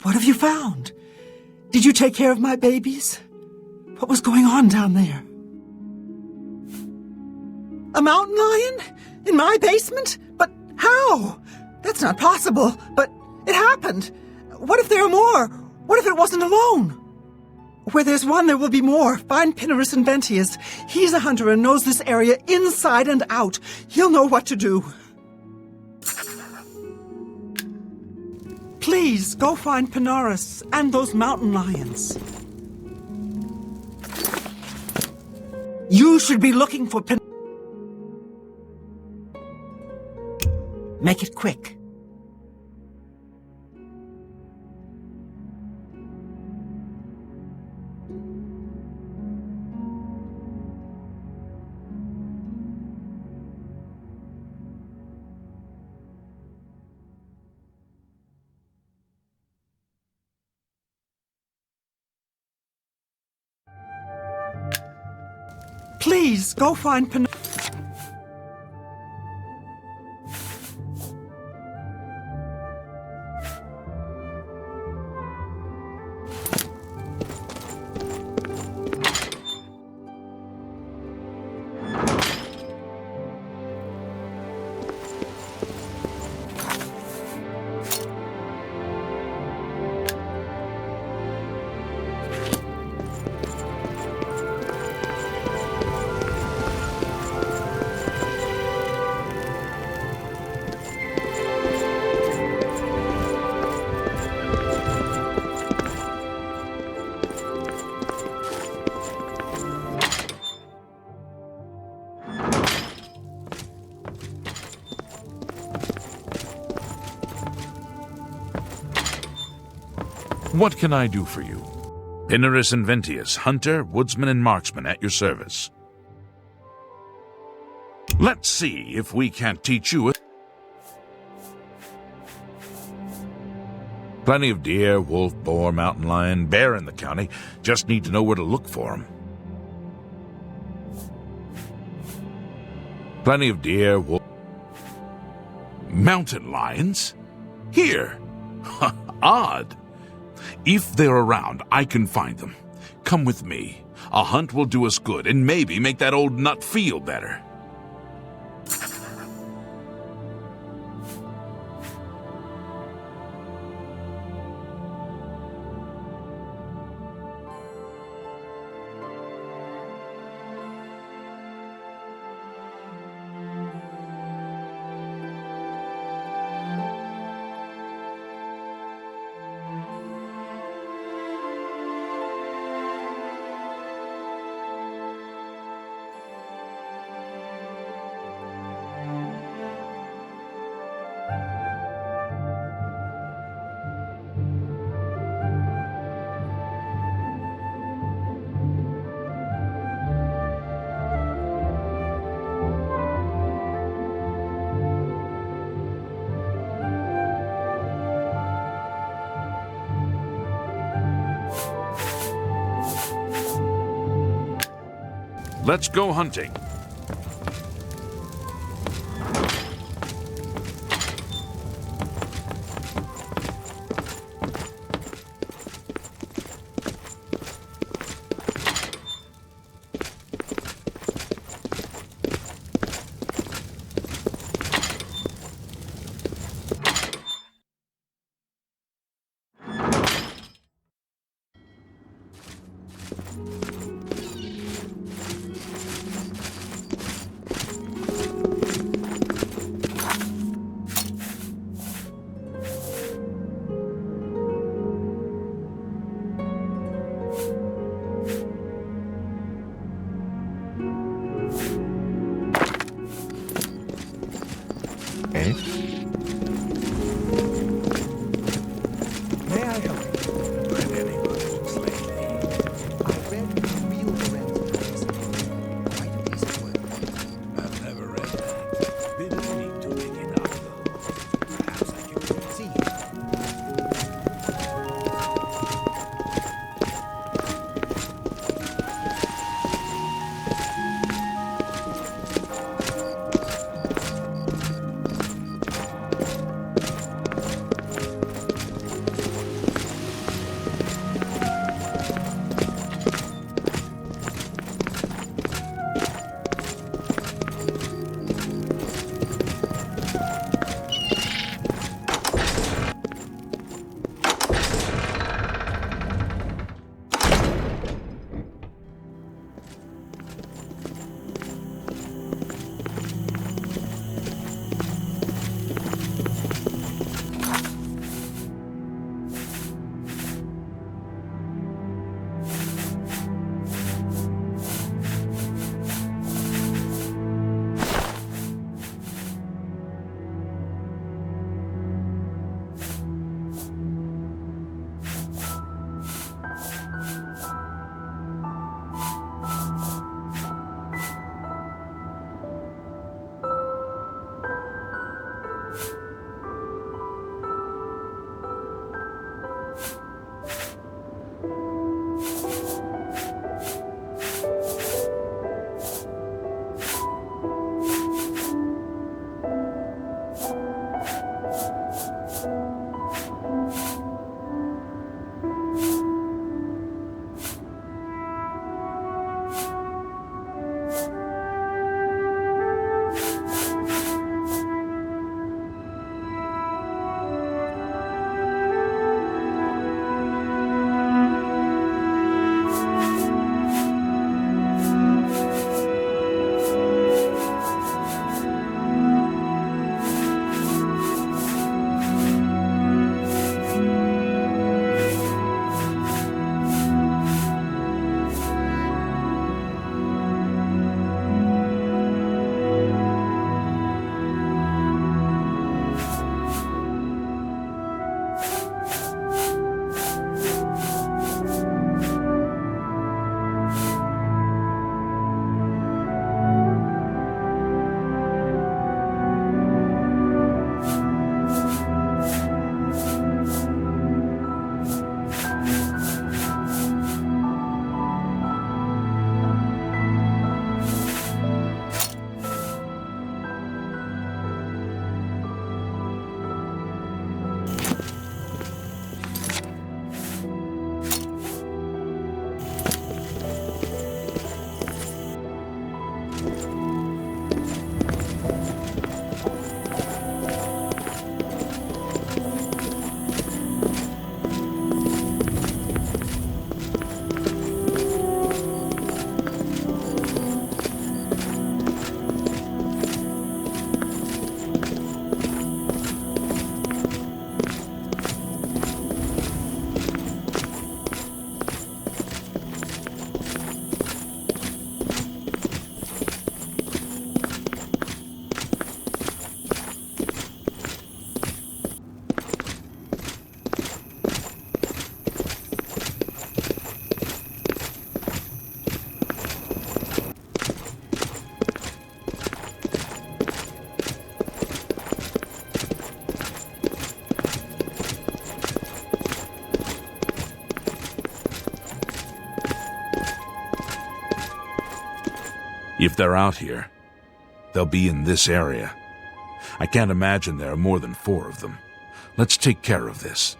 What have you found? Did you take care of my babies? What was going on down there? A mountain lion? In my basement? But how? That's not possible. But it happened. What if there are more? What if it wasn't alone? Where there's one, there will be more. Find Pinarus Inventius. He's a hunter and knows this area inside and out. He'll know what to do. Please, go find Pinarus and those mountain lions. You should be looking for Make it quick. Please, go find Pinarus. What can I do for you? Pinarus Inventius, hunter, woodsman, and marksman at your service. Let's see if we can't teach you. Plenty of deer, wolf, boar, mountain lion, bear in the county. Just need to know where to look for them. Plenty of deer, wolf... Mountain lions? Here. Odd. If they're around, I can find them. Come with me. A hunt will do us good and maybe make that old nut feel better. Let's go hunting. If they're out here, they'll be in this area. I can't imagine there are more than 4 of them. Let's take care of this.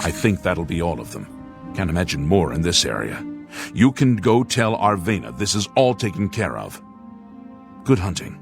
I think that'll be all of them. Can't imagine more in this area. You can go tell Arvena this is all taken care of. Good hunting.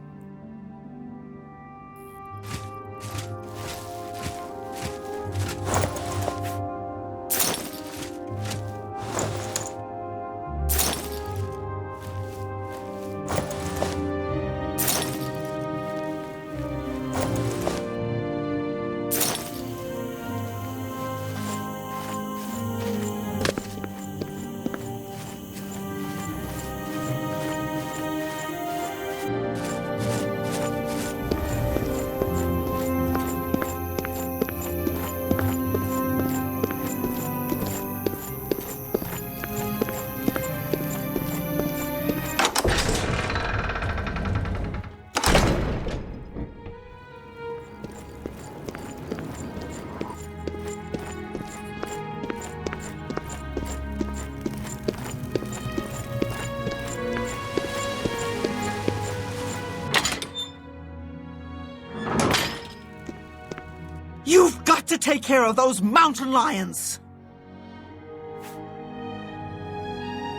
You've got to take care of those mountain lions!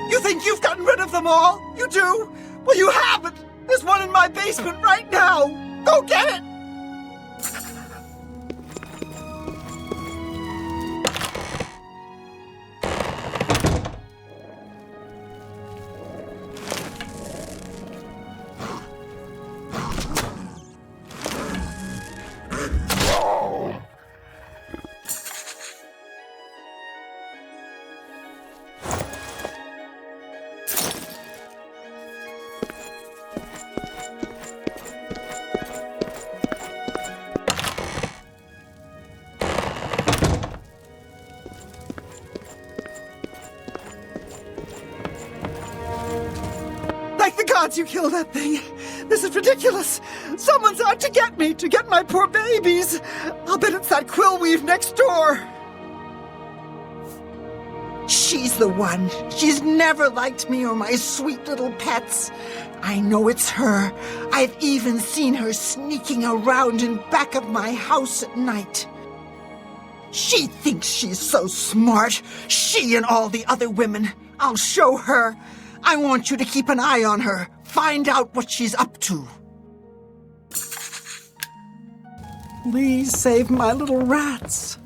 You think you've gotten rid of them all? You do? Well, you haven't! There's one in my basement right now! Go get it! You killed that thing. This is ridiculous. Someone's out to get me, to get my poor babies. I'll bet it's that Quillweave next door. She's the one. She's never liked me or my sweet little pets. I know it's her. I've even seen her sneaking around in back of my house at night. She thinks she's so smart. She and all the other women. I'll show her. I want you to keep an eye on her. Find out what she's up to. Please save my little rats.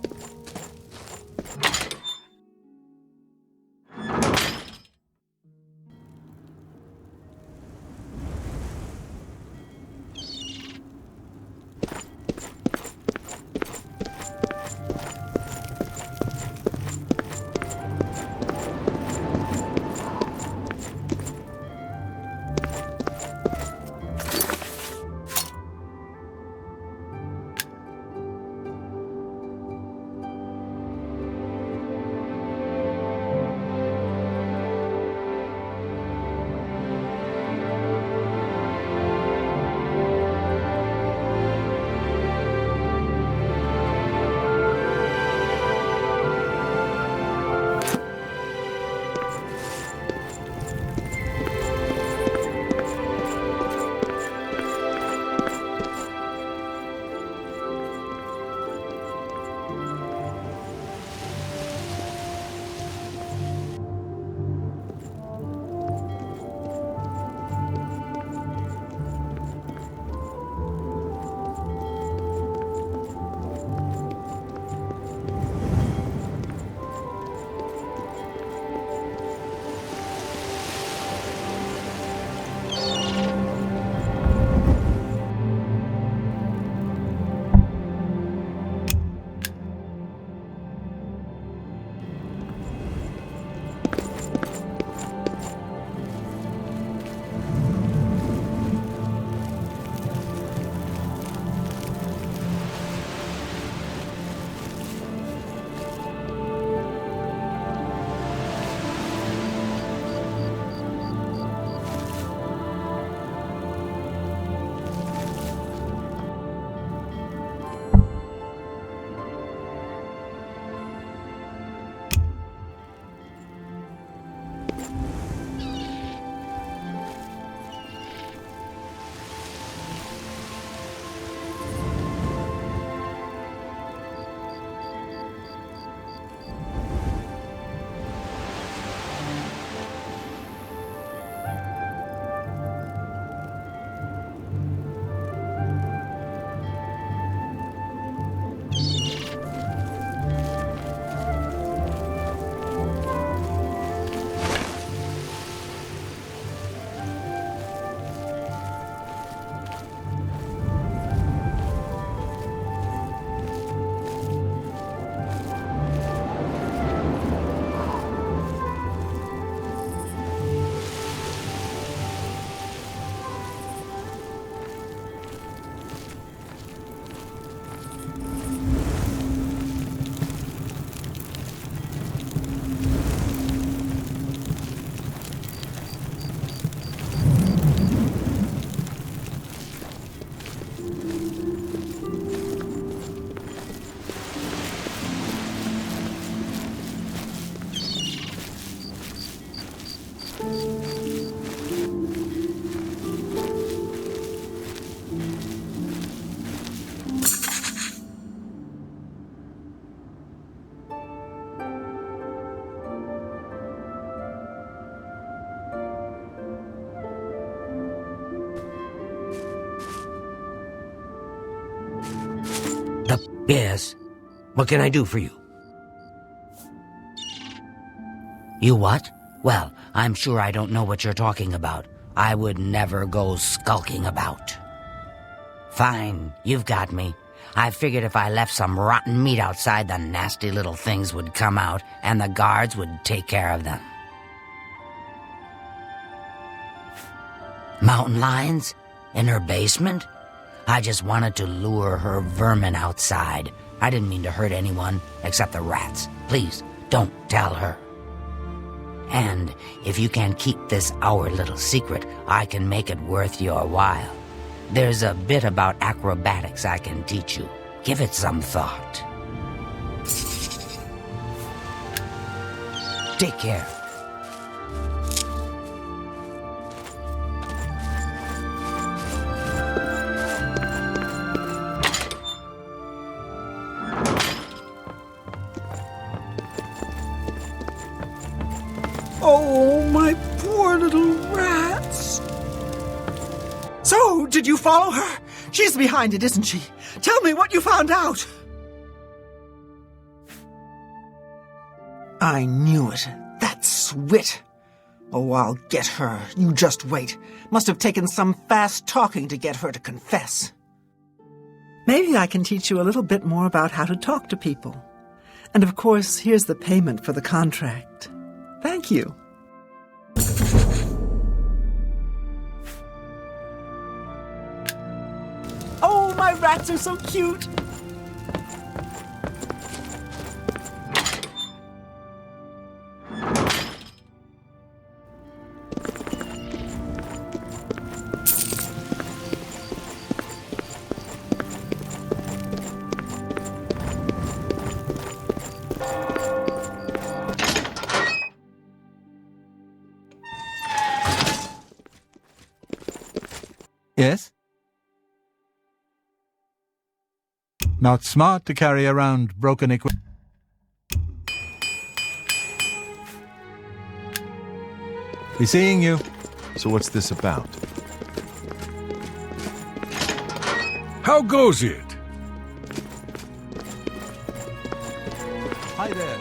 Yes? What can I do for you? You what? Well, I'm sure I don't know what you're talking about. I would never go skulking about. Fine, you've got me. I figured if I left some rotten meat outside, the nasty little things would come out, and the guards would take care of them. Mountain lions? In her basement? I just wanted to lure her vermin outside. I didn't mean to hurt anyone, except the rats. Please, don't tell her. And if you can keep this our little secret, I can make it worth your while. There's a bit about acrobatics I can teach you. Give it some thought. Take care. Oh, my poor little rats. So, did you follow her? She's behind it, isn't she? Tell me what you found out. I knew it. That Swit. Oh, I'll get her. You just wait. Must have taken some fast talking to get her to confess. Maybe I can teach you a little bit more about how to talk to people. And of course, here's the payment for the contract. Thank you. Oh, my rats are so cute. Yes? Not smart to carry around broken equipment. Be seeing you. So what's this about? How goes it? Hi there.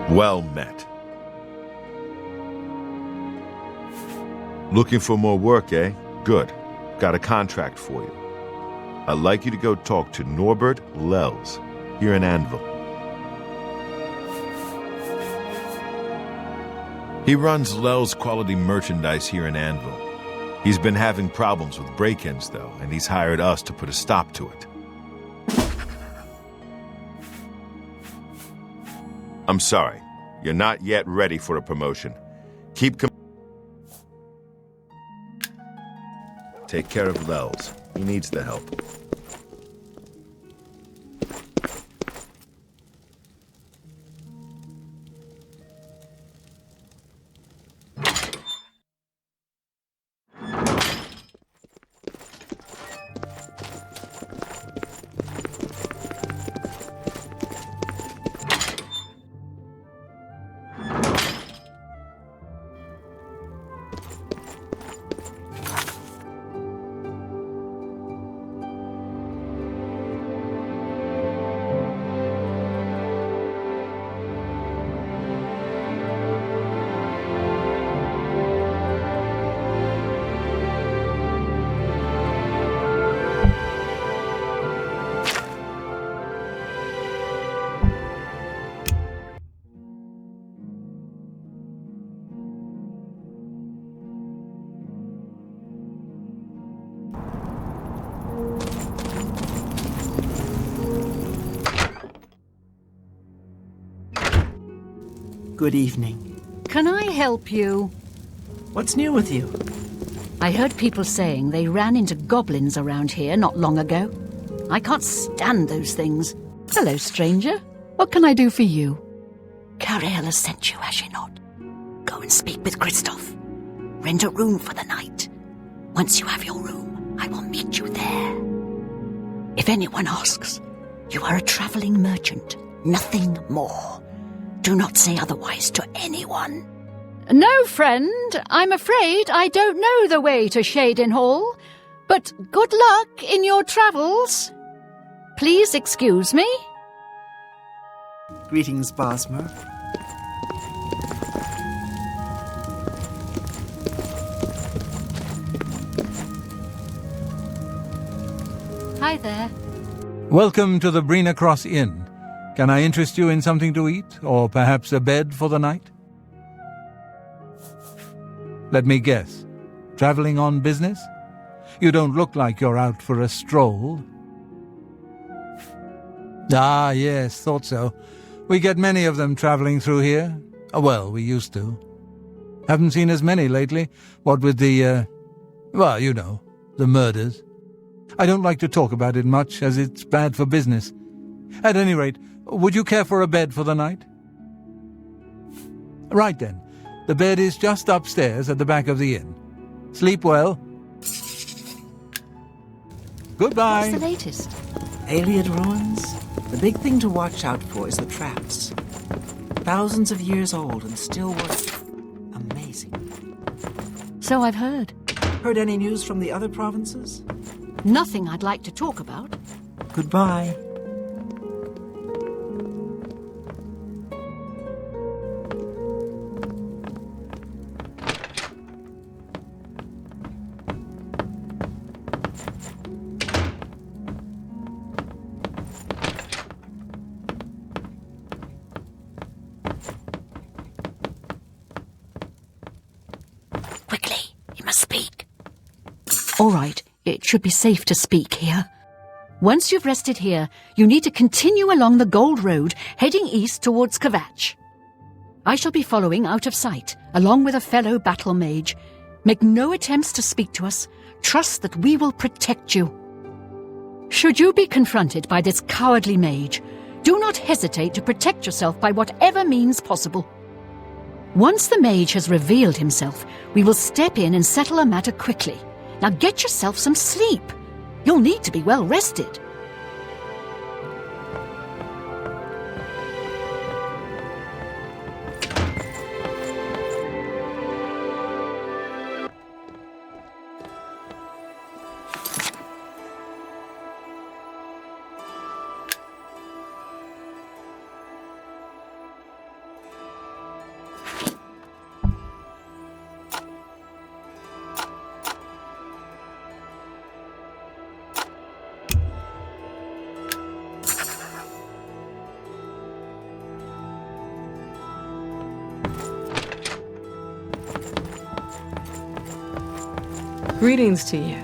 Well met. Looking for more work, eh? Good. Got a contract for you. I'd like you to go talk to Norbert Lels, here in Anvil. He runs Lels Quality Merchandise here in Anvil. He's been having problems with break-ins, though, and he's hired us to put a stop to it. I'm sorry. You're not yet ready for a promotion. Take care of Lels. He needs the help. Good evening. Can I help you? What's new with you? I heard people saying they ran into goblins around here not long ago. I can't stand those things. Hello, stranger. What can I do for you? Cariel has sent you, has she not? Go and speak with Christoph. Rent a room for the night. Once you have your room, I will meet you there. If anyone asks, you are a traveling merchant, nothing more. Do not say otherwise to anyone. No, friend. I'm afraid I don't know the way to Shaden Hall. But good luck in your travels. Please excuse me. Greetings, Bosmer. Hi there. Welcome to the Brina Cross Inn. Can I interest you in something to eat, or perhaps a bed for the night? Let me guess. Traveling on business? You don't look like you're out for a stroll. Ah, yes, thought so. We get many of them traveling through here. Well, we used to. Haven't seen as many lately, what with the, well, you know, the murders. I don't like to talk about it much, as it's bad for business. At any rate, would you care for a bed for the night? Right then. The bed is just upstairs at the back of the inn. Sleep well. Goodbye. What's the latest? Ayleid ruins? The big thing to watch out for is the traps. Thousands of years old and still work. Amazing. So I've heard. Heard any news from the other provinces? Nothing I'd like to talk about. Goodbye. Quickly, you must speak. All right, it should be safe to speak here. Once you've rested here, you need to continue along the Gold Road, heading east towards Kvatch. I shall be following out of sight, along with a fellow battle mage. Make no attempts to speak to us. Trust that we will protect you. Should you be confronted by this cowardly mage, do not hesitate to protect yourself by whatever means possible. Once the mage has revealed himself, we will step in and settle a matter quickly. Now get yourself some sleep. You'll need to be well rested. Greetings to you.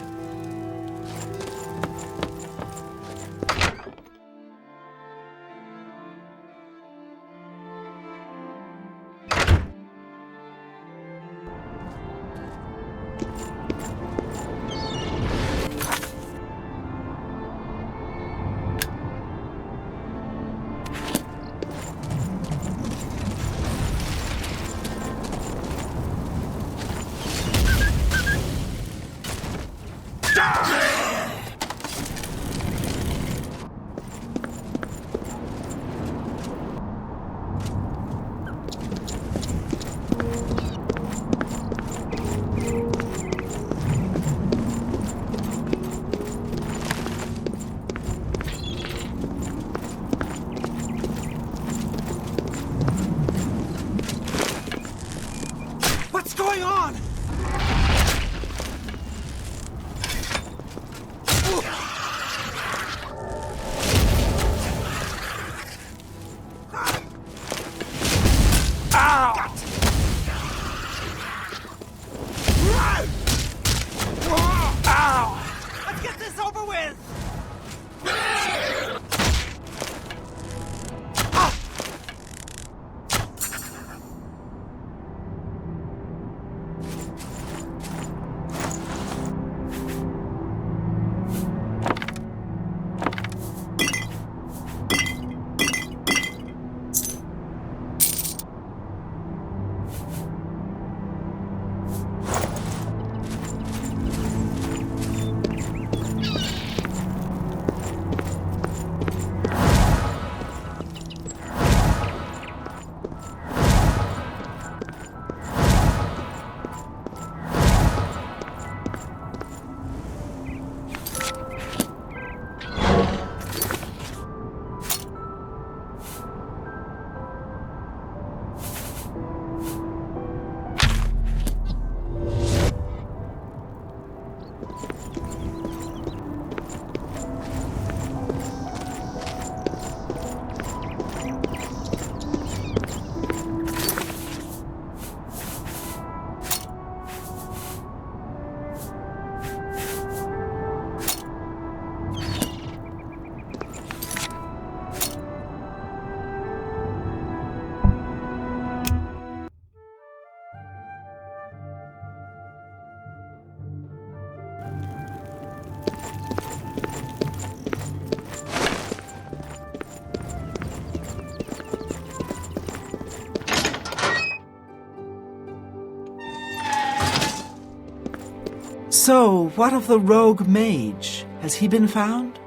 So, what of the rogue mage? Has he been found?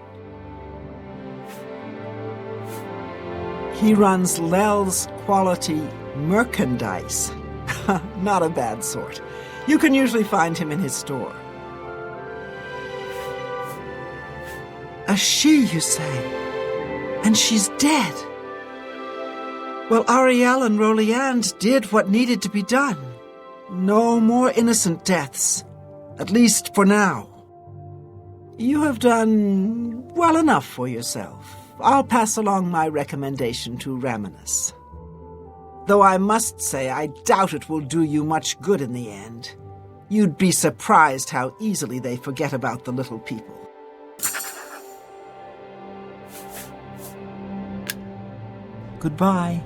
He runs Lel's Quality Merchandise. Not a bad sort. You can usually find him in his store. A she, you say? And she's dead? Well, Ariel and Roliand did what needed to be done. No more innocent deaths. At least for now. You have done well enough for yourself. I'll pass along my recommendation to Raminus. Though I must say I doubt it will do you much good in the end. You'd be surprised how easily they forget about the little people. Goodbye.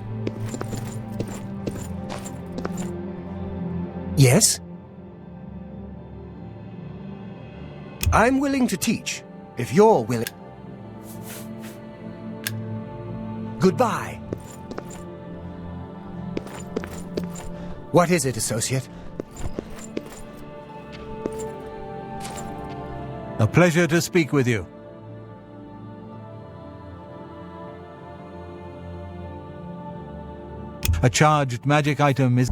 Yes? I'm willing to teach, if you're willing. Goodbye. What is it, Associate? A pleasure to speak with you. A charged magic item is...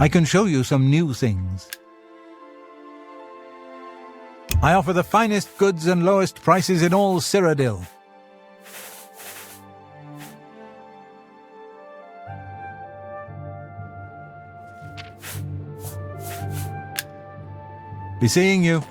I can show you some new things. I offer the finest goods and lowest prices in all Cyrodiil. Be seeing you.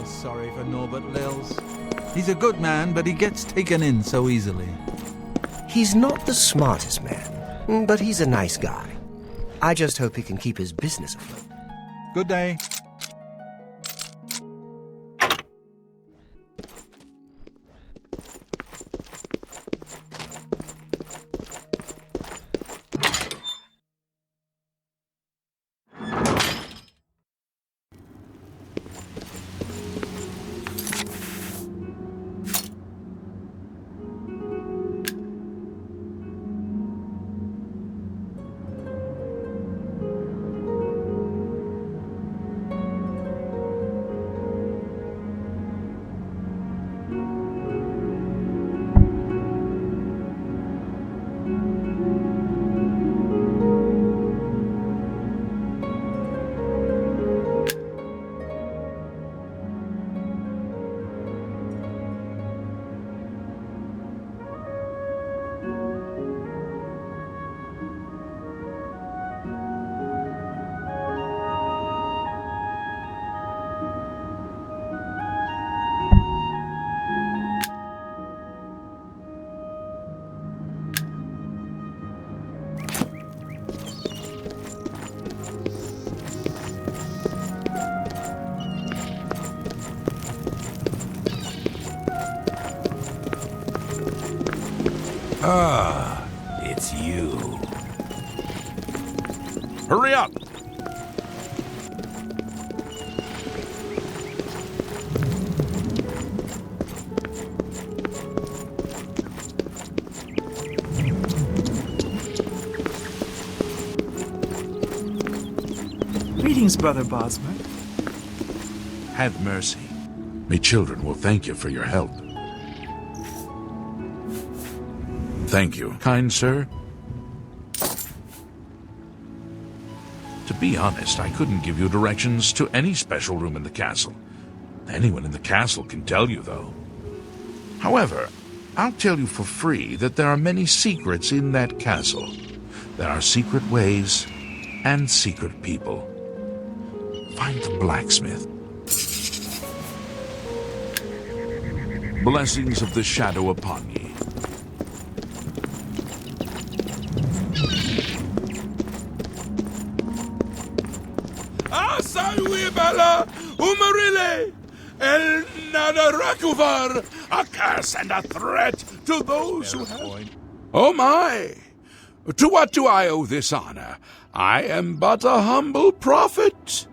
Sorry for Norbert Lils. He's a good man, but he gets taken in so easily. He's not the smartest man, but he's a nice guy. I just hope he can keep his business afloat. Good day. Ah, it's you. Hurry up! Greetings, Brother Bosmer. Have mercy. My children will thank you for your help. Thank you, kind sir. To be honest, I couldn't give you directions to any special room in the castle. Anyone in the castle can tell you, though. However, I'll tell you for free that there are many secrets in that castle. There are secret ways and secret people. Find the blacksmith. Blessings of the shadow upon ye. Asayuibala Umarile El Nadarakuvar, a curse and a threat to those who have. Oh my! To what do I owe this honor? I am but a humble prophet.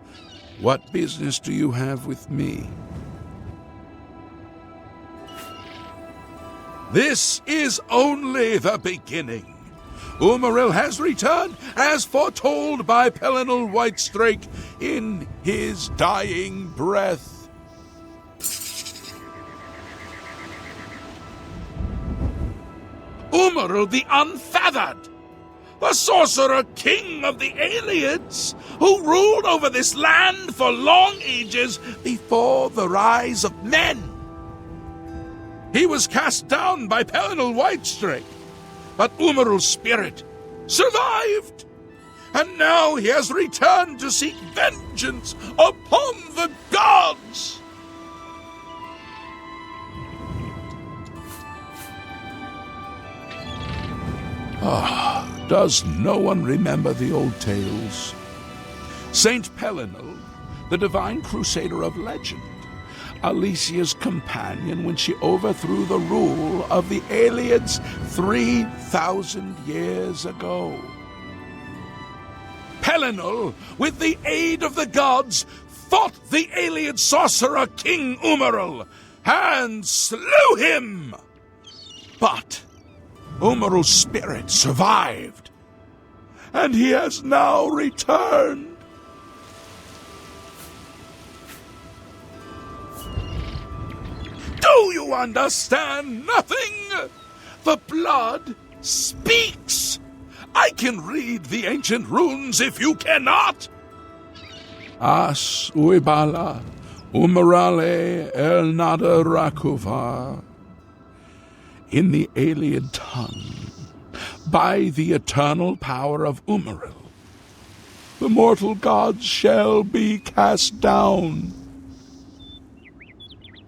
What business do you have with me? This is only the beginning. Umaril has returned, as foretold by Pelinal Whitestrake in his dying breath. Umaril the Unfeathered, the sorcerer king of the Aliens, who ruled over this land for long ages before the rise of men. He was cast down by Pelinal Whitestrake, but Umaril's spirit survived, and now he has returned to seek vengeance upon the gods. Does no one remember the old tales? Saint Pelinal, the divine crusader of legend, Alicia's companion when she overthrew the rule of the Aliens 3,000 years ago. Pelinal, with the aid of the gods, fought the alien sorcerer King Umaril and slew him. But Umaril's spirit survived, and he has now returned. Do you understand nothing? The blood speaks. I can read the ancient runes if you cannot. As uibala umarale el nada rakuvar. In the alien tongue, by the eternal power of Umaril, the mortal gods shall be cast down.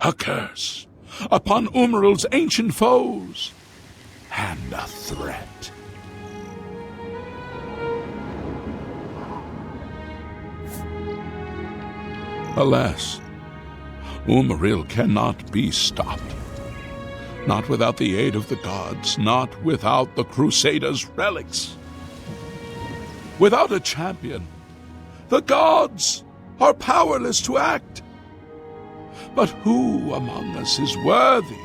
A curse upon Umaril's ancient foes, and a threat. Alas, Umaril cannot be stopped. Not without the aid of the gods, not without the Crusaders' relics. Without a champion, the gods are powerless to act. But who among us is worthy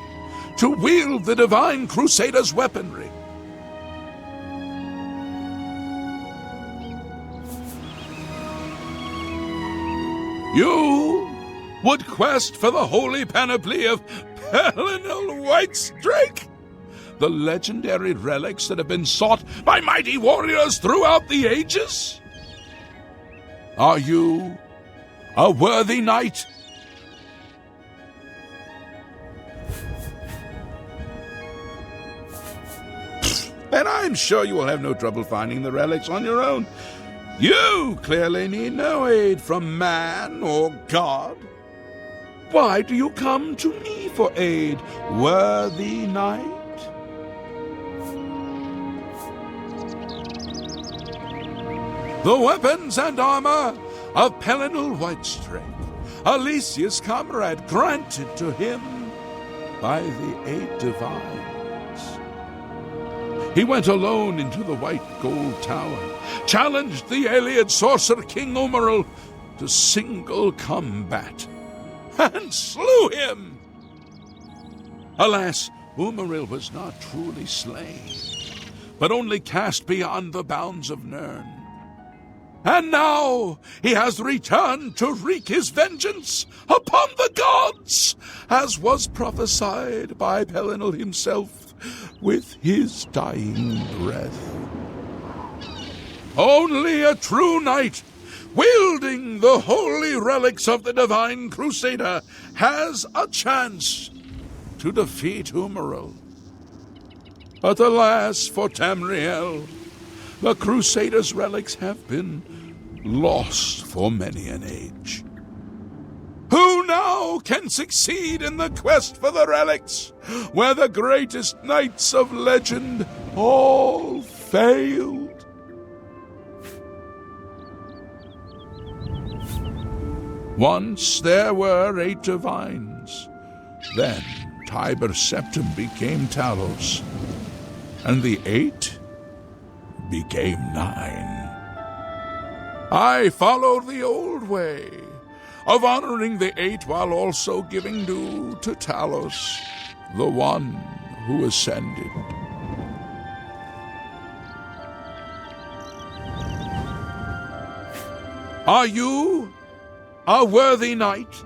to wield the divine Crusaders' weaponry? You would quest for the holy panoply of Pelinal Whitestrake, the legendary relics that have been sought by mighty warriors throughout the ages? Are you a worthy knight? Then I'm sure you will have no trouble finding the relics on your own. You clearly need no aid from man or god. Why do you come to me for aid, worthy knight? The weapons and armor of Pelinal Whitestrake, Alicia's comrade, granted to him by the eight divines. He went alone into the white gold tower, challenged the alien sorcerer King Umaril to single combat, and slew him. Alas, Umaril was not truly slain, but only cast beyond the bounds of Nirn. And now he has returned to wreak his vengeance upon the gods, as was prophesied by Pelinal himself with his dying breath. Only a true knight, wielding the holy relics of the Divine Crusader, has a chance to defeat Umaril. But alas for Tamriel, the Crusader's relics have been lost for many an age. Who now can succeed in the quest for the relics, where the greatest knights of legend all failed? Once there were 8 divines. Then Tiber Septim became Talos, and the 8 became 9. I followed the old way of honoring the 8 while also giving due to Talos, the one who ascended. Are you a worthy knight?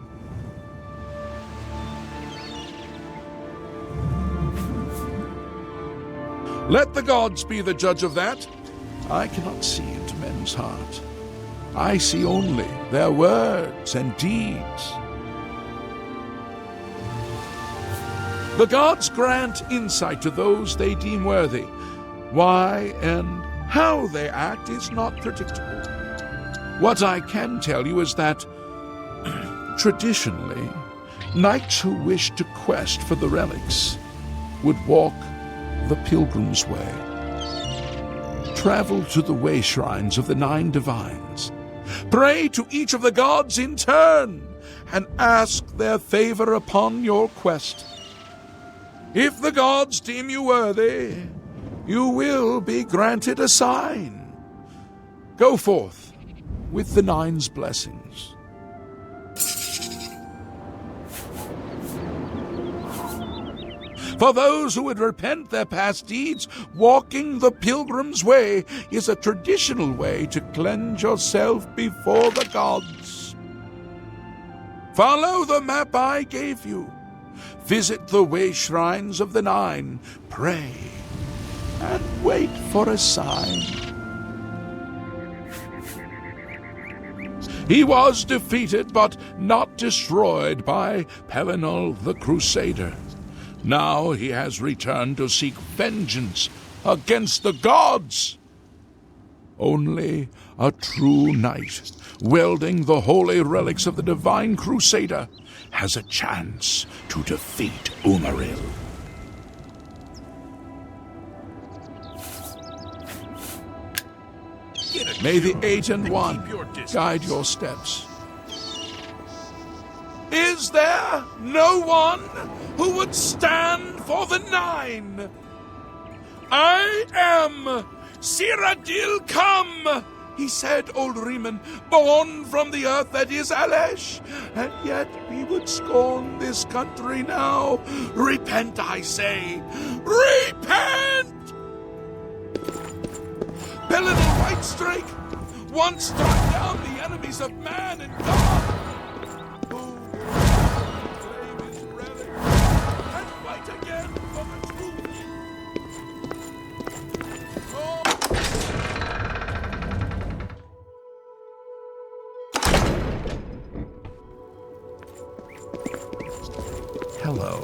Let the gods be the judge of that. I cannot see into men's heart. I see only their words and deeds. The gods grant insight to those they deem worthy. Why and how they act is not predictable. What I can tell you is that, traditionally, knights who wish to quest for the relics would walk the pilgrim's way. Travel to the way shrines of the 9 divines. Pray to each of the gods in turn, and ask their favor upon your quest. If the gods deem you worthy, you will be granted a sign. Go forth with the 9's blessings. For those who would repent their past deeds, walking the pilgrim's way is a traditional way to cleanse yourself before the gods. Follow the map I gave you. Visit the way shrines of the 9. Pray and wait for a sign. He was defeated but not destroyed by Pelinal the Crusader. Now he has returned to seek vengeance against the gods. Only a true knight, wielding the holy relics of the Divine Crusader, has a chance to defeat Umaril. May the 8 and 1 guide your steps. Is there no one who would stand for the 9? I am Cyrodiil Come, he said, old Riemann, born from the earth that is Alesh, and yet we would scorn this country now. Repent, I say, repent! Pelinal Whitestrake once struck down the enemies of man and God. Hello.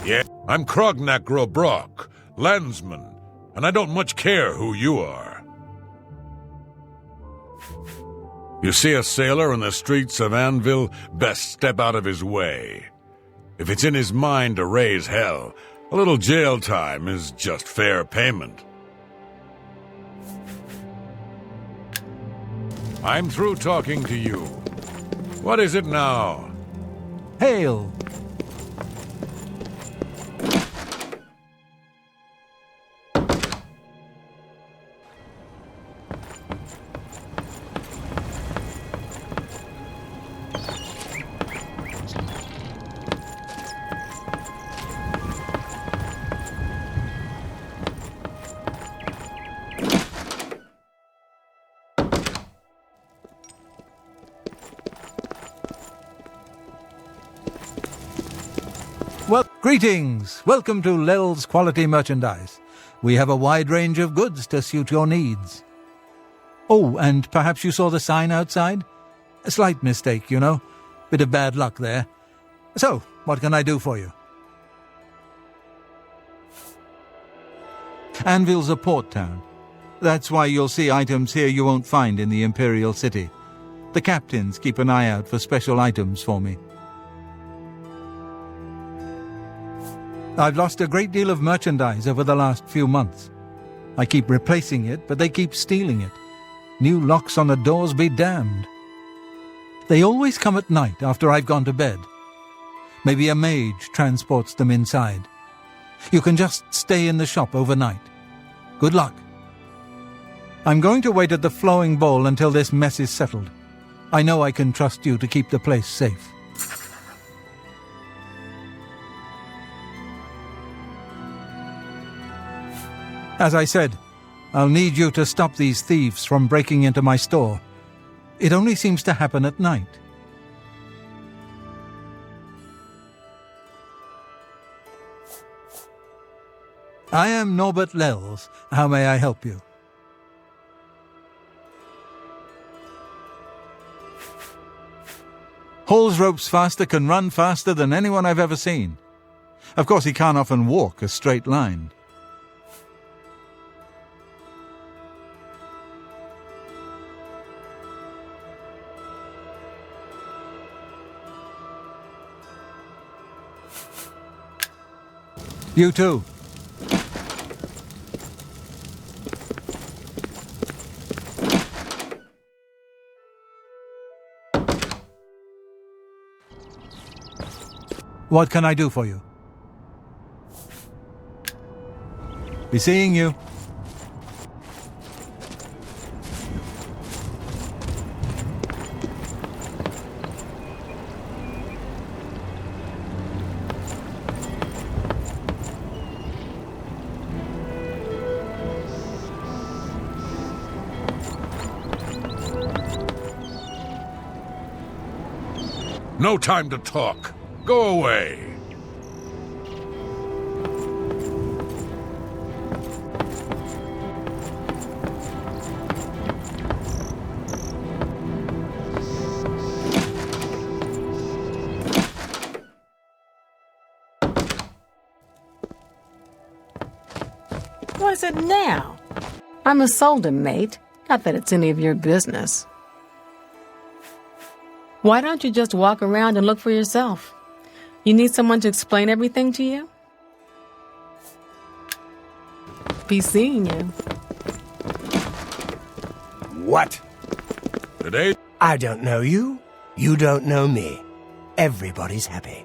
Yeah, I'm Krognak Grobrock, landsman, and I don't much care who you are. You see a sailor in the streets of Anvil, best step out of his way. If it's in his mind to raise hell, a little jail time is just fair payment. I'm through talking to you. What is it now? Hail! Well, greetings! Welcome to Lel's Quality Merchandise. We have a wide range of goods to suit your needs. Oh, and perhaps you saw the sign outside? A slight mistake, you know. Bit of bad luck there. So, what can I do for you? Anvil's a port town. That's why you'll see items here you won't find in the Imperial City. The captains keep an eye out for special items for me. I've lost a great deal of merchandise over the last few months. I keep replacing it, but they keep stealing it. New locks on the doors be damned. They always come at night after I've gone to bed. Maybe a mage transports them inside. You can just stay in the shop overnight. Good luck. I'm going to wait at the Flowing Bowl until this mess is settled. I know I can trust you to keep the place safe. As I said, I'll need you to stop these thieves from breaking into my store. It only seems to happen at night. I am Norbert Lels. How may I help you? Hall's ropes faster can run faster than anyone I've ever seen. Of course, he can't often walk a straight line. You too. What can I do for you? Be seeing you. No time to talk. Go away. What is it now? I'm a soldier, mate. Not that it's any of your business. Why don't you just walk around and look for yourself? You need someone to explain everything to you? Be seeing you. What? Today? I don't know you. You don't know me. Everybody's happy.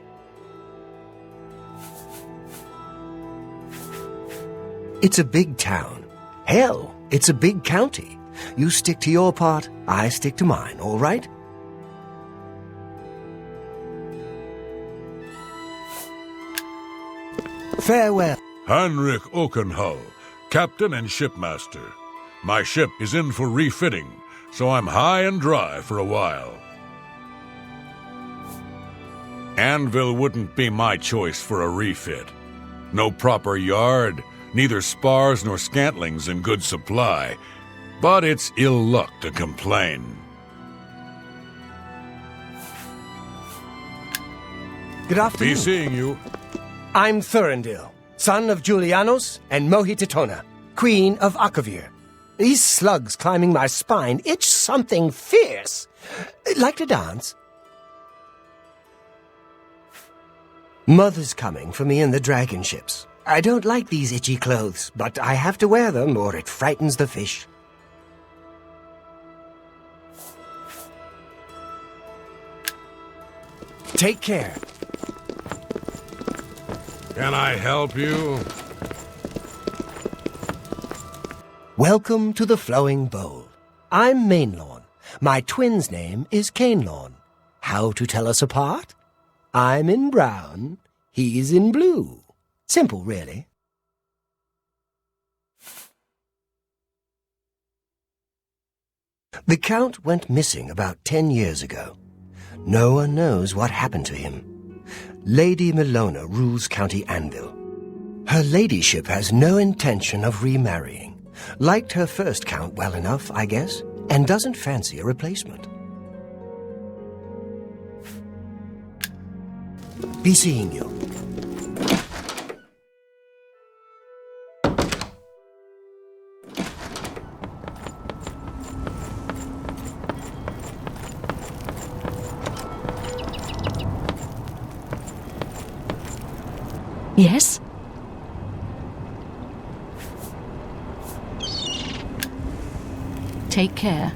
It's a big town. Hell, it's a big county. You stick to your part, I stick to mine, all right? Farewell. Heinrich Okenhull, captain and shipmaster. My ship is in for refitting, so I'm high and dry for a while. Anvil wouldn't be my choice for a refit. No proper yard, neither spars nor scantlings in good supply, but it's ill luck to complain. Good afternoon. Be seeing you. I'm Thurendil, son of Julianos and Mohititona, Queen of Akavir. These slugs climbing my spine itch something fierce. Like to dance? Mother's coming for me in the dragon ships. I don't like these itchy clothes, but I have to wear them or it frightens the fish. Take care. Can I help you? Welcome to the Flowing Bowl. I'm Mainlawn. My twin's name is Cainlawn. How to tell us apart? I'm in brown, he's in blue. Simple, really. The Count went missing about 10 years ago. No one knows what happened to him. Lady Milona rules County Anvil. Her ladyship has no intention of remarrying. Liked her first Count well enough, I guess, and doesn't fancy a replacement. Be seeing you. Yes? Take care.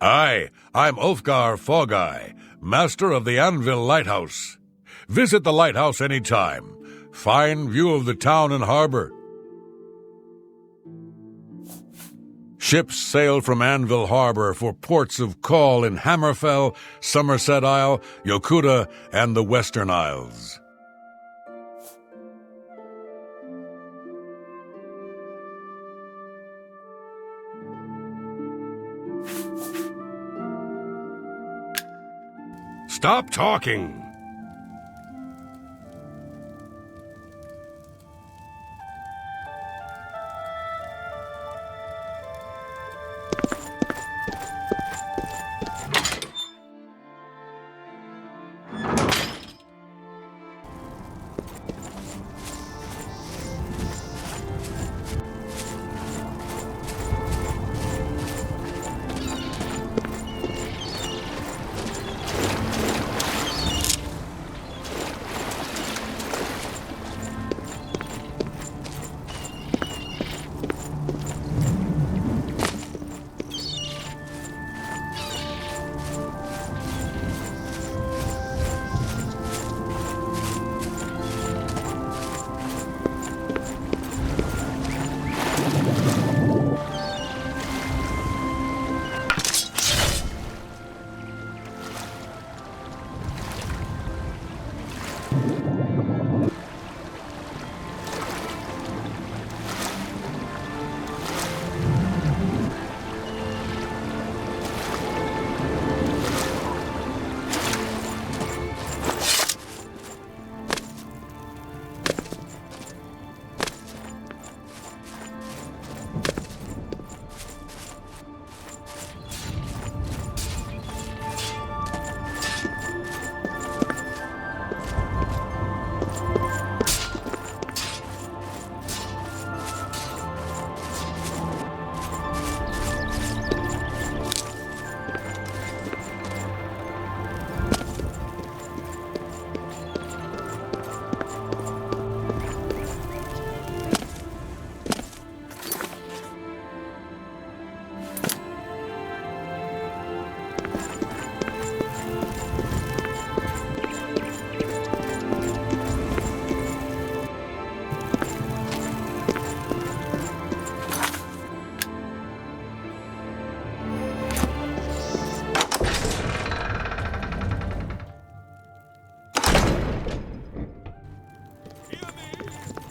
Aye, I'm Ulfgar Fogai, master of the Anvil Lighthouse. Visit the lighthouse any time. Fine view of the town and harbor. Ships sail from Anvil Harbor for ports of call in Hammerfell, Somerset Isle, Yokuda, and the Western Isles. Stop talking!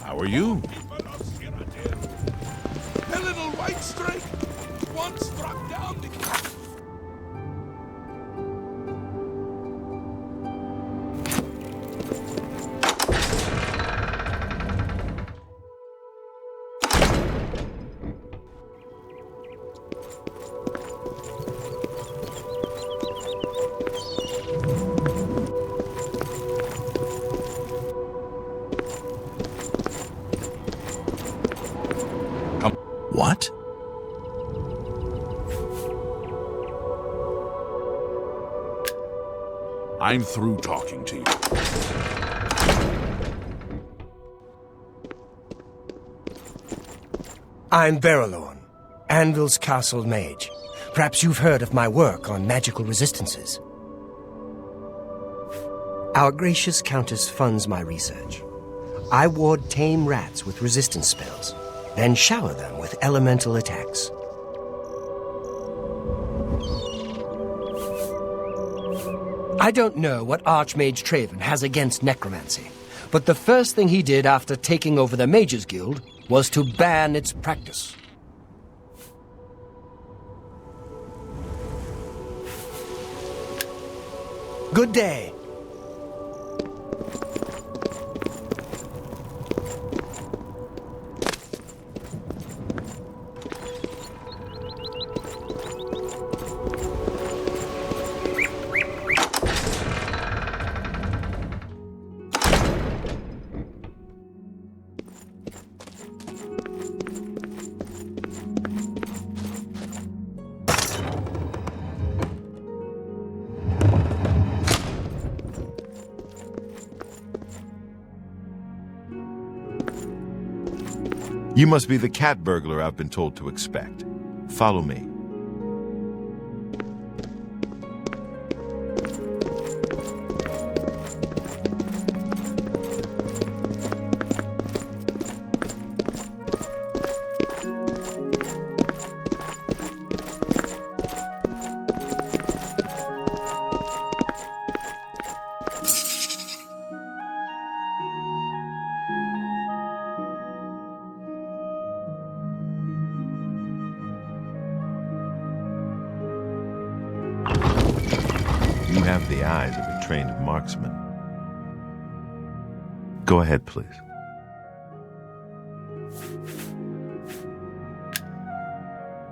How are you? A little white strike once struck down the... What? I'm through talking to you. I'm Berylorn, Anvil's castle mage. Perhaps you've heard of my work on magical resistances. Our gracious Countess funds my research. I ward tame rats with resistance spells, then shower them with elemental attacks. I don't know what Archmage Traven has against necromancy, but the first thing he did after taking over the Mages Guild was to ban its practice. Good day. You must be the cat burglar I've been told to expect. Follow me. have the eyes of a trained marksman. Go ahead, please.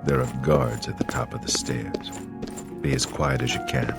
There are guards at the top of the stairs. Be as quiet as you can.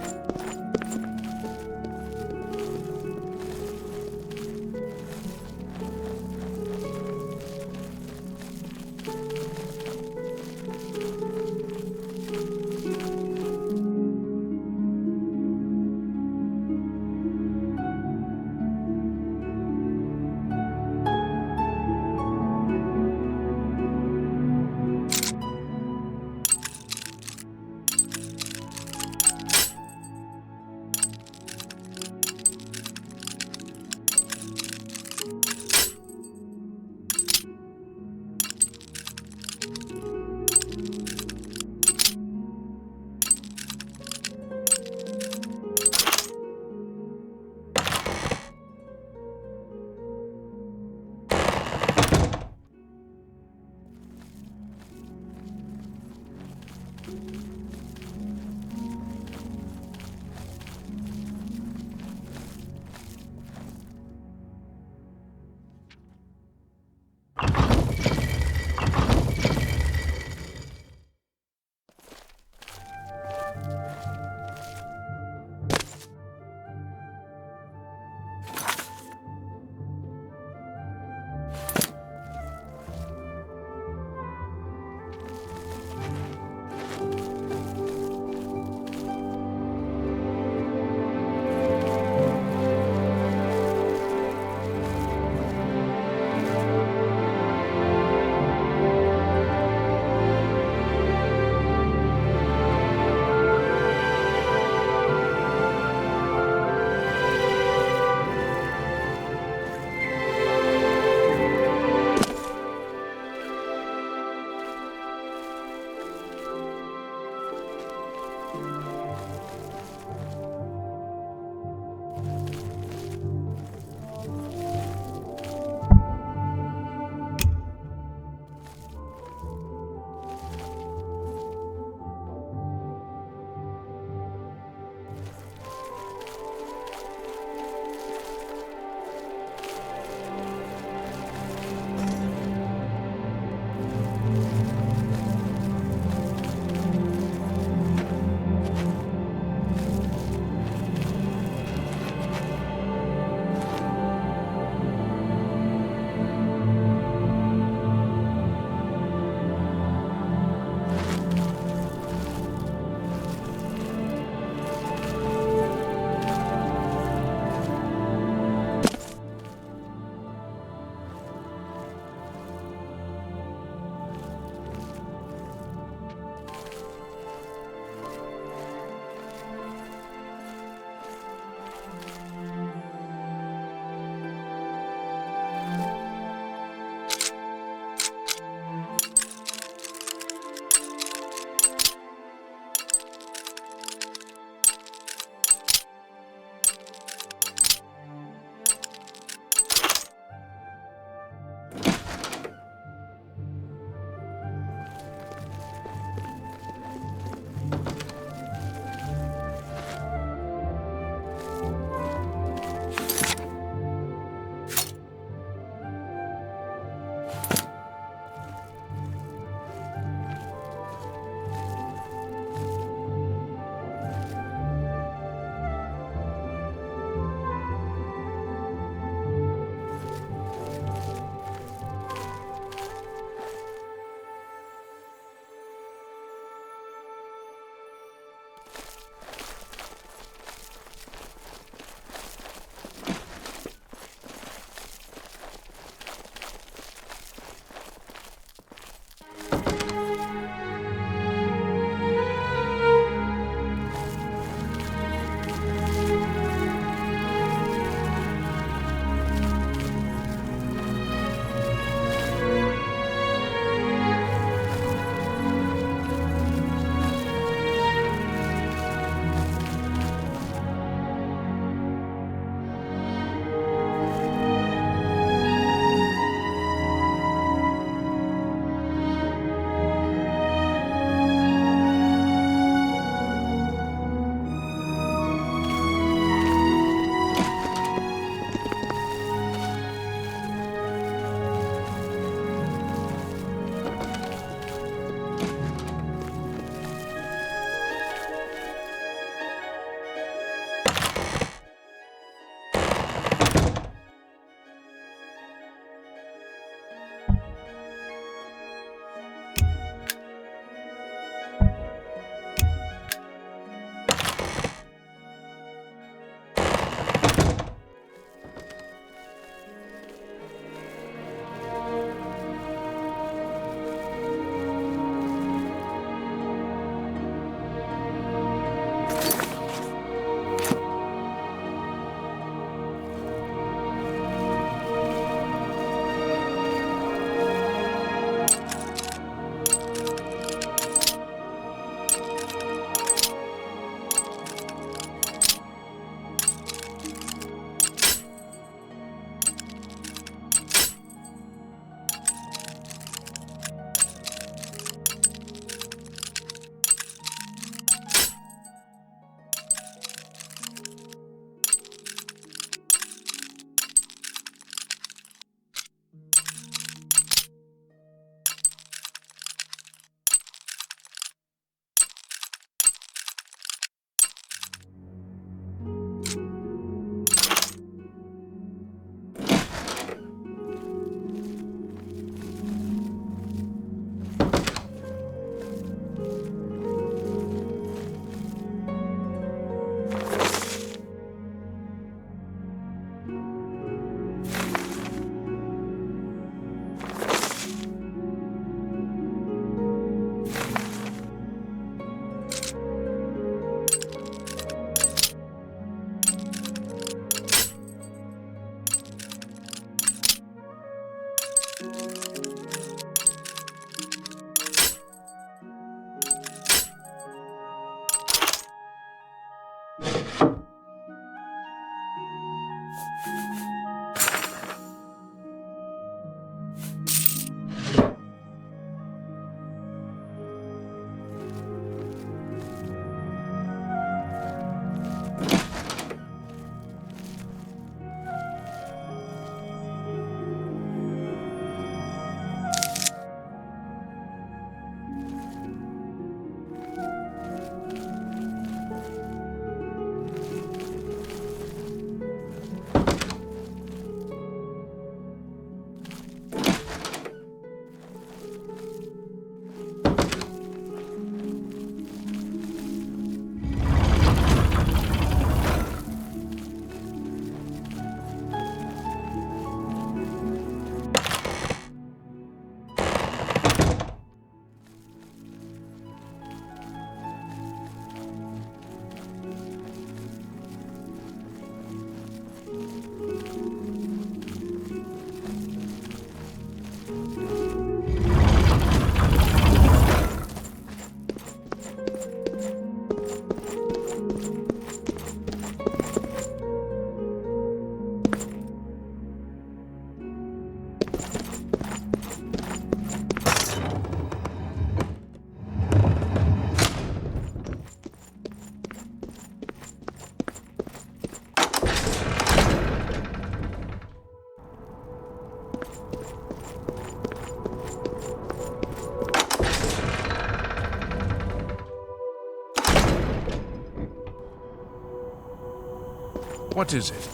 What is it?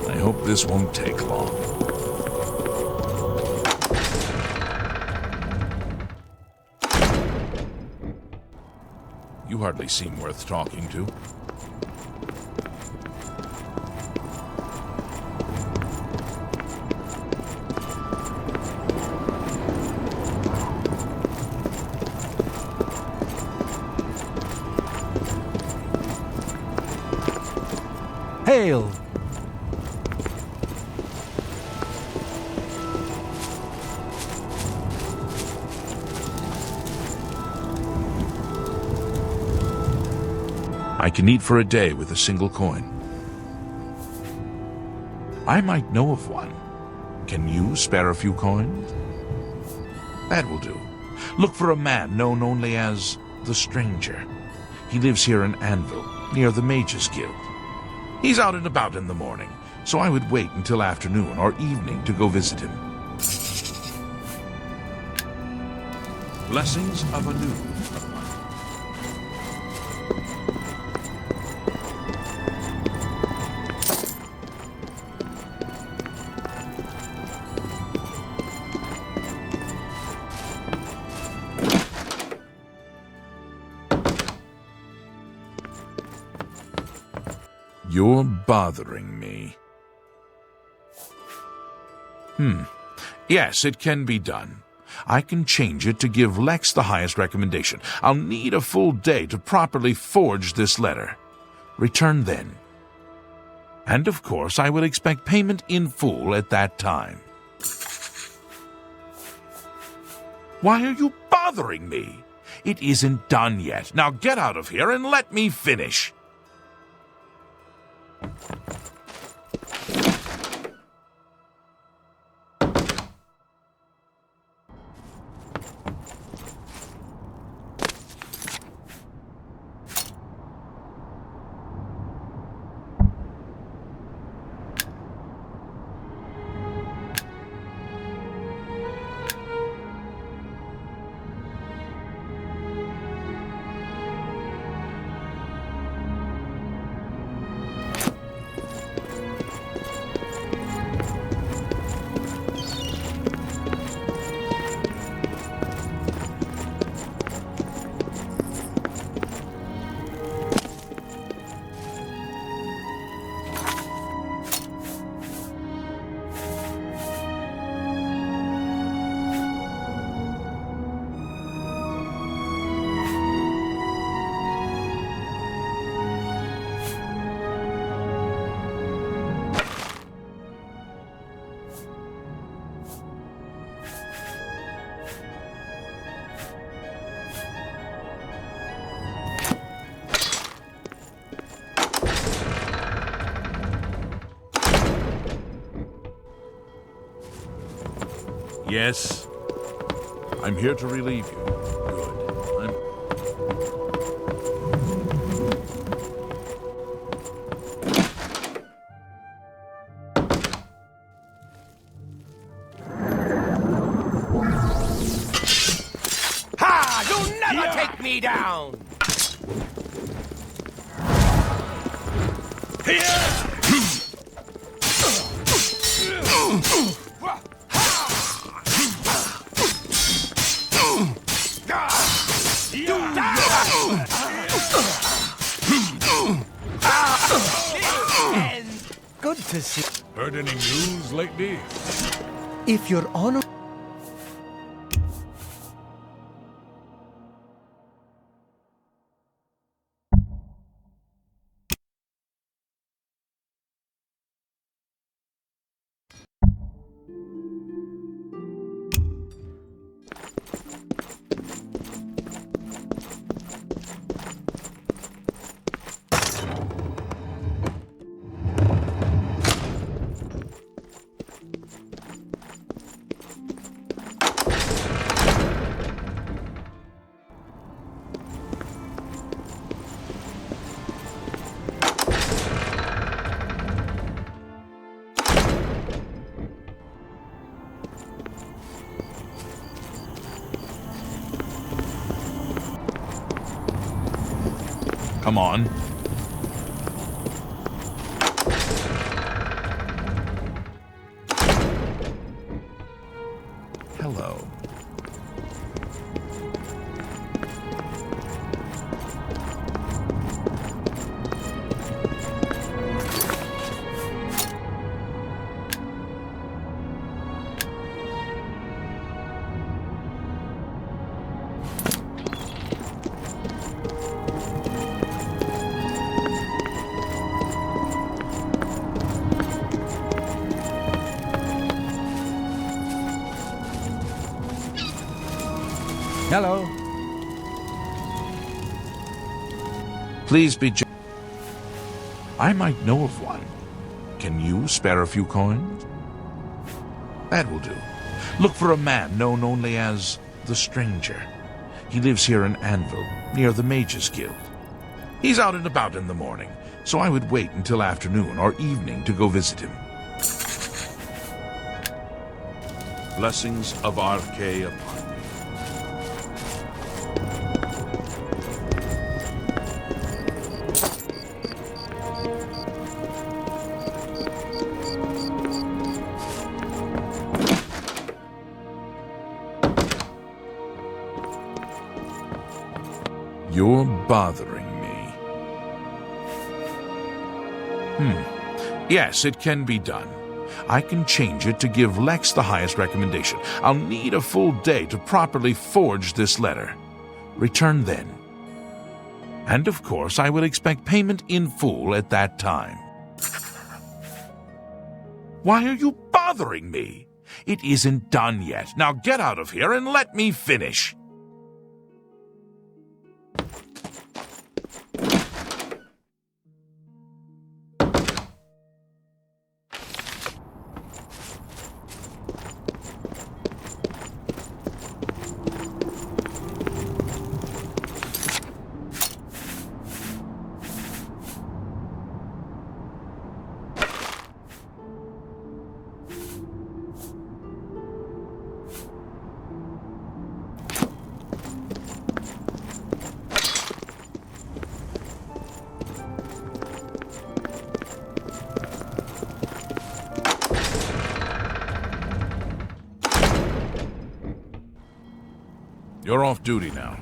I hope this won't take long. You hardly seem worth talking to. Hail! I can eat for a day with a single coin. I might know of one. Can you spare a few coins? That will do. Look for a man known only as the Stranger. He lives here in Anvil, near the Mages Guild. He's out and about in the morning, so I would wait until afternoon or evening to go visit him. Blessings of a new. You're bothering me. Yes, it can be done. I can change it to give Lex the highest recommendation. I'll need a full day to properly forge this letter. Return then. And of course, I will expect payment in full at that time. Why are you bothering me? It isn't done yet. Now get out of here and let me finish. Yes. I'm here to relieve you. Good. Ha! You'll never take me down! Good to see. Heard any news lately? If Your Honor... Come on. Hello. Hello. Please be I might know of one. Can you spare a few coins? That will do. Look for a man known only as the Stranger. He lives here in Anvil, near the Mages Guild. He's out and about in the morning, so I would wait until afternoon or evening to go visit him. Blessings of Arche upon you. You're bothering me. Yes, it can be done. I can change it to give Lex the highest recommendation. I'll need a full day to properly forge this letter. Return then. And of course, I will expect payment in full at that time. Why are you bothering me? It isn't done yet. Now get out of here and let me finish. You're off duty now.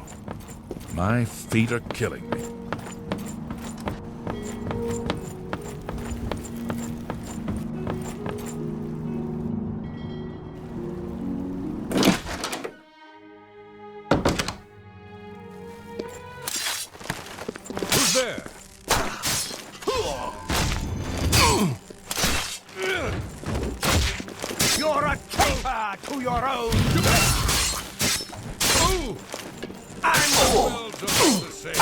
My feet are killing me. Who's there? You're a traitor to your own... I'm well done the same.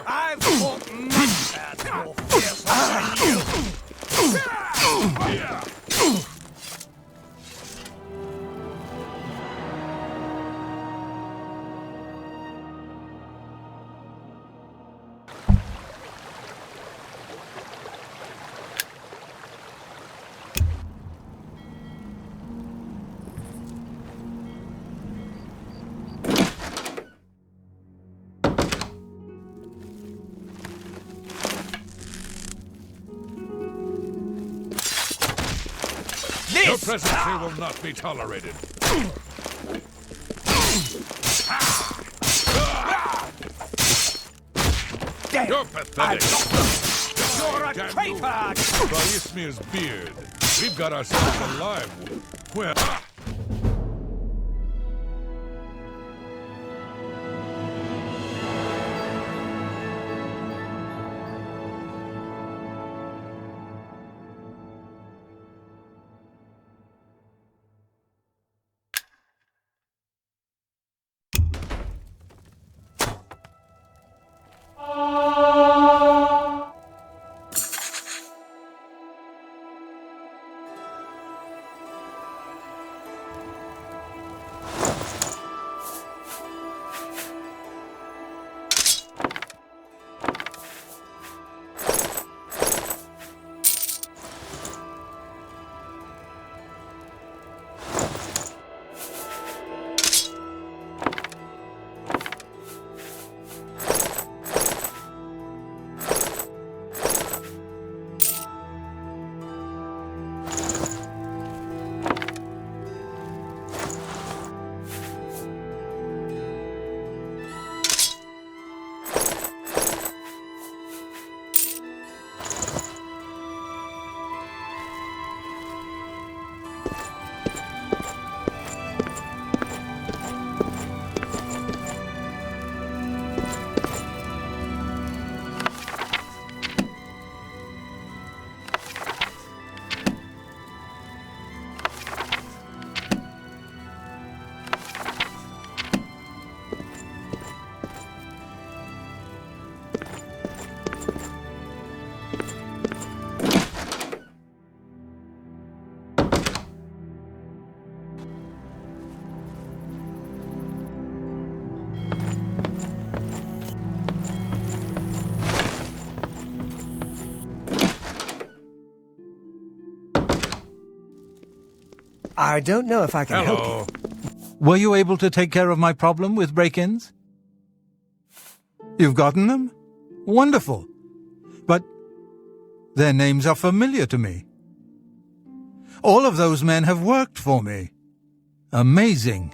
I've fought much bad more fearsome than you. Your presence here will not be tolerated. You're pathetic. You're a traitor! By Ismir's beard, we've got ourselves a live. Well. I don't know if I can help Hello. you. Were you able to take care of my problem with break-ins? You've gotten them? Wonderful. But their names are familiar to me. All of those men have worked for me. Amazing.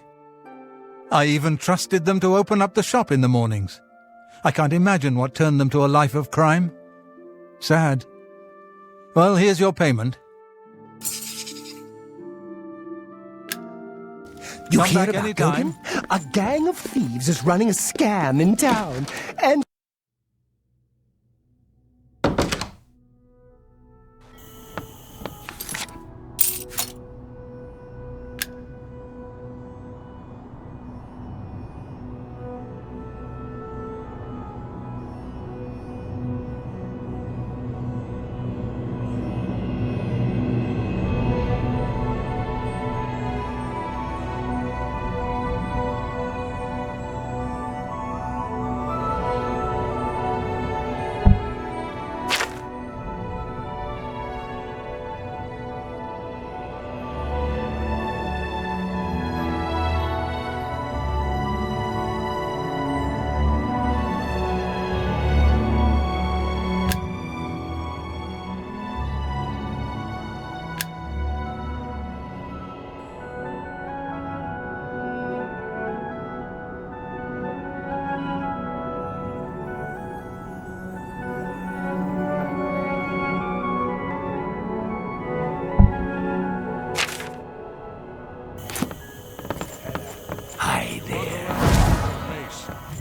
I even trusted them to open up the shop in the mornings. I can't imagine what turned them to a life of crime. Sad. Well, here's your payment. You Come hear back about anytime. Gogan? A gang of thieves is running a scam in town, and...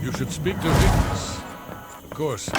You should speak to Victus. Of course.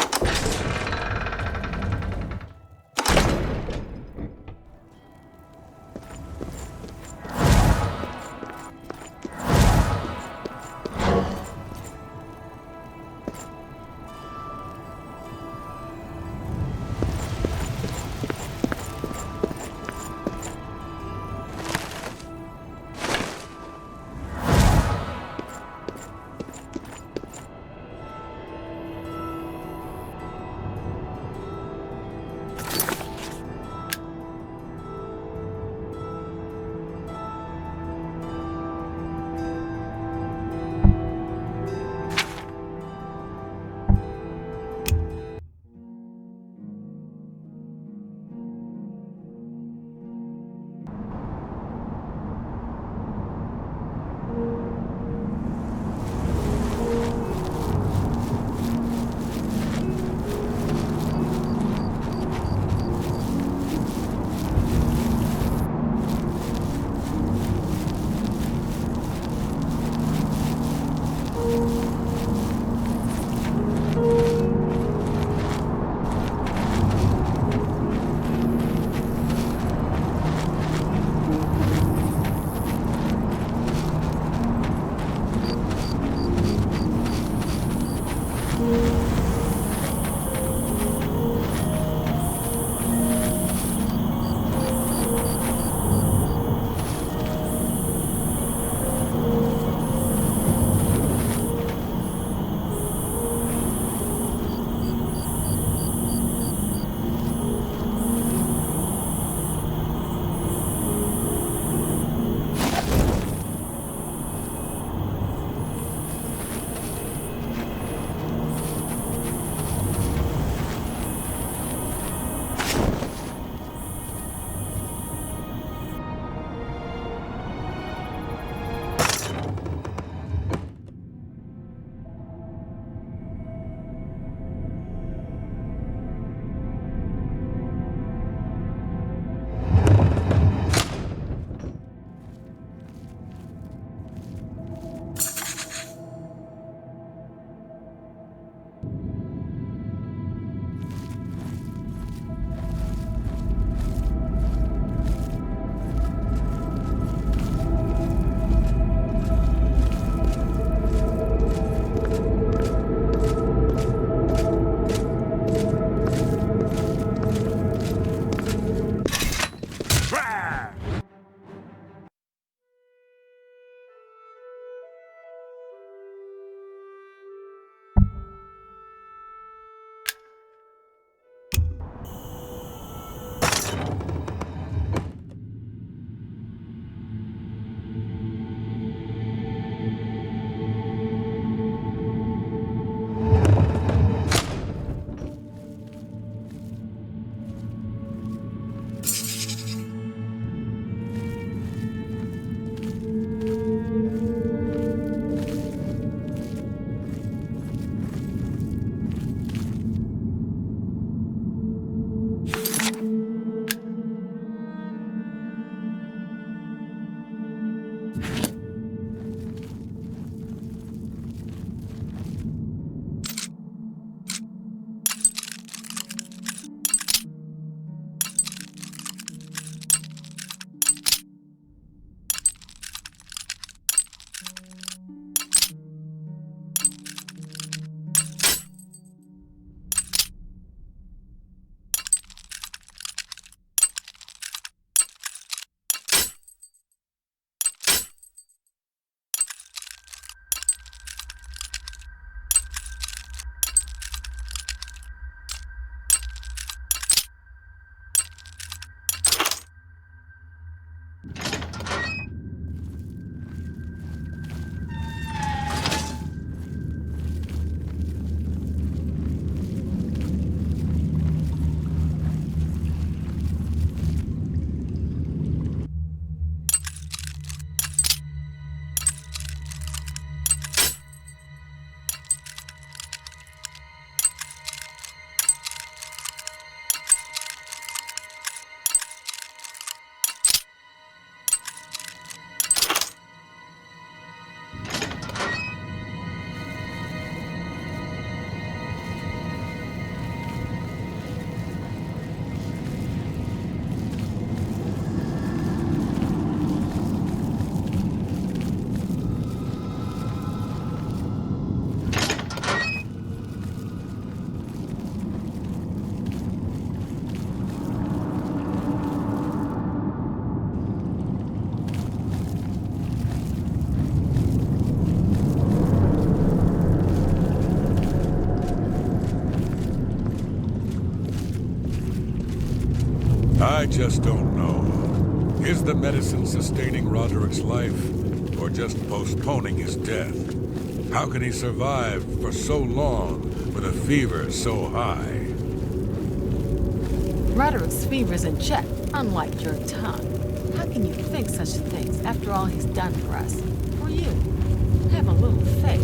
I just don't know. Is the medicine sustaining Roderick's life, or just postponing his death? How can he survive for so long with a fever so high? Roderick's fever's in check, unlike your tongue. How can you think such things after all he's done for us? For you. Have a little faith.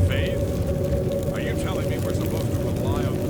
Faith? Are you telling me we're supposed to rely on...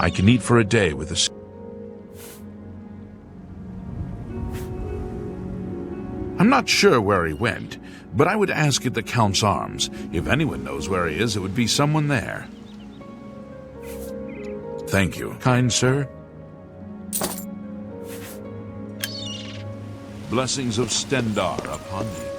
I can eat for a day with a... I'm not sure where he went, but I would ask at the Count's Arms. If anyone knows where he is, it would be someone there. Thank you, kind sir. Blessings of Stendar upon me.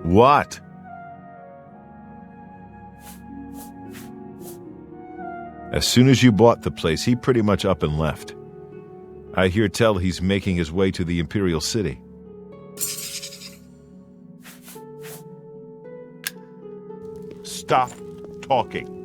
What? As soon as you bought the place, he pretty much up and left. I hear tell he's making his way to the Imperial City. Stop talking.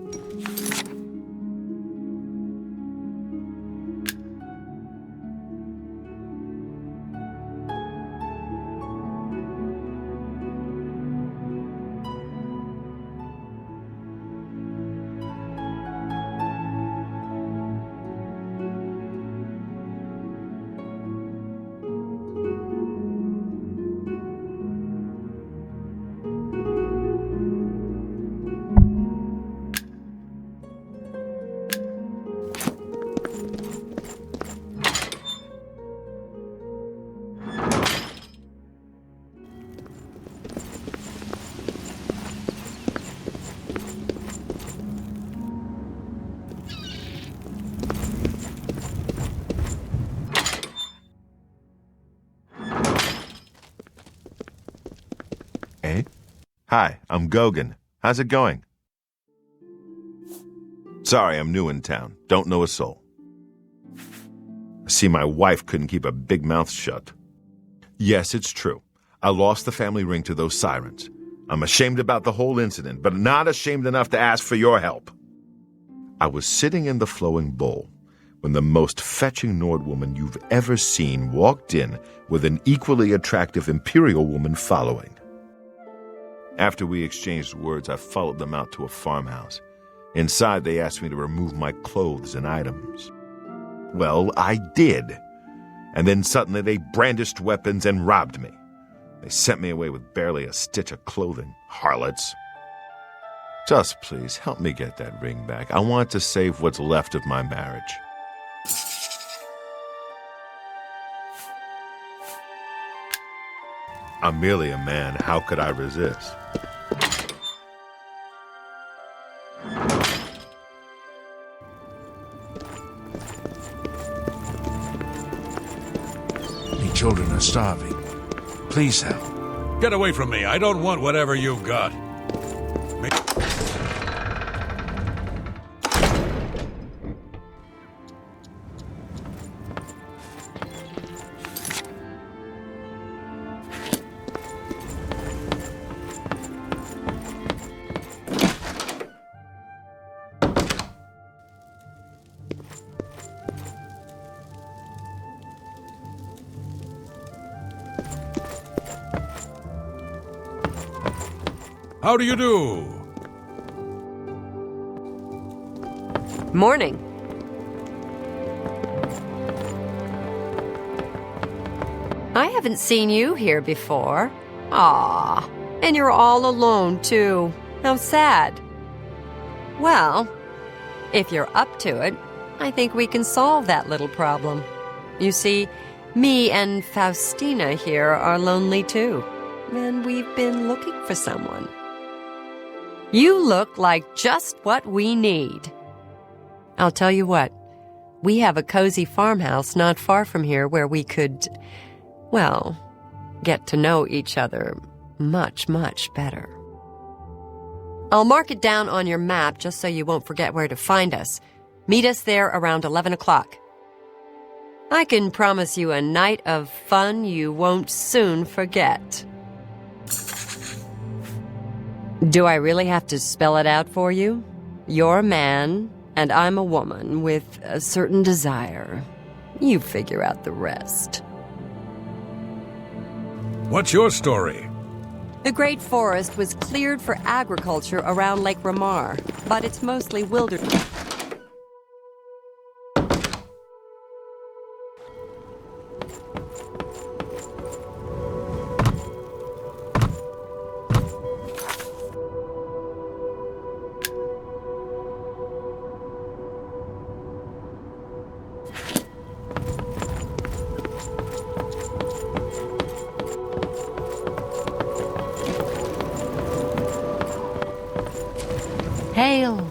Hi, I'm Gogan. How's it going? Sorry, I'm new in town. Don't know a soul. I see my wife couldn't keep a big mouth shut. Yes, it's true. I lost the family ring to those sirens. I'm ashamed about the whole incident, but not ashamed enough to ask for your help. I was sitting in the flowing bowl when the most fetching Nord woman you've ever seen walked in with an equally attractive Imperial woman following. After we exchanged words, I followed them out to a farmhouse. Inside, they asked me to remove my clothes and items. Well, I did. And then suddenly they brandished weapons and robbed me. They sent me away with barely a stitch of clothing. Harlots. Just please, help me get that ring back. I want to save what's left of my marriage. I'm merely a man. How could I resist? The children are starving. Please help. Get away from me. I don't want whatever you've got. How do you do? Morning. I haven't seen you here before. Ah, and you're all alone, too. How sad. Well, if you're up to it, I think we can solve that little problem. You see, me and Faustina here are lonely, too, and we've been looking for someone. You look like just what we need. I'll tell you what, we have a cozy farmhouse not far from here where we could, well, get to know each other much, much better. I'll mark it down on your map just so you won't forget where to find us. Meet us there around 11 o'clock. I can promise you a night of fun you won't soon forget. Do I really have to spell it out for you? You're a man, and I'm a woman with a certain desire. You figure out the rest. What's your story? The Great Forest was cleared for agriculture around Lake Ramar, but it's mostly wilderness. Hail!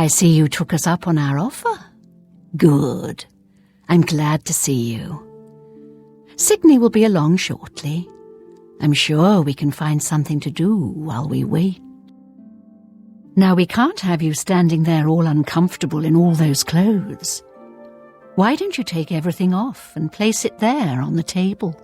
I see you took us up on our offer. Good. I'm glad to see you. Sydney will be along shortly. I'm sure we can find something to do while we wait. Now, we can't have you standing there all uncomfortable in all those clothes. Why don't you take everything off and place it there on the table?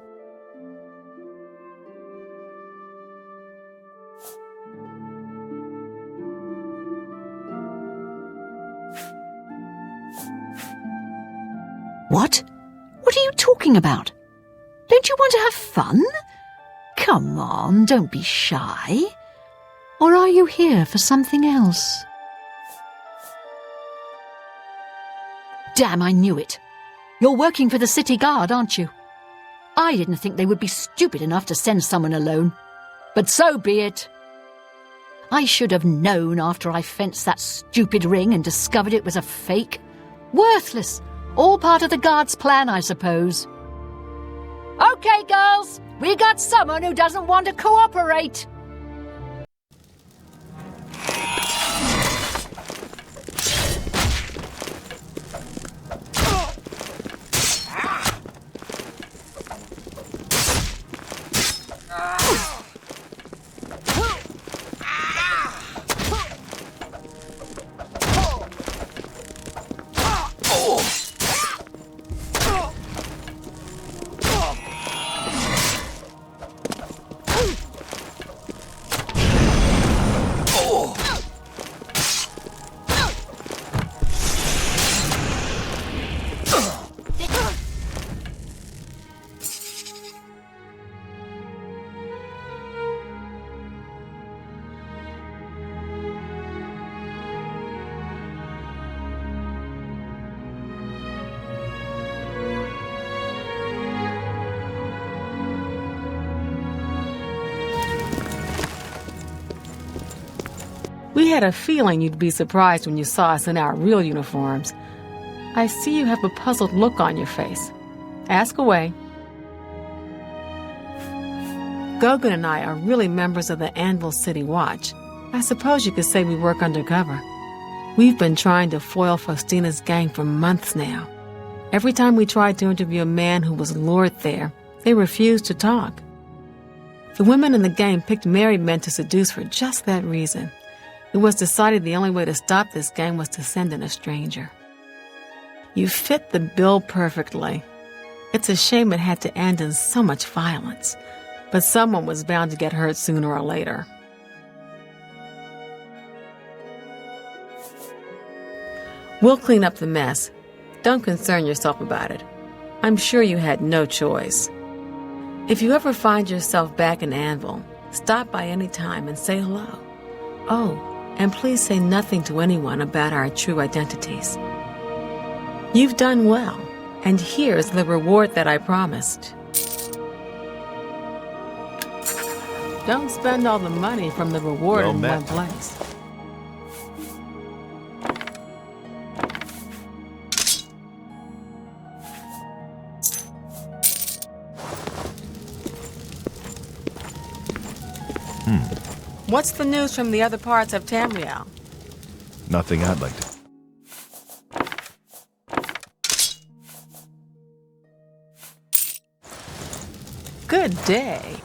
What? What are you talking about? Don't you want to have fun? Come on, don't be shy. Or are you here for something else? Damn, I knew it. You're working for the city guard, aren't you? I didn't think they would be stupid enough to send someone alone. But so be it. I should have known after I fenced that stupid ring and discovered it was a fake. Worthless. All part of the guard's plan, I suppose. Okay, girls, we got someone who doesn't want to cooperate. We had a feeling you'd be surprised when you saw us in our real uniforms. I see you have a puzzled look on your face. Ask away. Gogan and I are really members of the Anvil City Watch. I suppose you could say we work undercover. We've been trying to foil Faustina's gang for months now. Every time we tried to interview a man who was lured there, they refused to talk. The women in the gang picked married men to seduce for just that reason. It was decided the only way to stop this gang was to send in a stranger. You fit the bill perfectly. It's a shame it had to end in so much violence, but someone was bound to get hurt sooner or later. We'll clean up the mess. Don't concern yourself about it. I'm sure you had no choice. If you ever find yourself back in Anvil, stop by any time and say hello. Oh, and please say nothing to anyone about our true identities. You've done well, and here's the reward that I promised. Don't spend all the money from the reward in one place. What's the news from the other parts of Tamriel? Nothing I'd like to... Good day.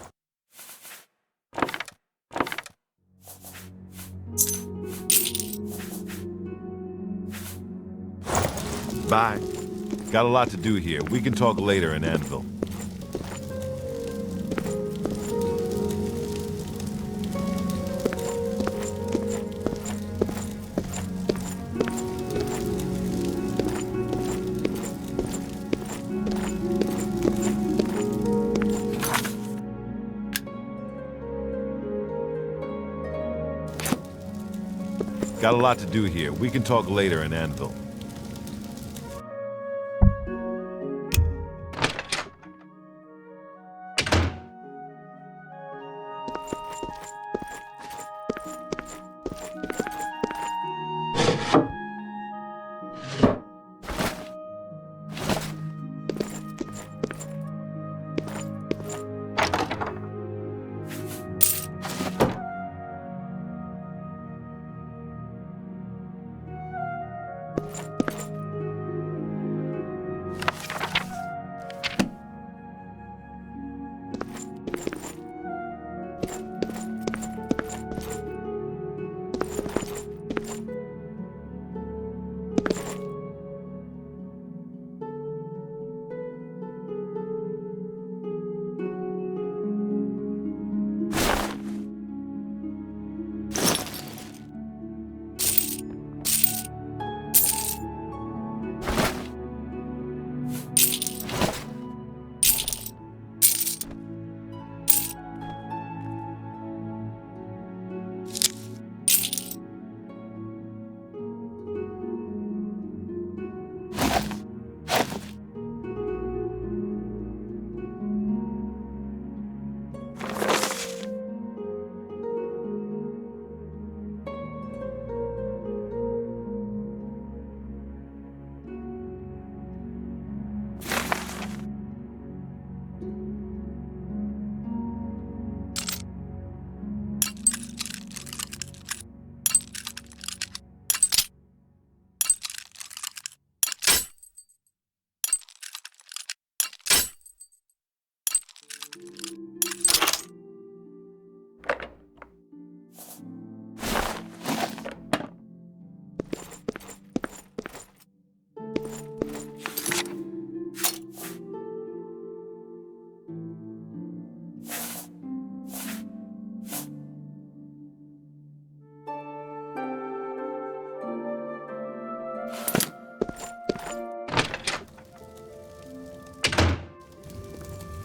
Bye. Got a lot to do here. We can talk later in Anvil. Got a lot to do here. We can talk later in Anvil.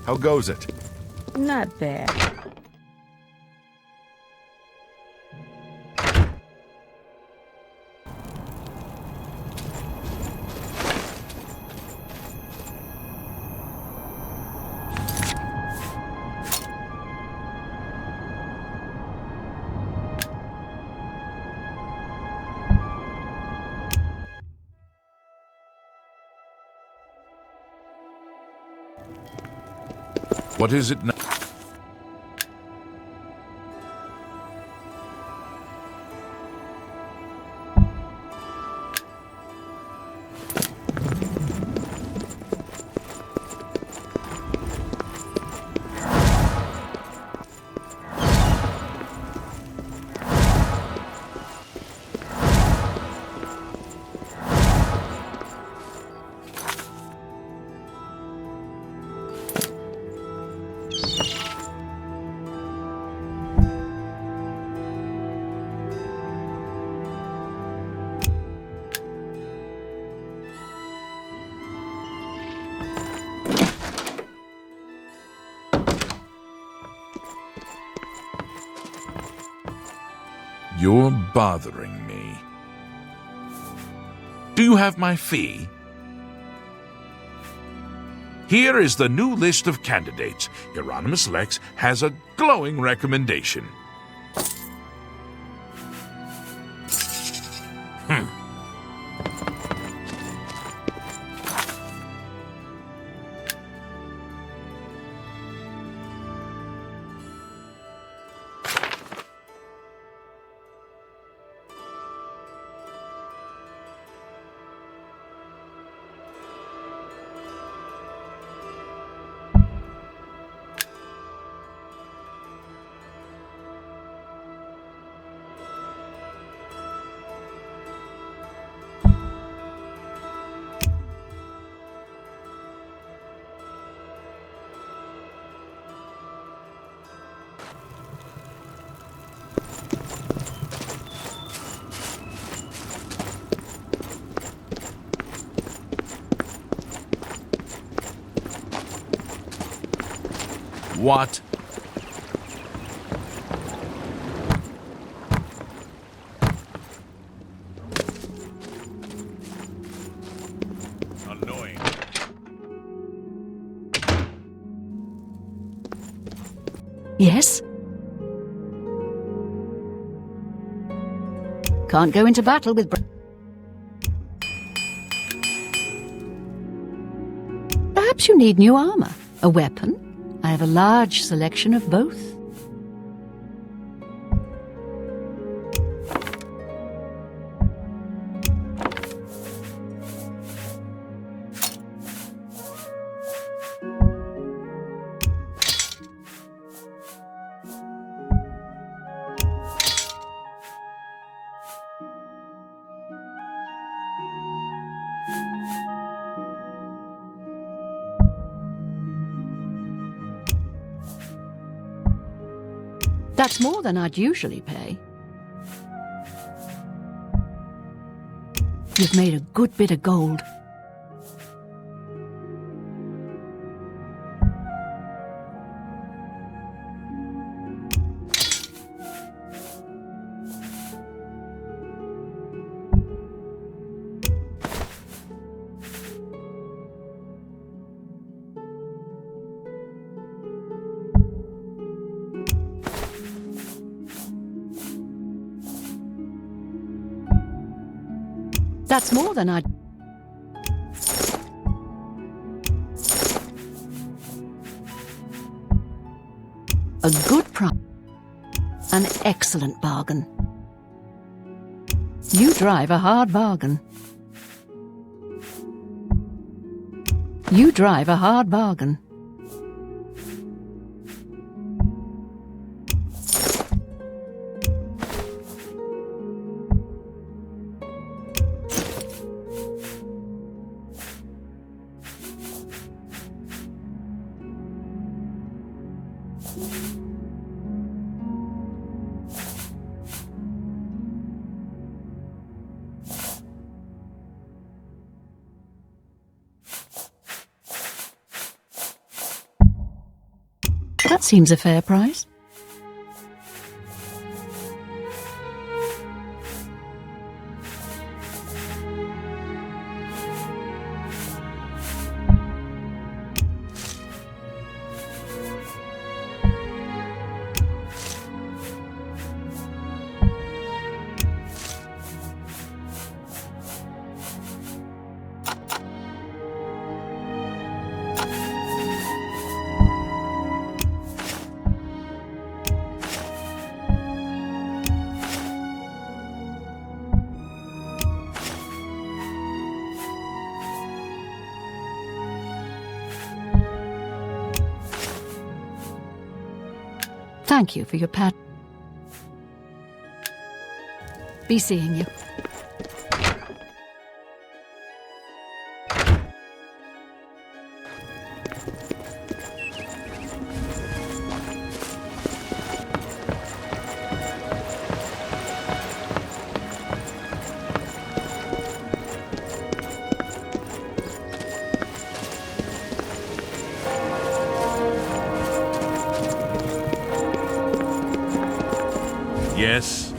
How goes it? Not bad. What is it now? You're bothering me. Do you have my fee? Here is the new list of candidates. Hieronymus Lex has a glowing recommendation. What? Annoying. Yes? Can't go into battle with... Perhaps you need new armor, a weapon. I have a large selection of both. That's more than I'd usually pay. You've made a good bit of gold. That's more than I'd... A good price. An excellent bargain. You drive a hard bargain. You drive a hard bargain. That seems a fair price. Thank you for your pat. Be seeing you. Yes?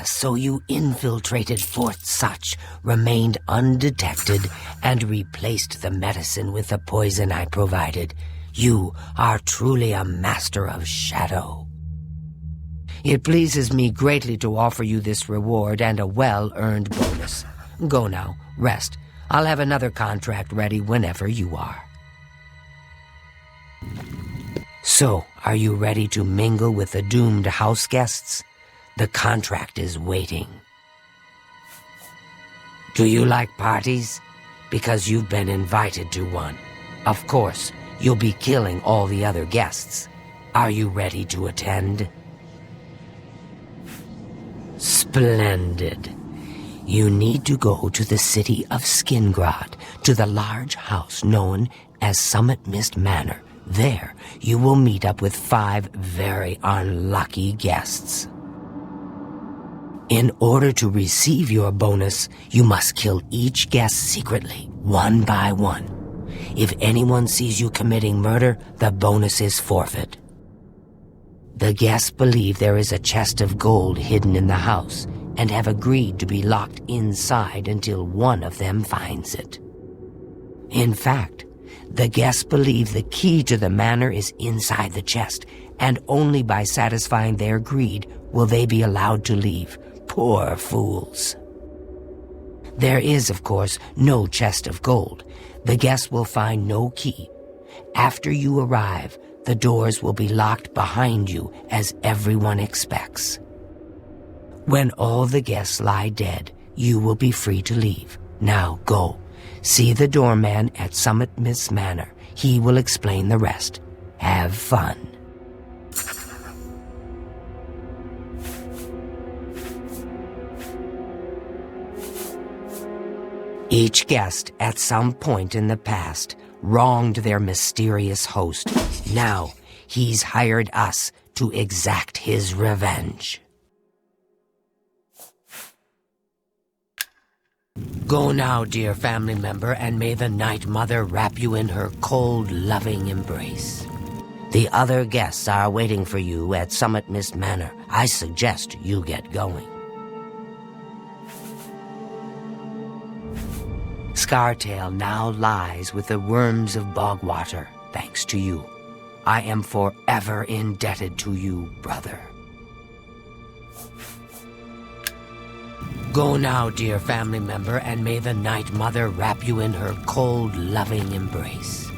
So you infiltrated Fort Such, remained undetected, and replaced the medicine with the poison I provided. You are truly a master of shadow. It pleases me greatly to offer you this reward and a well-earned bonus. Go now, rest. I'll have another contract ready whenever you are. So, are you ready to mingle with the doomed house guests? The contract is waiting. Do you like parties? Because you've been invited to one. Of course, you'll be killing all the other guests. Are you ready to attend? Splendid. You need to go to the city of Skingrad, to the large house known as Summit Mist Manor. There, you will meet up with 5 very unlucky guests. In order to receive your bonus, you must kill each guest secretly, one by one. If anyone sees you committing murder, the bonus is forfeit. The guests believe there is a chest of gold hidden in the house and have agreed to be locked inside until one of them finds it. In fact, the guests believe the key to the manor is inside the chest, and only by satisfying their greed will they be allowed to leave. Poor fools. There is, of course, no chest of gold. The guests will find no key. After you arrive, the doors will be locked behind you, as everyone expects. When all the guests lie dead, you will be free to leave. Now go. See the doorman at Summit Mist Manor. He will explain the rest. Have fun. Each guest, at some point in the past, wronged their mysterious host. Now, he's hired us to exact his revenge. Go now, dear family member, and may the Night Mother wrap you in her cold, loving embrace. The other guests are waiting for you at Summit Mist Manor. I suggest you get going. Scartail now lies with the worms of Bogwater, thanks to you. I am forever indebted to you, brother. Go now, dear family member, and may the Night Mother wrap you in her cold, loving embrace.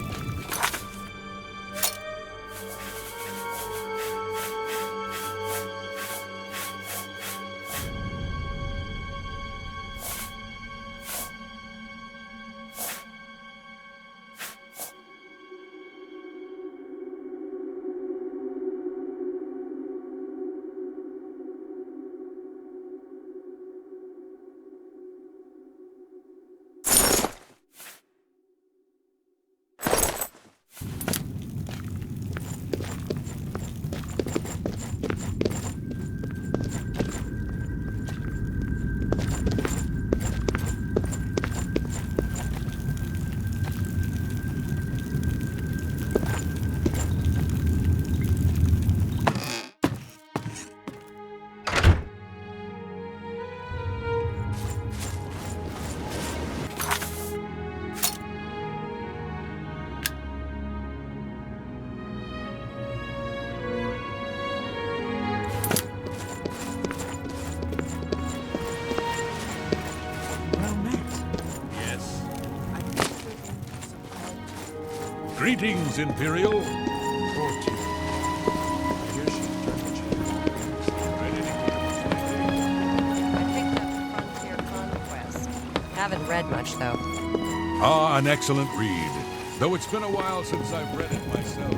Greetings, Imperial. Haven't read much, though. Ah, an excellent read. Though it's been a while since I've read it myself.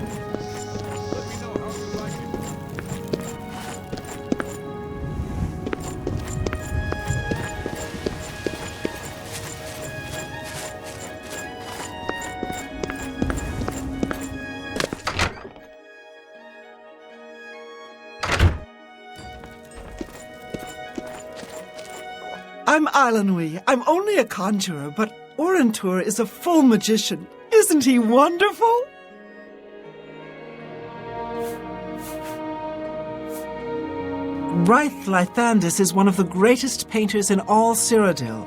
Let me know how you like I'm Ilanui. I'm only a conjurer, but Orentur is a full magician. Isn't he wonderful? Ryth Lythandis is one of the greatest painters in all Cyrodiil.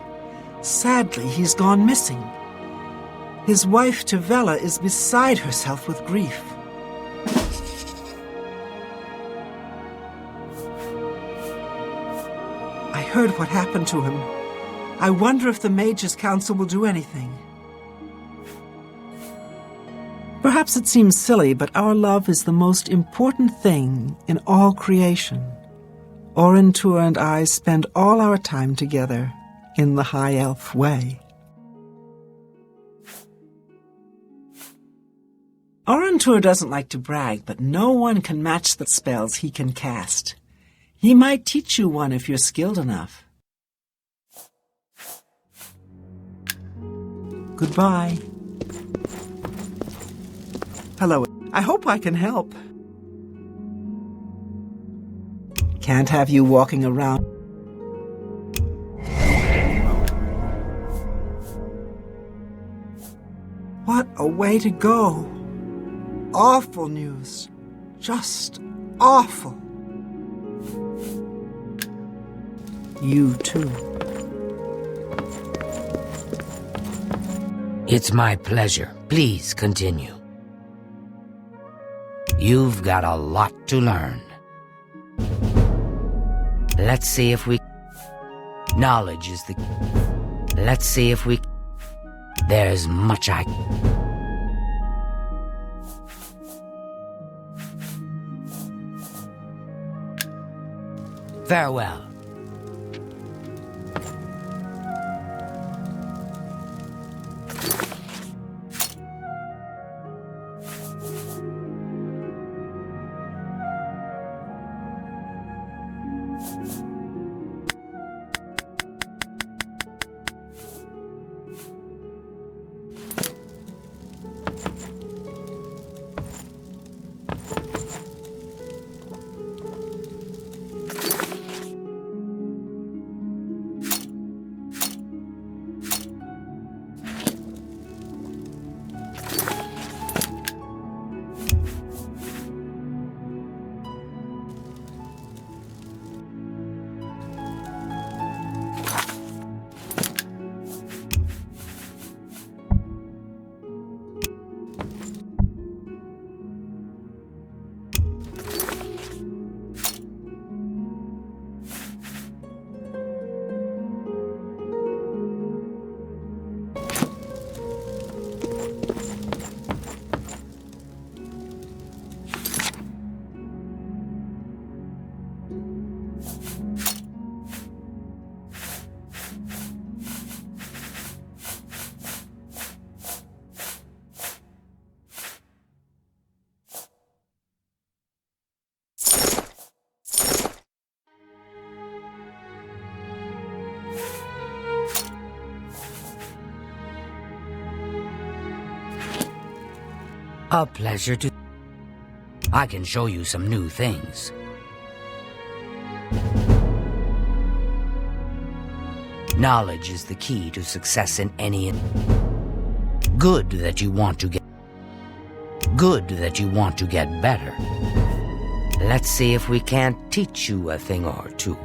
Sadly, he's gone missing. His wife, Tavella, is beside herself with grief. I heard what happened to him. I wonder if the Mages' Council will do anything. Perhaps it seems silly, but our love is the most important thing in all creation. Orentur and I spend all our time together in the High Elf way. Orentur doesn't like to brag, but no one can match the spells he can cast. He might teach you one if you're skilled enough. Goodbye. Hello. I hope I can help. Can't have you walking around. What a way to go. Awful news. Just awful. You too. It's my pleasure. Please continue. You've got a lot to learn. Let's see if we... Knowledge is the... Let's see if we... There's much I... Farewell. A pleasure to... I can show you some new things. Knowledge is the key to success in any... Good that you want to get... Good that you want to get better. Let's see if we can't teach you a thing or two.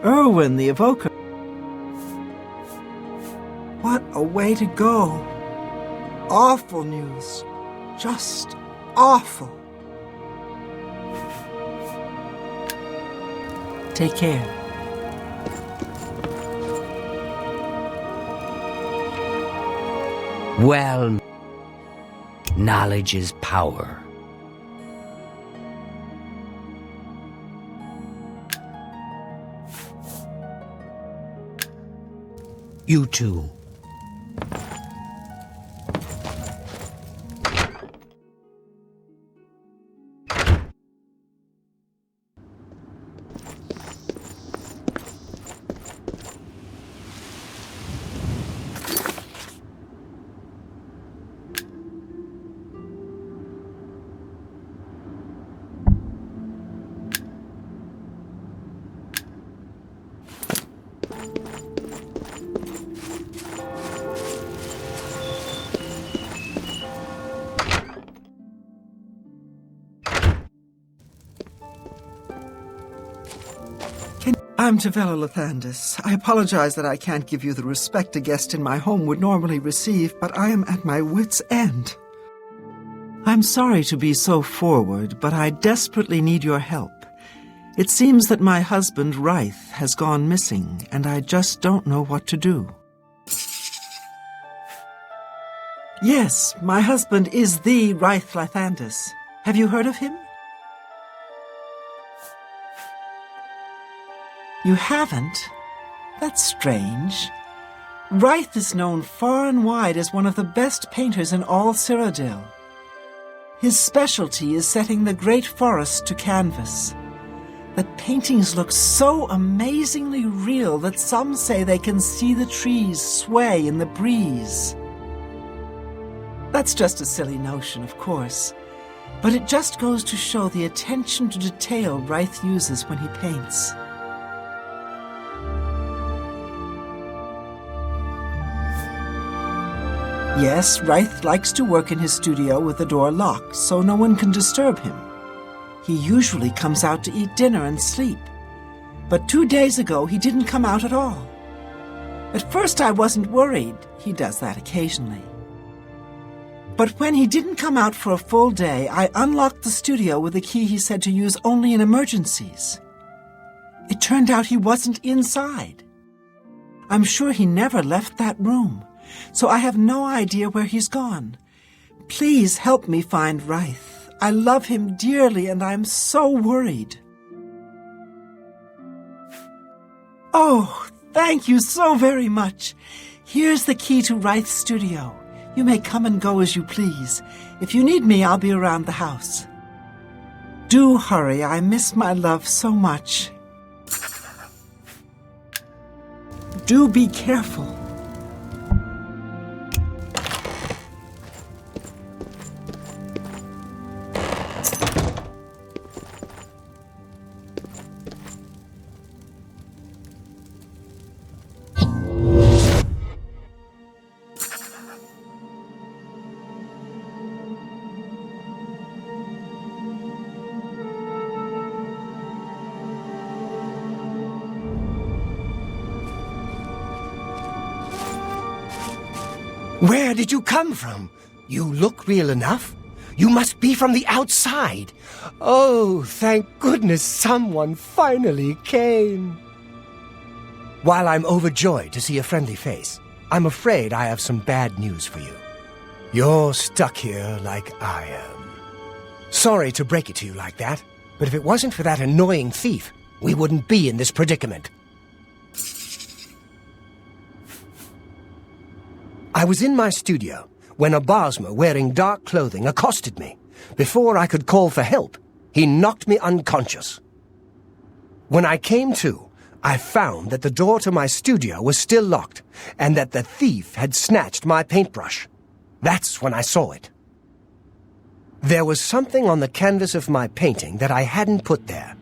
Erwin the Evoker. What a way to go. Awful news. Just awful. Take care. Well, knowledge is power. You too. I'm Tavella Lathandis. I apologize that I can't give you the respect a guest in my home would normally receive, but I am at my wit's end. I'm sorry to be so forward, but I desperately need your help. It seems that my husband, Ryth, has gone missing, and I just don't know what to do. Yes, my husband is the Ryth Lathandis. Have you heard of him? You haven't? That's strange. Ryth is known far and wide as one of the best painters in all Cyrodiil. His specialty is setting the great forest to canvas. The paintings look so amazingly real that some say they can see the trees sway in the breeze. That's just a silly notion, of course, but it just goes to show the attention to detail Ryth uses when he paints. Yes, Ryth likes to work in his studio with the door locked, so no one can disturb him. He usually comes out to eat dinner and sleep. But 2 days ago, he didn't come out at all. At first, I wasn't worried. He does that occasionally. But when he didn't come out for a full day, I unlocked the studio with a key he said to use only in emergencies. It turned out he wasn't inside. I'm sure he never left that room. So I have no idea where he's gone. Please help me find Ryth. I love him dearly and I'm so worried. Oh, thank you so very much. Here's the key to Ryth's studio. You may come and go as you please. If you need me, I'll be around the house. Do hurry. I miss my love so much. Do be careful. Where did you come from? You look real enough. You must be from the outside. Oh, thank goodness someone finally came. While I'm overjoyed to see a friendly face, I'm afraid I have some bad news for you. You're stuck here like I am. Sorry to break it to you like that, but if it wasn't for that annoying thief, we wouldn't be in this predicament. I was in my studio when a Bosmer wearing dark clothing accosted me. Before I could call for help, he knocked me unconscious. When I came to, I found that the door to my studio was still locked and that the thief had snatched my paintbrush. That's when I saw it. There was something on the canvas of my painting that I hadn't put there.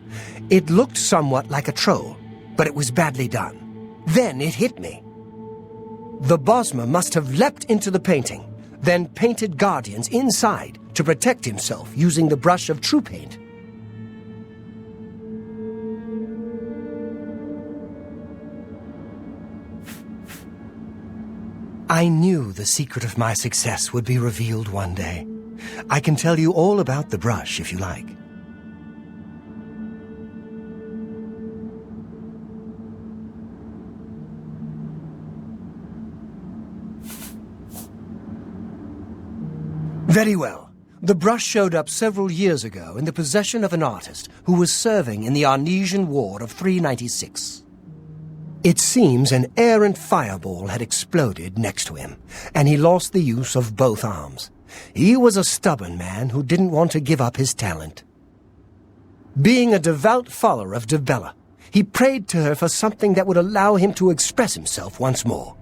It looked somewhat like a troll, but it was badly done. Then it hit me. The Bosmer must have leapt into the painting, then painted guardians inside to protect himself using the brush of true paint. I knew the secret of my success would be revealed one day. I can tell you all about the brush if you like. Very well. The brush showed up several years ago in the possession of an artist who was serving in the Arnesian War of 396. It seems an errant fireball had exploded next to him, and he lost the use of both arms. He was a stubborn man who didn't want to give up his talent. Being a devout follower of Dibella, he prayed to her for something that would allow him to express himself once more.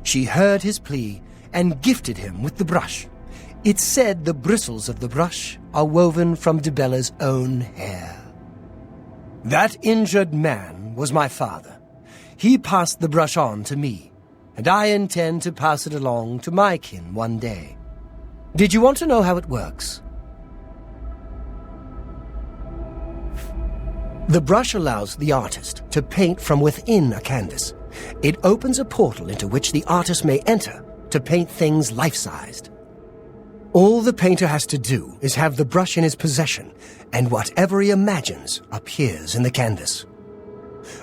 She heard his plea and gifted him with the brush. It's said the bristles of the brush are woven from Dibella's own hair. That injured man was my father. He passed the brush on to me, and I intend to pass it along to my kin one day. Did you want to know how it works? The brush allows the artist to paint from within a canvas. It opens a portal into which the artist may enter to paint things life-sized. All the painter has to do is have the brush in his possession, and whatever he imagines appears in the canvas.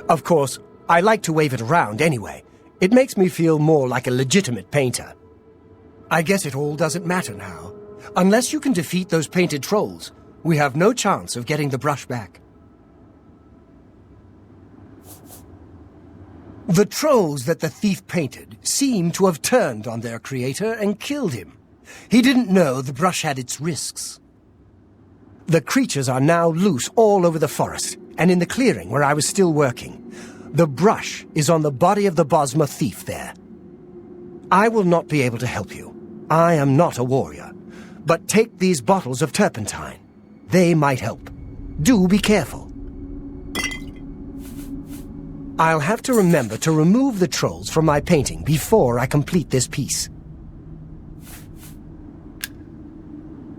Of course, I like to wave it around anyway. It makes me feel more like a legitimate painter. I guess it all doesn't matter now. Unless you can defeat those painted trolls, we have no chance of getting the brush back. The trolls that the thief painted seem to have turned on their creator and killed him. He didn't know the brush had its risks. The creatures are now loose all over the forest, and in the clearing where I was still working. The brush is on the body of the Bosma thief there. I will not be able to help you. I am not a warrior. But take these bottles of turpentine. They might help. Do be careful. I'll have to remember to remove the trolls from my painting before I complete this piece.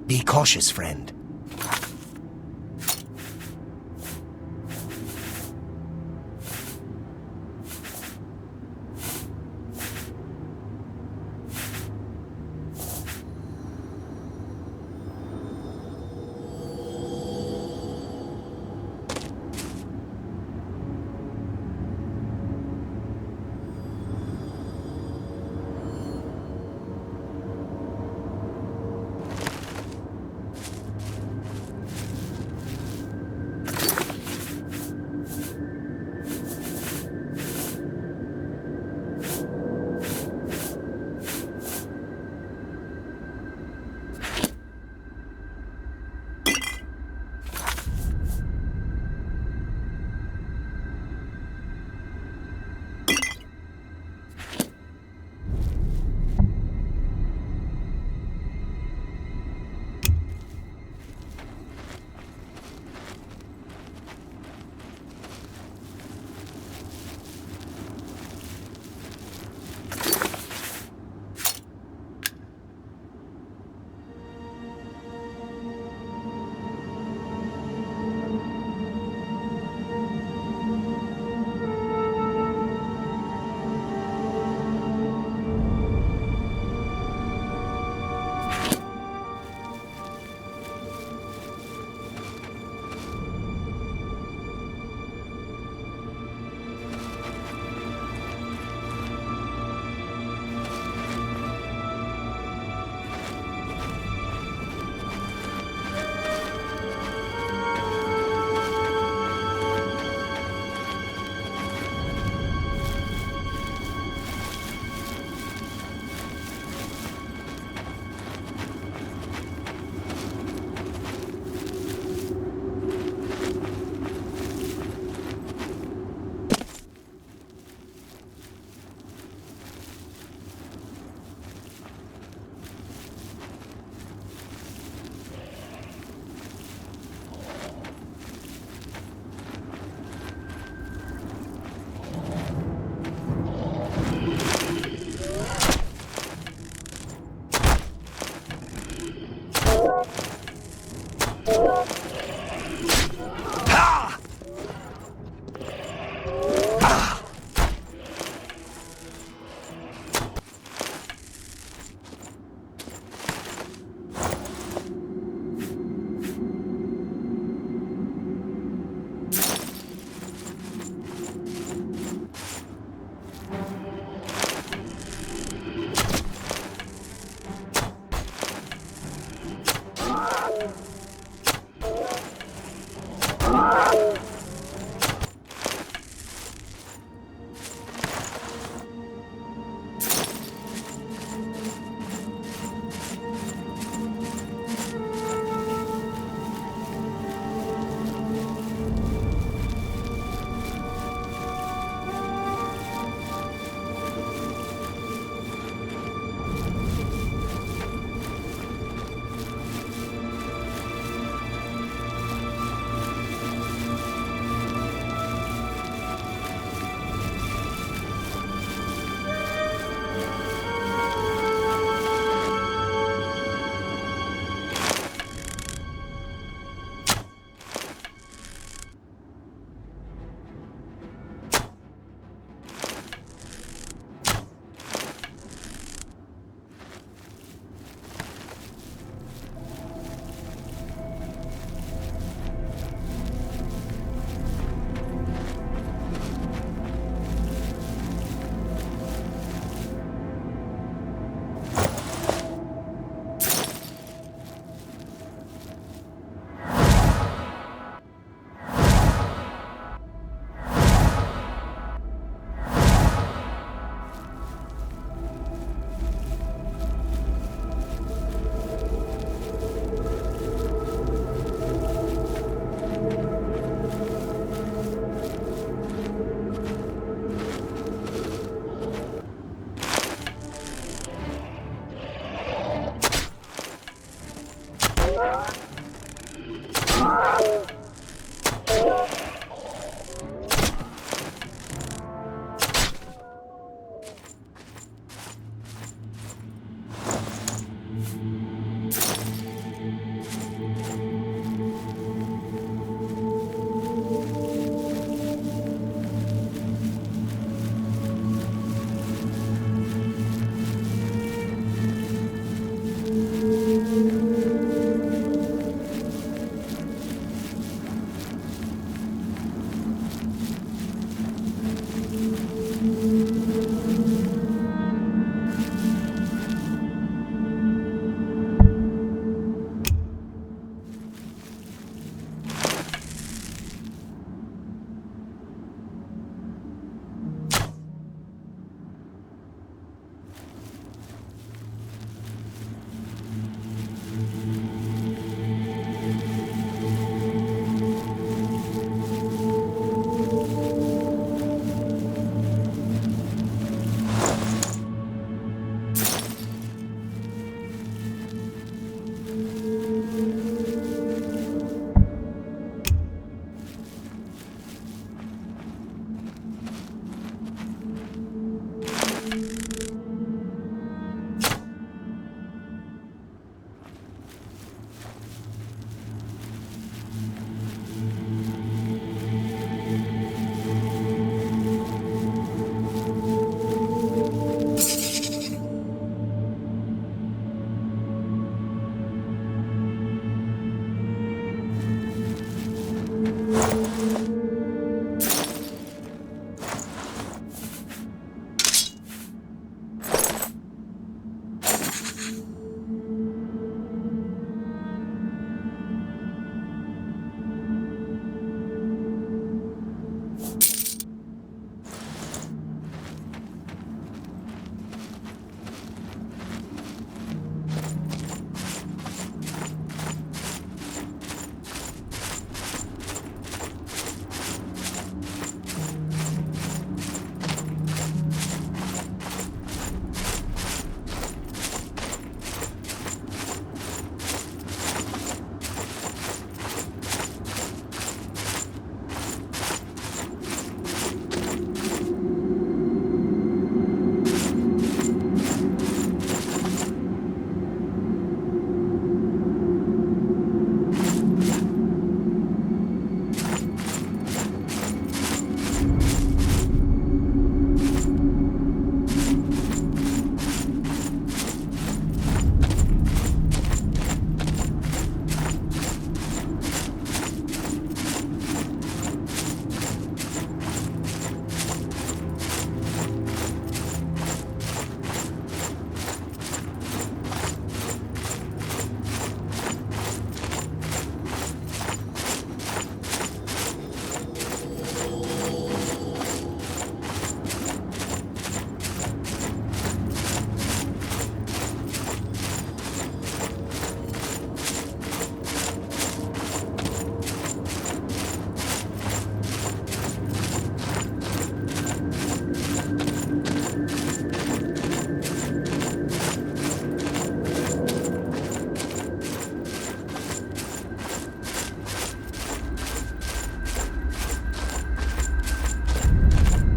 Be cautious, friend.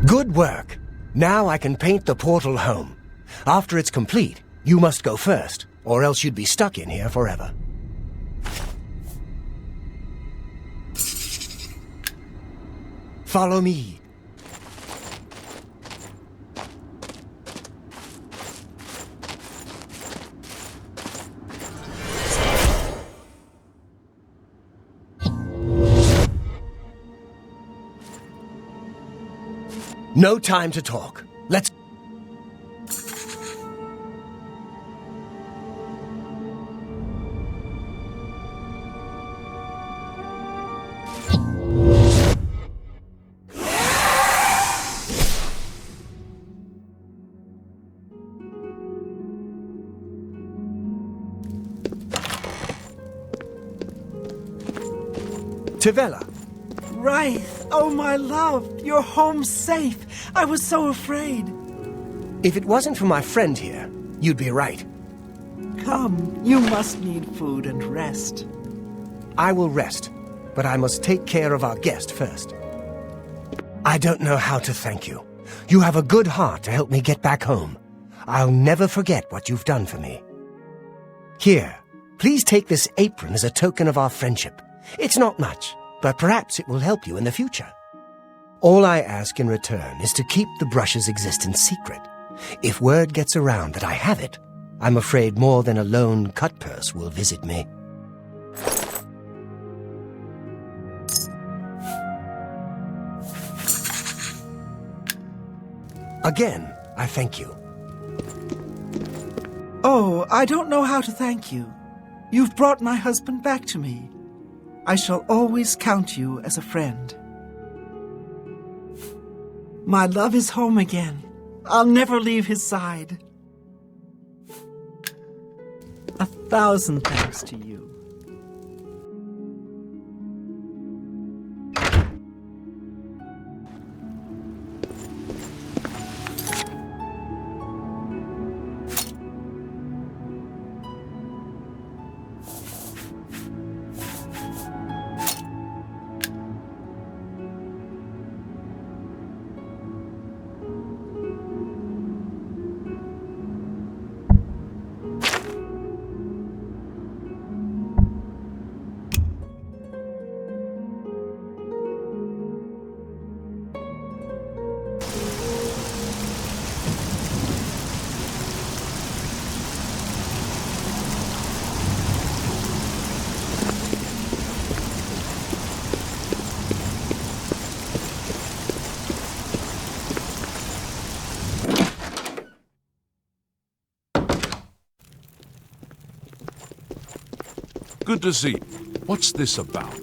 Good work. Now I can paint the portal home. After it's complete, you must go first, or else you'd be stuck in here forever. Follow me. No time to talk. Let's... Tivella. Wraith, oh my love, you're home safe. I was so afraid. If it wasn't for my friend here, you'd be right. Come, you must need food and rest. I will rest. but I must take care of our guest first. I don't know how to thank you. You have a good heart to help me get back home. I'll never forget what you've done for me. Here, please take this apron as a token of our friendship. It's not much, but perhaps it will help you in the future. All I ask in return is to keep the brush's existence secret. If word gets around that I have it, I'm afraid more than a lone cut-purse will visit me. Again, I thank you. Oh, I don't know how to thank you. You've brought my husband back to me. I shall always count you as a friend. My love is home again. I'll never leave his side. 1,000 thanks to you. Good to see you. What's this about?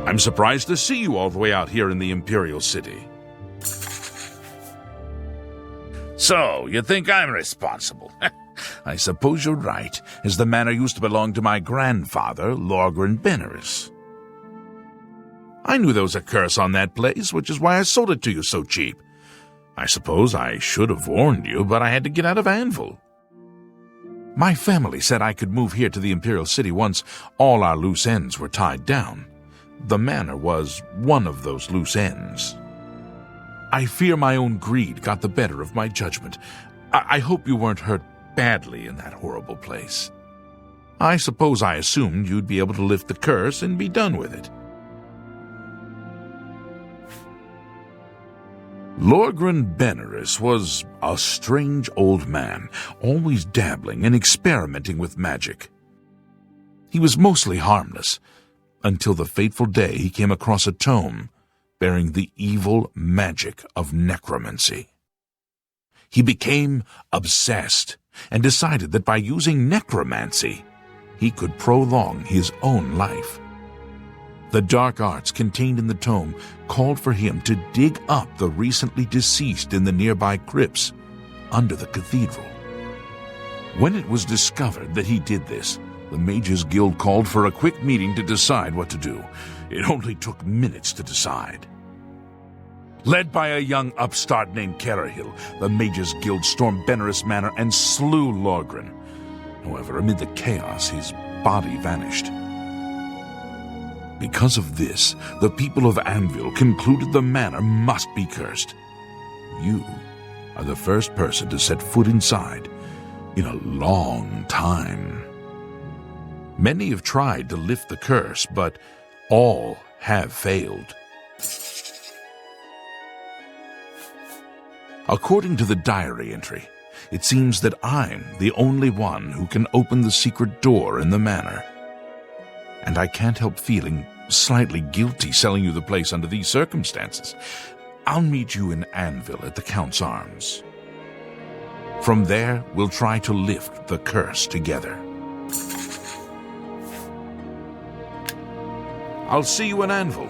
I'm surprised to see you all the way out here in the Imperial City. So, you think I'm responsible? I suppose you're right, as the manor used to belong to my grandfather, Lorgren Beneris. I knew there was a curse on that place, which is why I sold it to you so cheap. I suppose I should have warned you, but I had to get out of Anvil. My family said I could move here to the Imperial City once all our loose ends were tied down. The manor was one of those loose ends. I fear my own greed got the better of my judgment. I hope you weren't hurt badly in that horrible place. I suppose I assumed you'd be able to lift the curse and be done with it. Lorgren Beneris was a strange old man, always dabbling and experimenting with magic. He was mostly harmless, until the fateful day he came across a tome bearing the evil magic of necromancy. He became obsessed and decided that by using necromancy, he could prolong his own life. The dark arts contained in the tome called for him to dig up the recently deceased in the nearby crypts under the cathedral. When it was discovered that he did this, the Mages Guild called for a quick meeting to decide what to do. It only took minutes to decide. Led by a young upstart named Carahil, the Mages Guild stormed Benerus Manor and slew Lorgren. However, amid the chaos, his body vanished. Because of this, the people of Anvil concluded the manor must be cursed. You are the first person to set foot inside in a long time. Many have tried to lift the curse, but all have failed. According to the diary entry, it seems that I'm the only one who can open the secret door in the manor. And I can't help feeling slightly guilty selling you the place under these circumstances. I'll meet you in Anvil at the Count's Arms. From there, we'll try to lift the curse together. I'll see you in Anvil.